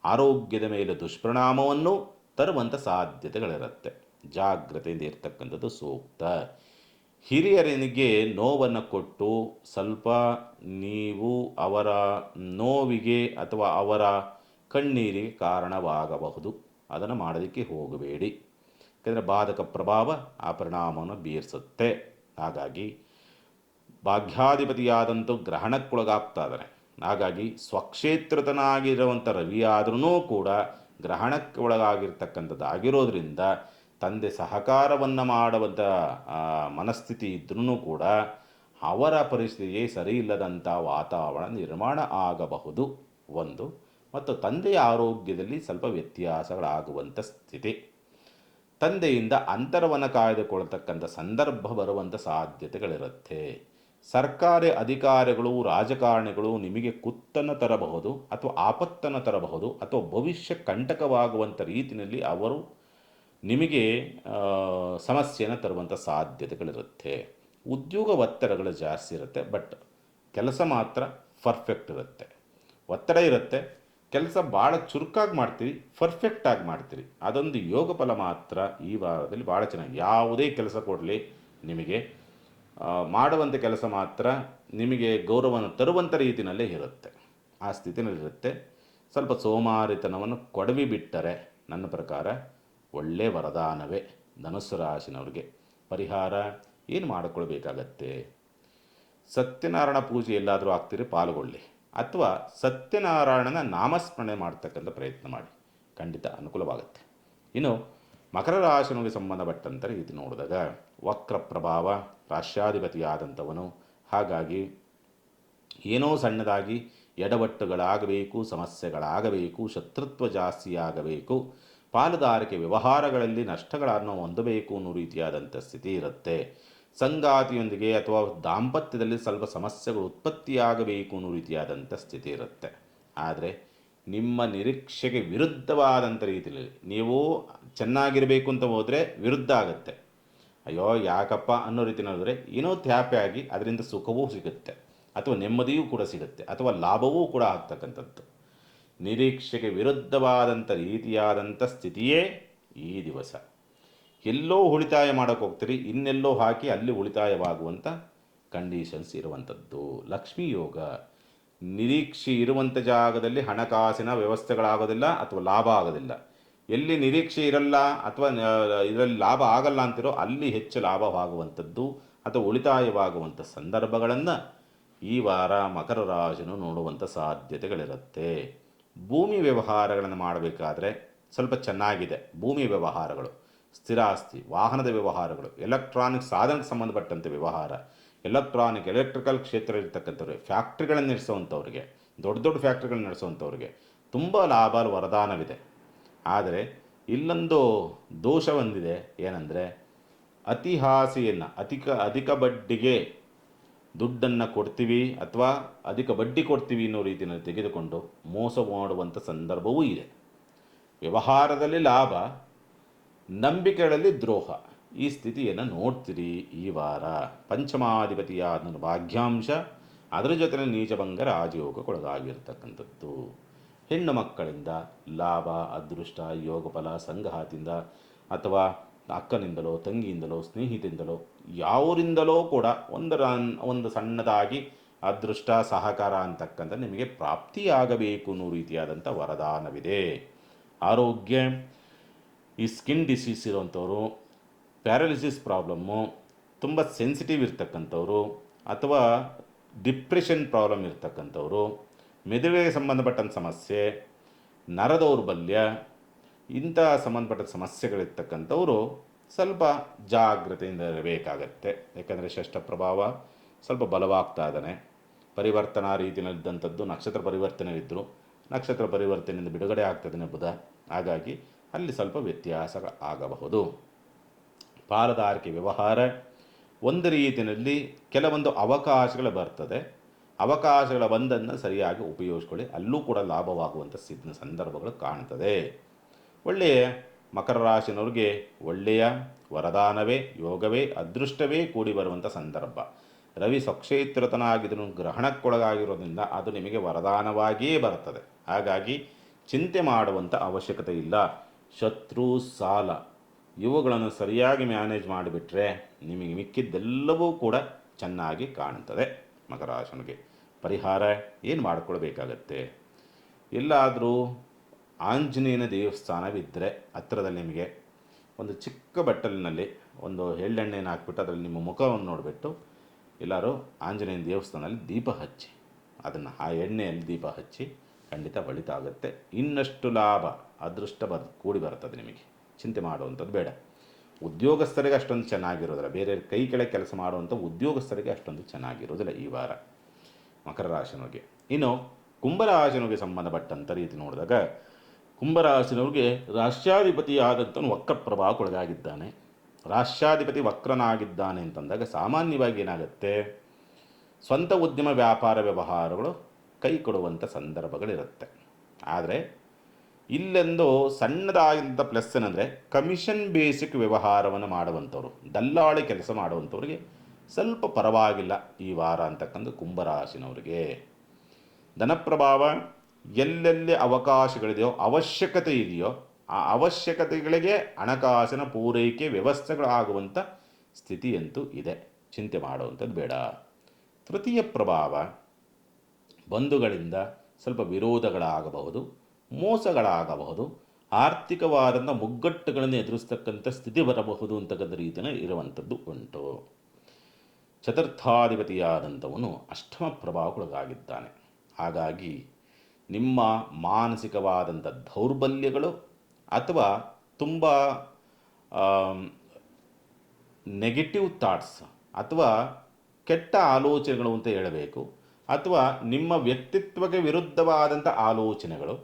ಆರೋಗ್ಯದ ಮೇಲೆ ದುಷ್ಪರಿಣಾಮವನ್ನು ತರುವಂಥ ಸಾಧ್ಯತೆಗಳಿರುತ್ತೆ. ಜಾಗ್ರತೆಯಿಂದ ಇರ್ತಕ್ಕಂಥದ್ದು ಸೂಕ್ತ. ಹಿರಿಯರಿಗೆ ನೋವನ್ನು ಕೊಟ್ಟು ಸ್ವಲ್ಪ ನೀವು ಅವರ ನೋವಿಗೆ ಅಥವಾ ಅವರ ಕಣ್ಣೀರಿಗೆ ಕಾರಣವಾಗಬಹುದು. ಅದನ್ನು ಮಾಡೋದಕ್ಕೆ ಹೋಗಬೇಡಿ, ಯಾಕೆಂದರೆ ಬಾಧಕ ಪ್ರಭಾವ ಆ ಪರಿಣಾಮವನ್ನು ಬೀರಿಸುತ್ತೆ. ಹಾಗಾಗಿ ಭಾಗ್ಯಾಧಿಪತಿಯಾದಂಥ ಗ್ರಹಣಕ್ಕೊಳಗಾಗ್ತಾ ಇದ್ದಾನೆ. ಹಾಗಾಗಿ ಸ್ವಕ್ಷೇತ್ರತನಾಗಿರುವಂಥ ರವಿ ಆದ್ರೂ ಕೂಡ ಗ್ರಹಣಕ್ಕೆ ಒಳಗಾಗಿರ್ತಕ್ಕಂಥದ್ದಾಗಿರೋದ್ರಿಂದ ತಂದೆ ಸಹಕಾರವನ್ನು ಮಾಡುವಂಥ ಮನಸ್ಥಿತಿ ಇದ್ರೂ ಕೂಡ ಅವರ ಪರಿಸ್ಥಿತಿಗೆ ಸರಿ ಇಲ್ಲದಂಥ ವಾತಾವರಣ ನಿರ್ಮಾಣ ಆಗಬಹುದು. ಒಂದು, ಮತ್ತು ತಂದೆಯ ಆರೋಗ್ಯದಲ್ಲಿ ಸ್ವಲ್ಪ ವ್ಯತ್ಯಾಸಗಳಾಗುವಂಥ ಸ್ಥಿತಿ, ತಂದೆಯಿಂದ ಅಂತರವನ್ನು ಕಾಯ್ದುಕೊಳ್ತಕ್ಕಂಥ ಸಂದರ್ಭ ಬರುವಂಥ ಸಾಧ್ಯತೆಗಳಿರುತ್ತೆ. ಸರ್ಕಾರಿ ಅಧಿಕಾರಿಗಳು, ರಾಜಕಾರಣಿಗಳು ನಿಮಗೆ ಕುತ್ತನ್ನು ತರಬಹುದು ಅಥವಾ ಆಪತ್ತನ್ನು ತರಬಹುದು, ಅಥವಾ ಭವಿಷ್ಯ ಕಂಟಕವಾಗುವಂಥ ರೀತಿಯಲ್ಲಿ ಅವರು ನಿಮಗೆ ಸಮಸ್ಯೆಯನ್ನು ತರುವಂಥ ಸಾಧ್ಯತೆಗಳಿರುತ್ತೆ. ಉದ್ಯೋಗ ಒತ್ತಡಗಳು ಜಾಸ್ತಿ ಇರುತ್ತೆ, ಬಟ್ ಕೆಲಸ ಮಾತ್ರ ಪರ್ಫೆಕ್ಟ್ ಇರುತ್ತೆ. ಒತ್ತಡ ಇರುತ್ತೆ, ಕೆಲಸ ಭಾಳ ಚುರುಕಾಗಿ ಮಾಡ್ತೀರಿ, ಪರ್ಫೆಕ್ಟಾಗಿ ಮಾಡ್ತೀರಿ. ಅದೊಂದು ಯೋಗ ಫಲ ಮಾತ್ರ ಈ ವಾರದಲ್ಲಿ ಭಾಳ ಚೆನ್ನಾಗಿ. ಯಾವುದೇ ಕೆಲಸ ಕೊಡಲಿ ನಿಮಗೆ ಮಾಡುವಂಥ ಕೆಲಸ ಮಾತ್ರ ನಿಮಗೆ ಗೌರವವನ್ನು ತರುವಂಥ ರೀತಿಯಲ್ಲೇ ಇರುತ್ತೆ, ಆ ಸ್ಥಿತಿನಲ್ಲಿರುತ್ತೆ. ಸ್ವಲ್ಪ ಸೋಮಾರಿತನವನ್ನು ಕೊಡವಿ ಬಿಟ್ಟರೆ ನನ್ನ ಪ್ರಕಾರ ಒಳ್ಳೆಯ ವರದಾನವೇ ಧನುಸ್ಸು ರಾಶಿನವ್ರಿಗೆ. ಪರಿಹಾರ ಏನು ಮಾಡಿಕೊಳ್ಬೇಕಾಗತ್ತೆ? ಸತ್ಯನಾರಾಯಣ ಪೂಜೆ ಎಲ್ಲಾದರೂ ಆಗ್ತೀರಿ ಪಾಲ್ಗೊಳ್ಳಿ, ಅಥವಾ ಸತ್ಯನಾರಾಯಣನ ನಾಮಸ್ಮರಣೆ ಮಾಡ್ತಕ್ಕಂಥ ಪ್ರಯತ್ನ ಮಾಡಿ, ಖಂಡಿತ ಅನುಕೂಲವಾಗುತ್ತೆ. ಇನ್ನು ಮಕರ ರಾಶಿಗೆ ಸಂಬಂಧಪಟ್ಟಂತೆ ರೀತಿ ನೋಡಿದಾಗ ವಕ್ರ ಪ್ರಭಾವ, ರಾಷ್ಟ್ರಾಧಿಪತಿಯಾದಂಥವನು. ಹಾಗಾಗಿ ಏನೋ ಸಣ್ಣದಾಗಿ ಎಡವಟ್ಟುಗಳಾಗಬೇಕು, ಸಮಸ್ಯೆಗಳಾಗಬೇಕು, ಶತ್ರುತ್ವ ಜಾಸ್ತಿ ಆಗಬೇಕು, ಪಾಲುದಾರಿಕೆ ವ್ಯವಹಾರಗಳಲ್ಲಿ ನಷ್ಟಗಳನ್ನು ಹೊಂದಬೇಕು ಅನ್ನೋ ರೀತಿಯಾದಂಥ ಸ್ಥಿತಿ ಇರುತ್ತೆ. ಸಂಗಾತಿಯೊಂದಿಗೆ ಅಥವಾ ದಾಂಪತ್ಯದಲ್ಲಿ ಸ್ವಲ್ಪ ಸಮಸ್ಯೆಗಳು ಉತ್ಪತ್ತಿಯಾಗಬೇಕು ಅನ್ನೋ ರೀತಿಯಾದಂಥ ಸ್ಥಿತಿ ಇರುತ್ತೆ. ಆದರೆ ನಿಮ್ಮ ನಿರೀಕ್ಷೆಗೆ ವಿರುದ್ಧವಾದಂಥ ರೀತಿಯಲ್ಲಿ ನೀವು ಚೆನ್ನಾಗಿರಬೇಕು ಅಂತ ಹೋದರೆ ವಿರುದ್ಧ ಆಗುತ್ತೆ. ಅಯ್ಯೋ ಯಾಕಪ್ಪ ಅನ್ನೋ ರೀತಿಯಲ್ಲಿ ಏನೋ ತ್ಯಾಪೆ ಆಗಿ ಅದರಿಂದ ಸುಖವೂ ಸಿಗುತ್ತೆ, ಅಥವಾ ನೆಮ್ಮದಿಯೂ ಕೂಡ ಸಿಗುತ್ತೆ, ಅಥವಾ ಲಾಭವೂ ಕೂಡ ಆಗ್ತಕ್ಕಂಥದ್ದು. ನಿರೀಕ್ಷೆಗೆ ವಿರುದ್ಧವಾದಂಥ ರೀತಿಯಾದಂಥ ಸ್ಥಿತಿಯೇ ಈ ದಿವಸ. ಎಲ್ಲೋ ಉಳಿತಾಯ ಮಾಡೋಕ್ಕೆ ಹೋಗ್ತೀರಿ, ಇನ್ನೆಲ್ಲೋ ಹಾಕಿ ಅಲ್ಲಿ ಉಳಿತಾಯವಾಗುವಂಥ ಕಂಡೀಷನ್ಸ್ ಇರುವಂಥದ್ದು. ಲಕ್ಷ್ಮೀ ಯೋಗ. ನಿರೀಕ್ಷೆ ಇರುವಂಥ ಜಾಗದಲ್ಲಿ ಹಣಕಾಸಿನ ವ್ಯವಸ್ಥೆಗಳಾಗೋದಿಲ್ಲ ಅಥವಾ ಲಾಭ ಆಗೋದಿಲ್ಲ. ಎಲ್ಲಿ ನಿರೀಕ್ಷೆ ಇರಲ್ಲ ಅಥವಾ ಇದರಲ್ಲಿ ಲಾಭ ಆಗಲ್ಲ ಅಂತಿರೋ ಅಲ್ಲಿ ಹೆಚ್ಚು ಲಾಭವಾಗುವಂಥದ್ದು ಅಥವಾ ಉಳಿತಾಯವಾಗುವಂಥ ಸಂದರ್ಭಗಳನ್ನು ಈ ವಾರ ಮಕರ ರಾಶಿನು ನೋಡುವಂಥ ಸಾಧ್ಯತೆಗಳಿರುತ್ತೆ. ಭೂಮಿ ವ್ಯವಹಾರಗಳನ್ನು ಮಾಡಬೇಕಾದ್ರೆ ಸ್ವಲ್ಪ ಚೆನ್ನಾಗಿದೆ. ಭೂಮಿ ವ್ಯವಹಾರಗಳು, ಸ್ಥಿರಾಸ್ತಿ, ವಾಹನದ ವ್ಯವಹಾರಗಳು, ಎಲೆಕ್ಟ್ರಾನಿಕ್ ಸಾಧನಕ್ಕೆ ಸಂಬಂಧಪಟ್ಟಂಥ ವ್ಯವಹಾರ, ಎಲೆಕ್ಟ್ರಿಕಲ್ ಕ್ಷೇತ್ರ ಇರ್ತಕ್ಕಂಥವ್ರಿಗೆ, ಫ್ಯಾಕ್ಟ್ರಿಗಳನ್ನು ನಡೆಸುವಂಥವ್ರಿಗೆ, ದೊಡ್ಡ ದೊಡ್ಡ ಫ್ಯಾಕ್ಟ್ರಿಗಳನ್ನ ನಡೆಸುವಂಥವ್ರಿಗೆ ತುಂಬ ಲಾಭ ವರದಾನವಿದೆ. ಆದರೆ ಇಲ್ಲೊಂದು ದೋಷ ಹೊಂದಿದೆ. ಏನಂದರೆ ಅತಿಹಾಸಿಯನ್ನು ಅಧಿಕ ಬಡ್ಡಿಗೆ ದುಡ್ಡನ್ನು ಕೊಡ್ತೀವಿ ಅಥವಾ ಅಧಿಕ ಬಡ್ಡಿ ಕೊಡ್ತೀವಿ ಅನ್ನೋ ರೀತಿಯಲ್ಲಿ ತೆಗೆದುಕೊಂಡು ಮೋಸ ಮಾಡುವಂಥ ಸಂದರ್ಭವೂ ಇದೆ. ವ್ಯವಹಾರದಲ್ಲಿ ಲಾಭ, ನಂಬಿಕೆಗಳಲ್ಲಿ ದ್ರೋಹ, ಈ ಸ್ಥಿತಿಯನ್ನು ನೋಡ್ತೀರಿ ಈ ವಾರ. ಪಂಚಮಾಧಿಪತಿಯಾದ ಭಾಗ್ಯಾಂಶ, ಅದರ ಜೊತೆ ನೀಚಭಂಗ ರಾಜಯೋಗಕ್ಕೊಳಗಾಗಿರ್ತಕ್ಕಂಥದ್ದು. ಹೆಣ್ಣು ಮಕ್ಕಳಿಂದ ಲಾಭ, ಅದೃಷ್ಟ, ಯೋಗಫಲ, ಸಂಗಾತಿಯಿಂದ ಅಥವಾ ಅಕ್ಕನಿಂದಲೋ, ತಂಗಿಯಿಂದಲೋ, ಸ್ನೇಹಿತಿಂದಲೋ, ಯಾವರಿಂದಲೋ ಕೂಡ ಒಂದು ಸಣ್ಣದಾಗಿ ಅದೃಷ್ಟ, ಸಹಕಾರ ಅಂತಕ್ಕಂಥ ನಿಮಗೆ ಪ್ರಾಪ್ತಿಯಾಗಬೇಕು ಅನ್ನೋ ರೀತಿಯಾದಂಥ ವರದಾನವಿದೆ. ಆರೋಗ್ಯ, ಈ ಸ್ಕಿನ್ ಡಿಸೀಸ್ ಇರುವಂಥವ್ರು, ಪ್ಯಾರಾಲಿಸಿಸ್ ಪ್ರಾಬ್ಲಮ್ಮು, ತುಂಬ ಸೆನ್ಸಿಟಿವ್ ಇರ್ತಕ್ಕಂಥವ್ರು, ಅಥವಾ ಡಿಪ್ರೆಷನ್ ಪ್ರಾಬ್ಲಮ್ ಇರ್ತಕ್ಕಂಥವ್ರು, ಮೆದುಳಿಗೆ ಸಂಬಂಧಪಟ್ಟಂಥ ಸಮಸ್ಯೆ, ನರದೌರ್ಬಲ್ಯ, ಇಂಥ ಸಂಬಂಧಪಟ್ಟ ಸಮಸ್ಯೆಗಳಿರ್ತಕ್ಕಂಥವರು ಸ್ವಲ್ಪ ಜಾಗ್ರತೆಯಿಂದ ಇರಬೇಕಾಗತ್ತೆ. ಯಾಕಂದರೆ ಷಷ್ಠ ಪ್ರಭಾವ ಸ್ವಲ್ಪ ಬಲವಾಗ್ತಾ ಇದ್ದಾನೆ. ಪರಿವರ್ತನಾ ರೀತಿಯಲ್ಲಿದ್ದಂಥದ್ದು ನಕ್ಷತ್ರ ಪರಿವರ್ತನೆ ಇದ್ದರು, ನಕ್ಷತ್ರ ಪರಿವರ್ತನೆಯಿಂದ ಬಿಡುಗಡೆ ಆಗ್ತದೆ ಬುಧ. ಹಾಗಾಗಿ ಅಲ್ಲಿ ಸ್ವಲ್ಪ ವ್ಯತ್ಯಾಸ ಆಗಬಹುದು. ಪಾಲುದಾರಿಕೆ ವ್ಯವಹಾರ ಒಂದು ರೀತಿಯಲ್ಲಿ ಕೆಲವೊಂದು ಅವಕಾಶಗಳು ಬರ್ತದೆ. ಅವಕಾಶಗಳ ಬಂದನ್ನು ಸರಿಯಾಗಿ ಉಪಯೋಗಿಸ್ಕೊಳ್ಳಿ, ಅಲ್ಲೂ ಕೂಡ ಲಾಭವಾಗುವಂಥ ಸಂದರ್ಭಗಳು ಕಾಣ್ತದೆ. ಒಳ್ಳೆಯ ಮಕರ ರಾಶಿನವ್ರಿಗೆ ಒಳ್ಳೆಯ ವರದಾನವೇ, ಯೋಗವೇ, ಅದೃಷ್ಟವೇ ಕೂಡಿ ಬರುವಂಥ ಸಂದರ್ಭ. ರವಿ ಸ್ವಕ್ಷೇತ್ರತನಾಗಿದ್ದನು ಗ್ರಹಣಕ್ಕೊಳಗಾಗಿರೋದ್ರಿಂದ ಅದು ನಿಮಗೆ ವರದಾನವಾಗಿಯೇ ಬರ್ತದೆ. ಹಾಗಾಗಿ ಚಿಂತೆ ಮಾಡುವಂಥ ಅವಶ್ಯಕತೆ ಇಲ್ಲ. ಶತ್ರು, ಸಾಲ ಇವುಗಳನ್ನು ಸರಿಯಾಗಿ ಮ್ಯಾನೇಜ್ ಮಾಡಿಬಿಟ್ರೆ ನಿಮಗೆ ಮಿಕ್ಕಿದ್ದೆಲ್ಲವೂ ಕೂಡ ಚೆನ್ನಾಗಿ ಕಾಣ್ತದೆ. ಮಕರ ರಾಶಿಗೆ ಪರಿಹಾರ ಏನು ಮಾಡಿಕೊಳ್ಬೇಕಾಗತ್ತೆ? ಎಲ್ಲಾದರೂ ಆಂಜನೇಯನ ದೇವಸ್ಥಾನವಿದ್ದರೆ ಹತ್ತಿರದಲ್ಲಿ ನಿಮಗೆ ಒಂದು ಚಿಕ್ಕ ಬಟ್ಟಲಿನಲ್ಲಿ ಒಂದು ಎಳ್ಳೆಣ್ಣೆಯನ್ನು ಹಾಕ್ಬಿಟ್ಟು ಅದರಲ್ಲಿ ನಿಮ್ಮ ಮುಖವನ್ನು ನೋಡಿಬಿಟ್ಟು ಎಲ್ಲರೂ ಆಂಜನೇಯನ ದೇವಸ್ಥಾನದಲ್ಲಿ ದೀಪ ಹಚ್ಚಿ, ಅದನ್ನು ಆ ಎಣ್ಣೆಯಲ್ಲಿ ದೀಪ ಹಚ್ಚಿ, ಖಂಡಿತ ಒಳಿತಾಗುತ್ತೆ. ಇನ್ನಷ್ಟು ಲಾಭ, ಅದೃಷ್ಟ ಕೂಡಿ ಬರ್ತದೆ. ನಿಮಗೆ ಚಿಂತೆ ಮಾಡುವಂಥದ್ದು ಬೇಡ. ಉದ್ಯೋಗಸ್ಥರಿಗೆ ಅಷ್ಟೊಂದು ಚೆನ್ನಾಗಿರೋದಿಲ್ಲ, ಬೇರೆ ಕೈ ಕೆಳಗೆ ಕೆಲಸ ಮಾಡುವಂಥ ಉದ್ಯೋಗಸ್ಥರಿಗೆ ಅಷ್ಟೊಂದು ಚೆನ್ನಾಗಿರೋದಿಲ್ಲ ಈ ವಾರ ಮಕರ ರಾಶಿನವ್ರಿಗೆ. ಇನ್ನು ಕುಂಭರಾಶಿನವ್ರಿಗೆ ಸಂಬಂಧಪಟ್ಟಂಥ ರೀತಿ ನೋಡಿದಾಗ ಕುಂಭರಾಶಿನವ್ರಿಗೆ ರಾಷ್ಟ್ರಾಧಿಪತಿಯಾದಂಥವನು ವಕ್ರ ಪ್ರಭಾವಕ್ಕೊಳಗಾಗಿದ್ದಾನೆ. ರಾಷ್ಟ್ರಾಧಿಪತಿ ವಕ್ರನಾಗಿದ್ದಾನೆ ಅಂತಂದಾಗ ಸಾಮಾನ್ಯವಾಗಿ ಏನಾಗುತ್ತೆ, ಸ್ವಂತ ಉದ್ಯಮ, ವ್ಯಾಪಾರ, ವ್ಯವಹಾರಗಳು ಕೈ ಕೊಡುವಂಥ ಸಂದರ್ಭಗಳಿರುತ್ತೆ. ಆದರೆ ಇಲ್ಲೊಂದು ಸಣ್ಣದಾದಂಥ ಪ್ಲಸ್ ಏನಂದರೆ ಕಮಿಷನ್ ಬೇಸಿಕ್ ವ್ಯವಹಾರವನ್ನು ಮಾಡುವಂಥವ್ರು, ದಲ್ಲಾಳಿ ಕೆಲಸ ಮಾಡುವಂಥವ್ರಿಗೆ ಸ್ವಲ್ಪ ಪರವಾಗಿಲ್ಲ ಈ ವಾರ ಅಂತಕ್ಕಂಥ ಕುಂಭರಾಶಿನವರಿಗೆ. ಧನಪ್ರಭಾವ, ಎಲ್ಲೆಲ್ಲಿ ಅವಕಾಶಗಳಿದೆಯೋ, ಅವಶ್ಯಕತೆ ಇದೆಯೋ, ಆ ಅವಶ್ಯಕತೆಗಳಿಗೆ ಹಣಕಾಸಿನ ಪೂರೈಕೆ ವ್ಯವಸ್ಥೆಗಳಾಗುವಂಥ ಸ್ಥಿತಿಯಂತೂ ಇದೆ. ಚಿಂತೆ ಮಾಡುವಂಥದ್ದು ಬೇಡ. ತೃತೀಯ ಪ್ರಭಾವ, ಬಂಧುಗಳಿಂದ ಸ್ವಲ್ಪ ವಿರೋಧಗಳಾಗಬಹುದು, ಮೋಸಗಳಾಗಬಹುದು, ಆರ್ಥಿಕವಾದಂಥ ಮುಗ್ಗಟ್ಟುಗಳನ್ನು ಎದುರಿಸ್ತಕ್ಕಂಥ ಸ್ಥಿತಿ ಬರಬಹುದು ಅಂತಕ್ಕಂಥ ರೀತಿಯಲ್ಲಿ ಇರುವಂಥದ್ದು ಉಂಟು. ಚತುರ್ಥಾಧಿಪತಿಯಾದಂಥವನು ಅಷ್ಟಮ ಪ್ರಭಾವಕ್ಕೊಳಗಾಗಿದ್ದಾನೆ. ಹಾಗಾಗಿ ನಿಮ್ಮ ಮಾನಸಿಕವಾದಂಥ ದೌರ್ಬಲ್ಯಗಳು ಅಥವಾ ತುಂಬ ನೆಗೆಟಿವ್ ಥಾಟ್ಸ್ ಅಥವಾ ಕೆಟ್ಟ ಆಲೋಚನೆಗಳು ಅಂತ ಹೇಳಬೇಕು, ಅಥವಾ ನಿಮ್ಮ ವ್ಯಕ್ತಿತ್ವಕ್ಕೆ ವಿರುದ್ಧವಾದಂಥ ಆಲೋಚನೆಗಳು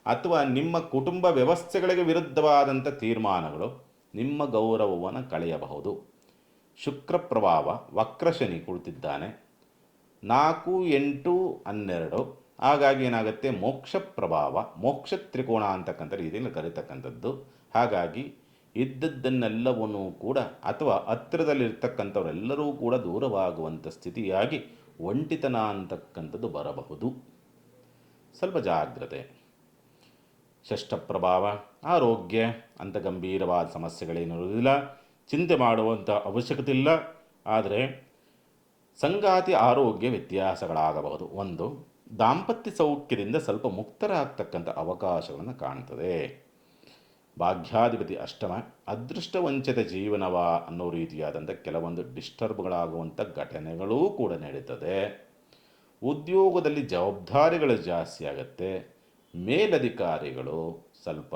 ಅಥವಾ ನಿಮ್ಮ ಕುಟುಂಬ ವ್ಯವಸ್ಥೆಗಳಿಗೆ ವಿರುದ್ಧವಾದಂಥ ತೀರ್ಮಾನಗಳು ನಿಮ್ಮ ಗೌರವವನ್ನು ಕಳೆಯಬಹುದು. ಶುಕ್ರ ಪ್ರಭಾವ, ವಕ್ರಶನಿ ಕುಳಿತಿದ್ದಾನೆ 4, 8, 12. ಹಾಗಾಗಿ ಏನಾಗುತ್ತೆ, ಮೋಕ್ಷ ಪ್ರಭಾವ, ಮೋಕ್ಷ ತ್ರಿಕೋಣ ಅಂತಕ್ಕಂಥ ರೀತಿಯಲ್ಲಿ ಕರೀತಕ್ಕಂಥದ್ದು. ಹಾಗಾಗಿ ಇದ್ದದ್ದನ್ನೆಲ್ಲವನ್ನೂ ಕೂಡ ಅಥವಾ ಹತ್ತಿರದಲ್ಲಿರ್ತಕ್ಕಂಥವರೆಲ್ಲರೂ ಕೂಡ ದೂರವಾಗುವಂಥ ಸ್ಥಿತಿಯಾಗಿ ಒಂಟಿತನ ಅಂತಕ್ಕಂಥದ್ದು ಬರಬಹುದು. ಸ್ವಲ್ಪ ಜಾಗ್ರತೆ. ಷಷ್ಠ ಪ್ರಭಾವ, ಆರೋಗ್ಯ ಅಂಥ ಗಂಭೀರವಾದ ಸಮಸ್ಯೆಗಳೇನಿರುವುದಿಲ್ಲ, ಚಿಂತೆ ಮಾಡುವಂಥ ಅವಶ್ಯಕತೆ ಇಲ್ಲ. ಆದರೆ ಸಂಗಾತಿ ಆರೋಗ್ಯ ವ್ಯತ್ಯಾಸಗಳಾಗಬಹುದು. ಒಂದು, ದಾಂಪತ್ಯ ಸೌಖ್ಯದಿಂದ ಸ್ವಲ್ಪ ಮುಕ್ತರಾಗ್ತಕ್ಕಂಥ ಅವಕಾಶಗಳನ್ನು ಕಾಣ್ತದೆ. ಭಾಗ್ಯಾಧಿಪತಿ ಅಷ್ಟಮ, ಅದೃಷ್ಟವಂಚಿತ ಜೀವನವ ಅನ್ನೋ ರೀತಿಯಾದಂಥ ಕೆಲವೊಂದು ಡಿಸ್ಟರ್ಬ್ಗಳಾಗುವಂಥ ಘಟನೆಗಳೂ ಕೂಡ ನಡೀತದೆ. ಉದ್ಯೋಗದಲ್ಲಿ ಜವಾಬ್ದಾರಿಗಳು ಜಾಸ್ತಿ ಆಗುತ್ತೆ. ಮೇಲಧಿಕಾರಿಗಳು ಸ್ವಲ್ಪ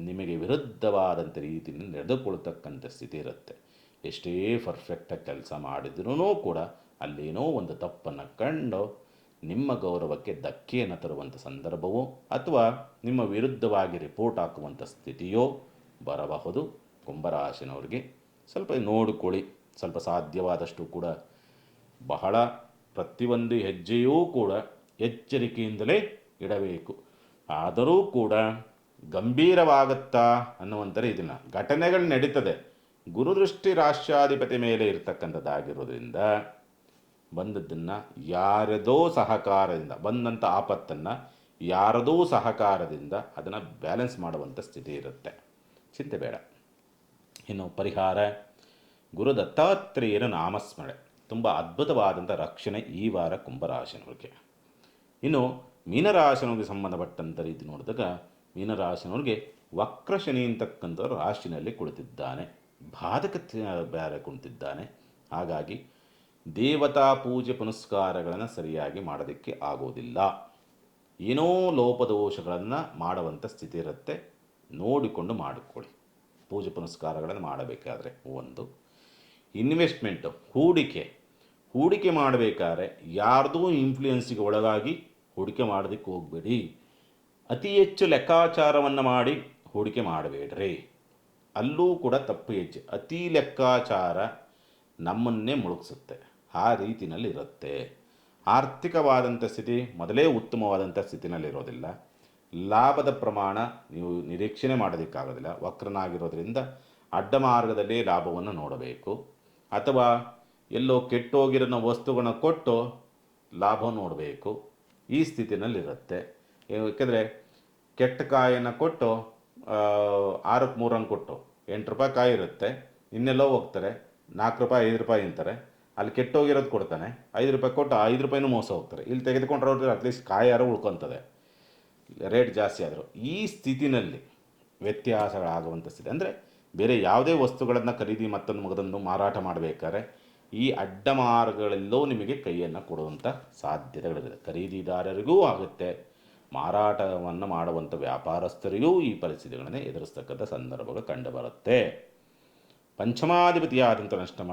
ನಿಮಗೆ ವಿರುದ್ಧವಾದಂಥ ರೀತಿಯಲ್ಲಿ ನಡೆದುಕೊಳ್ತಕ್ಕಂಥ ಸ್ಥಿತಿ ಇರುತ್ತೆ. ಎಷ್ಟೇ ಪರ್ಫೆಕ್ಟಾಗಿ ಕೆಲಸ ಮಾಡಿದ್ರೂ ಕೂಡ ಅಲ್ಲೇನೋ ಒಂದು ತಪ್ಪನ್ನು ಕಂಡು ನಿಮ್ಮ ಗೌರವಕ್ಕೆ ಧಕ್ಕೆಯನ್ನು ತರುವಂಥ ಸಂದರ್ಭವೋ ಅಥವಾ ನಿಮ್ಮ ವಿರುದ್ಧವಾಗಿ ರಿಪೋರ್ಟ್ ಹಾಕುವಂಥ ಸ್ಥಿತಿಯೋ ಬರಬಹುದು. ಕುಂಭರಾಶಿನವ್ರಿಗೆ ಸ್ವಲ್ಪ ನೋಡಿಕೊಳ್ಳಿ. ಸ್ವಲ್ಪ ಸಾಧ್ಯವಾದಷ್ಟು ಕೂಡ ಬಹಳ ಪ್ರತಿಯೊಂದು ಹೆಜ್ಜೆಯೂ ಕೂಡ ಎಚ್ಚರಿಕೆಯಿಂದಲೇ ಇಡಬೇಕು. ಆದರೂ ಕೂಡ ಗಂಭೀರವಾಗುತ್ತಾ ಅನ್ನುವಂಥ ಇದನ್ನು ಘಟನೆಗಳು ನಡೀತದೆ. ಗುರುದೃಷ್ಟಿ ರಾಷ್ಟ್ರಾಧಿಪತಿ ಮೇಲೆ ಇರತಕ್ಕಂಥದ್ದಾಗಿರೋದ್ರಿಂದ ಬಂದದ್ದನ್ನು ಯಾರದೋ ಸಹಕಾರದಿಂದ ಬಂದಂಥ ಆಪತ್ತನ್ನು ಯಾರದೋ ಸಹಕಾರದಿಂದ ಅದನ್ನು ಬ್ಯಾಲೆನ್ಸ್ ಮಾಡುವಂಥ ಸ್ಥಿತಿ ಇರುತ್ತೆ. ಚಿಂತೆ ಬೇಡ. ಇನ್ನು ಪರಿಹಾರ, ಗುರು ದತ್ತಾತ್ರೇಯನ ನಾಮಸ್ಮರಣೆ ತುಂಬ ಅದ್ಭುತವಾದಂಥ ರಕ್ಷಣೆ ಈ ವಾರ ಕುಂಭರಾಶಿನವ್ರಿಗೆ. ಇನ್ನು ಮೀನರಾಶಿನವ್ರಿಗೆ ಸಂಬಂಧಪಟ್ಟಂಥ ರೀತಿ ನೋಡಿದಾಗ ಮೀನರಾಶಿನವ್ರಿಗೆ ವಕ್ರಶನಿ ಅಂತಕ್ಕಂಥವ್ರು ರಾಶಿನಲ್ಲಿ ಕುಳಿತಿದ್ದಾನೆ, ಬಾಧಕ ಬೇರೆ ಕುಳಿತಿದ್ದಾನೆ. ಹಾಗಾಗಿ ದೇವತಾ ಪೂಜೆ ಪುನಸ್ಕಾರಗಳನ್ನು ಸರಿಯಾಗಿ ಮಾಡೋದಕ್ಕೆ ಆಗೋದಿಲ್ಲ. ಏನೋ ಲೋಪದೋಷಗಳನ್ನು ಮಾಡುವಂಥ ಸ್ಥಿತಿ ಇರುತ್ತೆ. ನೋಡಿಕೊಂಡು ಮಾಡಿಕೊಳ್ಳಿ ಪೂಜೆ ಪುನಸ್ಕಾರಗಳನ್ನು ಮಾಡಬೇಕಾದ್ರೆ. ಒಂದು, ಇನ್ವೆಸ್ಟ್ಮೆಂಟು, ಹೂಡಿಕೆ ಮಾಡಬೇಕಾದ್ರೆ ಯಾರ್ದೂ ಇನ್ಫ್ಲೂಯೆನ್ಸಿಗೆ ಒಳಗಾಗಿ ಹೂಡಿಕೆ ಮಾಡೋದಕ್ಕೆ ಹೋಗಬೇಡಿ. ಅತಿ ಹೆಚ್ಚು ಲೆಕ್ಕಾಚಾರವನ್ನು ಮಾಡಿ ಹೂಡಿಕೆ ಮಾಡಬೇಡ್ರಿ. ಅಲ್ಲೂ ಕೂಡ ತಪ್ಪು ಹೆಜ್ಜೆ. ಅತಿ ಲೆಕ್ಕಾಚಾರ ನಮ್ಮನ್ನೇ ಮುಳುಗಿಸುತ್ತೆ. ಆ ರೀತಿಯಲ್ಲಿ ಇರುತ್ತೆ. ಆರ್ಥಿಕವಾದಂಥ ಸ್ಥಿತಿ ಮೊದಲೇ ಉತ್ತಮವಾದಂಥ ಸ್ಥಿತಿನಲ್ಲಿರೋದಿಲ್ಲ. ಲಾಭದ ಪ್ರಮಾಣ ನೀವು ನಿರೀಕ್ಷಣೆ ಮಾಡೋದಕ್ಕಾಗೋದಿಲ್ಲ. ವಕ್ರನಾಗಿರೋದ್ರಿಂದ ಅಡ್ಡ ಮಾರ್ಗದಲ್ಲಿ ಲಾಭವನ್ನು ನೋಡಬೇಕು, ಅಥವಾ ಎಲ್ಲೋ ಕೆಟ್ಟೋಗಿರೋ ವಸ್ತುಗಳನ್ನ ಕೊಟ್ಟು ಲಾಭ ನೋಡಬೇಕು. ಈ ಸ್ಥಿತಿನಲ್ಲಿರುತ್ತೆ. ಏಕೆಂದರೆ ಕೆಟ್ಟ ಕಾಯನ್ನು ಕೊಟ್ಟು 6ಕ್ಕೆ 3 ಕೊಟ್ಟು 8 ರೂಪಾಯಿ ಕಾಯಿ ಇರುತ್ತೆ, ಇನ್ನೆಲ್ಲೋ ಹೋಗ್ತಾರೆ 4 ರೂಪಾಯಿ 5 ರೂಪಾಯಿ ಅಂತಾರೆ. ಅಲ್ಲಿ ಕೆಟ್ಟೋಗಿರೋದು ಕೊಡ್ತಾನೆ, 5 ರೂಪಾಯಿ ಕೊಟ್ಟು 5 ರೂಪಾಯಿನೂ ಮೋಸ ಹೋಗ್ತಾರೆ. ಇಲ್ಲಿ ತೆಗೆದುಕೊಂಡ್ರೆ ಅಟ್ಲೀಸ್ಟ್ ಕಾಯಿ ಯಾರೋ ಉಳ್ಕೊತದೆ ರೇಟ್ ಜಾಸ್ತಿ ಆದರೂ. ಈ ಸ್ಥಿತಿನಲ್ಲಿ ವ್ಯತ್ಯಾಸಗಳಾಗುವಂಥ ಸ್ಥಿತಿ ಅಂದರೆ ಬೇರೆ ಯಾವುದೇ ವಸ್ತುಗಳನ್ನು ಖರೀದಿ ಮತ್ತೊಂದು ಮಾರಾಟ ಮಾಡಬೇಕಾದ್ರೆ ಈ ಅಡ್ಡ ಮಾರ್ಗಗಳೆಲ್ಲೋ ನಿಮಗೆ ಕೈಯನ್ನು ಕೊಡುವಂಥ ಸಾಧ್ಯತೆಗಳಿದೆ. ಖರೀದಿದಾರರಿಗೂ ಆಗುತ್ತೆ, ಮಾರಾಟವನ್ನು ಮಾಡುವಂಥ ವ್ಯಾಪಾರಸ್ಥರಿಗೂ ಈ ಪರಿಸ್ಥಿತಿಗಳನ್ನು ಎದುರಿಸ್ತಕ್ಕಂಥ ಸಂದರ್ಭಗಳು ಕಂಡುಬರುತ್ತೆ. ಪಂಚಮಾಧಿಪತಿಯಾದಂಥ ಅಷ್ಟಮ,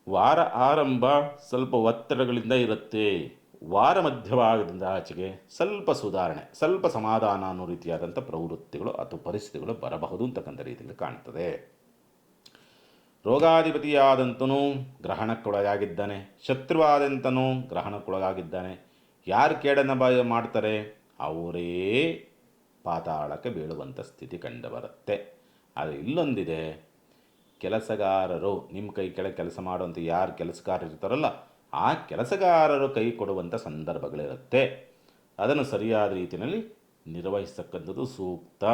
ವಾರ ಆರಂಭ ಸ್ವಲ್ಪ ಒತ್ತಡಗಳಿಂದ ಇರುತ್ತೆ. ವಾರ ಮಧ್ಯಭಾಗದಿಂದ ಆಚೆಗೆ ಸ್ವಲ್ಪ ಸುಧಾರಣೆ, ಸ್ವಲ್ಪ ಸಮಾಧಾನ ಅನ್ನೋ ರೀತಿಯಾದಂಥ ಪ್ರವೃತ್ತಿಗಳು ಅಥವಾ ಪರಿಸ್ಥಿತಿಗಳು ಬರಬಹುದು ಅಂತಕ್ಕಂಥ ರೀತಿಯಲ್ಲಿ ಕಾಣ್ತದೆ. ರೋಗಾಧಿಪತಿಯಾದಂತನೂ ಗ್ರಹಣಕ್ಕೊಳಗಾಗಿದ್ದಾನೆ, ಶತ್ರುವಾದಂತನೂ ಗ್ರಹಣಕ್ಕೊಳಗಾಗಿದ್ದಾನೆ. ಯಾರು ಕೇಡನ್ನು ಮಾಡ್ತಾರೆ ಅವರೇ ಪಾತಾಳಕ್ಕೆ ಬೀಳುವಂಥ ಸ್ಥಿತಿ ಕಂಡುಬರುತ್ತೆ. ಆದರೆ ಇಲ್ಲೊಂದಿದೆ, ಕೆಲಸಗಾರರು ನಿಮ್ಮ ಕೈ ಕೆಳಗೆ ಕೆಲಸ ಮಾಡುವಂಥ ಯಾರು ಕೆಲಸಗಾರರು ಇರ್ತಾರಲ್ಲ ಆ ಕೆಲಸಗಾರರು ಕೈ ಕೊಡುವಂಥ ಸಂದರ್ಭಗಳಿರುತ್ತೆ. ಅದನ್ನು ಸರಿಯಾದ ರೀತಿಯಲ್ಲಿ ನಿರ್ವಹಿಸ್ತಕ್ಕಂಥದ್ದು ಸೂಕ್ತ.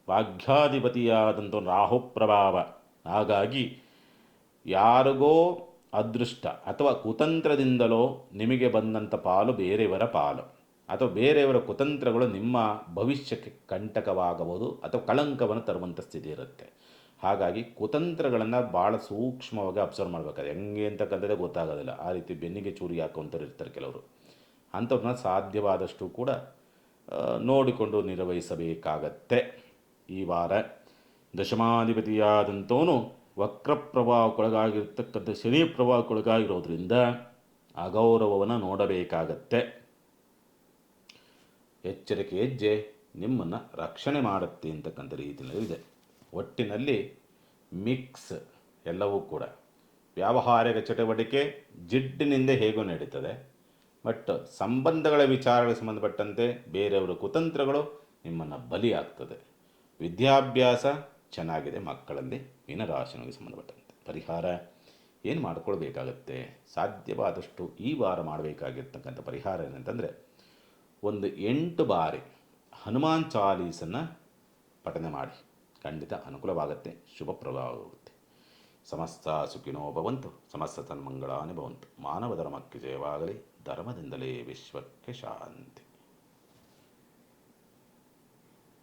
ಭಾಗ್ಯಾಧಿಪತಿಯಾದಂಥ ರಾಹು ಪ್ರಭಾವ. ಹಾಗಾಗಿ ಯಾರಿಗೋ ಅದೃಷ್ಟ ಅಥವಾ ಕುತಂತ್ರದಿಂದಲೋ ನಿಮಗೆ ಬಂದಂಥ ಪಾಲು ಬೇರೆಯವರ ಪಾಲು, ಅಥವಾ ಬೇರೆಯವರ ಕುತಂತ್ರಗಳು ನಿಮ್ಮ ಭವಿಷ್ಯಕ್ಕೆ ಕಂಟಕವಾಗಬಹುದು ಅಥವಾ ಕಳಂಕವನ್ನು ತರುವಂಥ ಸ್ಥಿತಿ ಇರುತ್ತೆ. ಹಾಗಾಗಿ ಕುತಂತ್ರಗಳನ್ನು ಭಾಳ ಸೂಕ್ಷ್ಮವಾಗಿ ಅಬ್ಸರ್ವ್ ಮಾಡಬೇಕಾದ್ರೆ ಹೆಂಗೆ ಅಂತಕ್ಕಂಥದ್ದೇ ಗೊತ್ತಾಗೋದಿಲ್ಲ. ಆ ರೀತಿ ಬೆನ್ನಿಗೆ ಚೂರಿ ಹಾಕುವಂಥವ್ರು ಇರ್ತಾರೆ ಕೆಲವರು. ಅಂಥವ್ರನ್ನ ಸಾಧ್ಯವಾದಷ್ಟು ಕೂಡ ನೋಡಿಕೊಂಡು ನಿರ್ವಹಿಸಬೇಕಾಗತ್ತೆ. ಈ ವಾರ ದಶಮಾಧಿಪತಿಯಾದಂಥವನು ವಕ್ರ ಪ್ರಭಾವಕ್ಕೊಳಗಾಗಿರ್ತಕ್ಕಂಥ ಶನಿ ಪ್ರಭಾವಕ್ಕೊಳಗಾಗಿರೋದ್ರಿಂದ ಅಗೌರವವನ್ನು ನೋಡಬೇಕಾಗತ್ತೆ. ಎಚ್ಚರಿಕೆ ಹೆಜ್ಜೆ ನಿಮ್ಮನ್ನು ರಕ್ಷಣೆ ಮಾಡುತ್ತೆ ಅಂತಕ್ಕಂಥ ರೀತಿಯಲ್ಲಿದೆ. ಒಟ್ಟಿನಲ್ಲಿ ಮಿಕ್ಸ್ ಎಲ್ಲವೂ ಕೂಡ. ವ್ಯಾವಹಾರಿಕ ಚಟುವಟಿಕೆ ಜಿಡ್ಡಿನಿಂದ ಹೇಗೂ ನಡೀತದೆ, ಬಟ್ ಸಂಬಂಧಗಳ ವಿಚಾರಗಳಿಗೆ ಸಂಬಂಧಪಟ್ಟಂತೆ ಬೇರೆಯವರ ಕುತಂತ್ರಗಳು ನಿಮ್ಮನ್ನು ಬಲಿಯಾಗ್ತದೆ. ವಿದ್ಯಾಭ್ಯಾಸ ಚೆನ್ನಾಗಿದೆ ಮಕ್ಕಳಲ್ಲಿ. ಮೀನರಾಶಿನಿಗೆ ಸಂಬಂಧಪಟ್ಟಂತೆ ಪರಿಹಾರ ಏನು ಮಾಡ್ಕೊಳ್ಬೇಕಾಗತ್ತೆ? ಸಾಧ್ಯವಾದಷ್ಟು ಈ ವಾರ ಮಾಡಬೇಕಾಗಿರ್ತಕ್ಕಂಥ ಪರಿಹಾರ ಏನಂತಂದರೆ, ಒಂದು 8 ಬಾರಿ ಹನುಮಾನ್ ಚಾಲೀಸನ್ನು ಪಠನೆ ಮಾಡಿ, ಖಂಡಿತ ಅನುಕೂಲವಾಗುತ್ತೆ, ಶುಭಪ್ರದವಾಗುತ್ತೆ. ಸಮಸ್ತ ಸುಖಿನೋ ಭವಂತು, ಸಮಸ್ತ ಸನ್ಮಂಗಳಾನಿ ಭವಂತು. ಮಾನವ ಧರ್ಮಕ್ಕೆ ಜಯವಾಗಲಿ, ಧರ್ಮದಿಂದಲೇ ವಿಶ್ವಕ್ಕೆ ಶಾಂತಿ.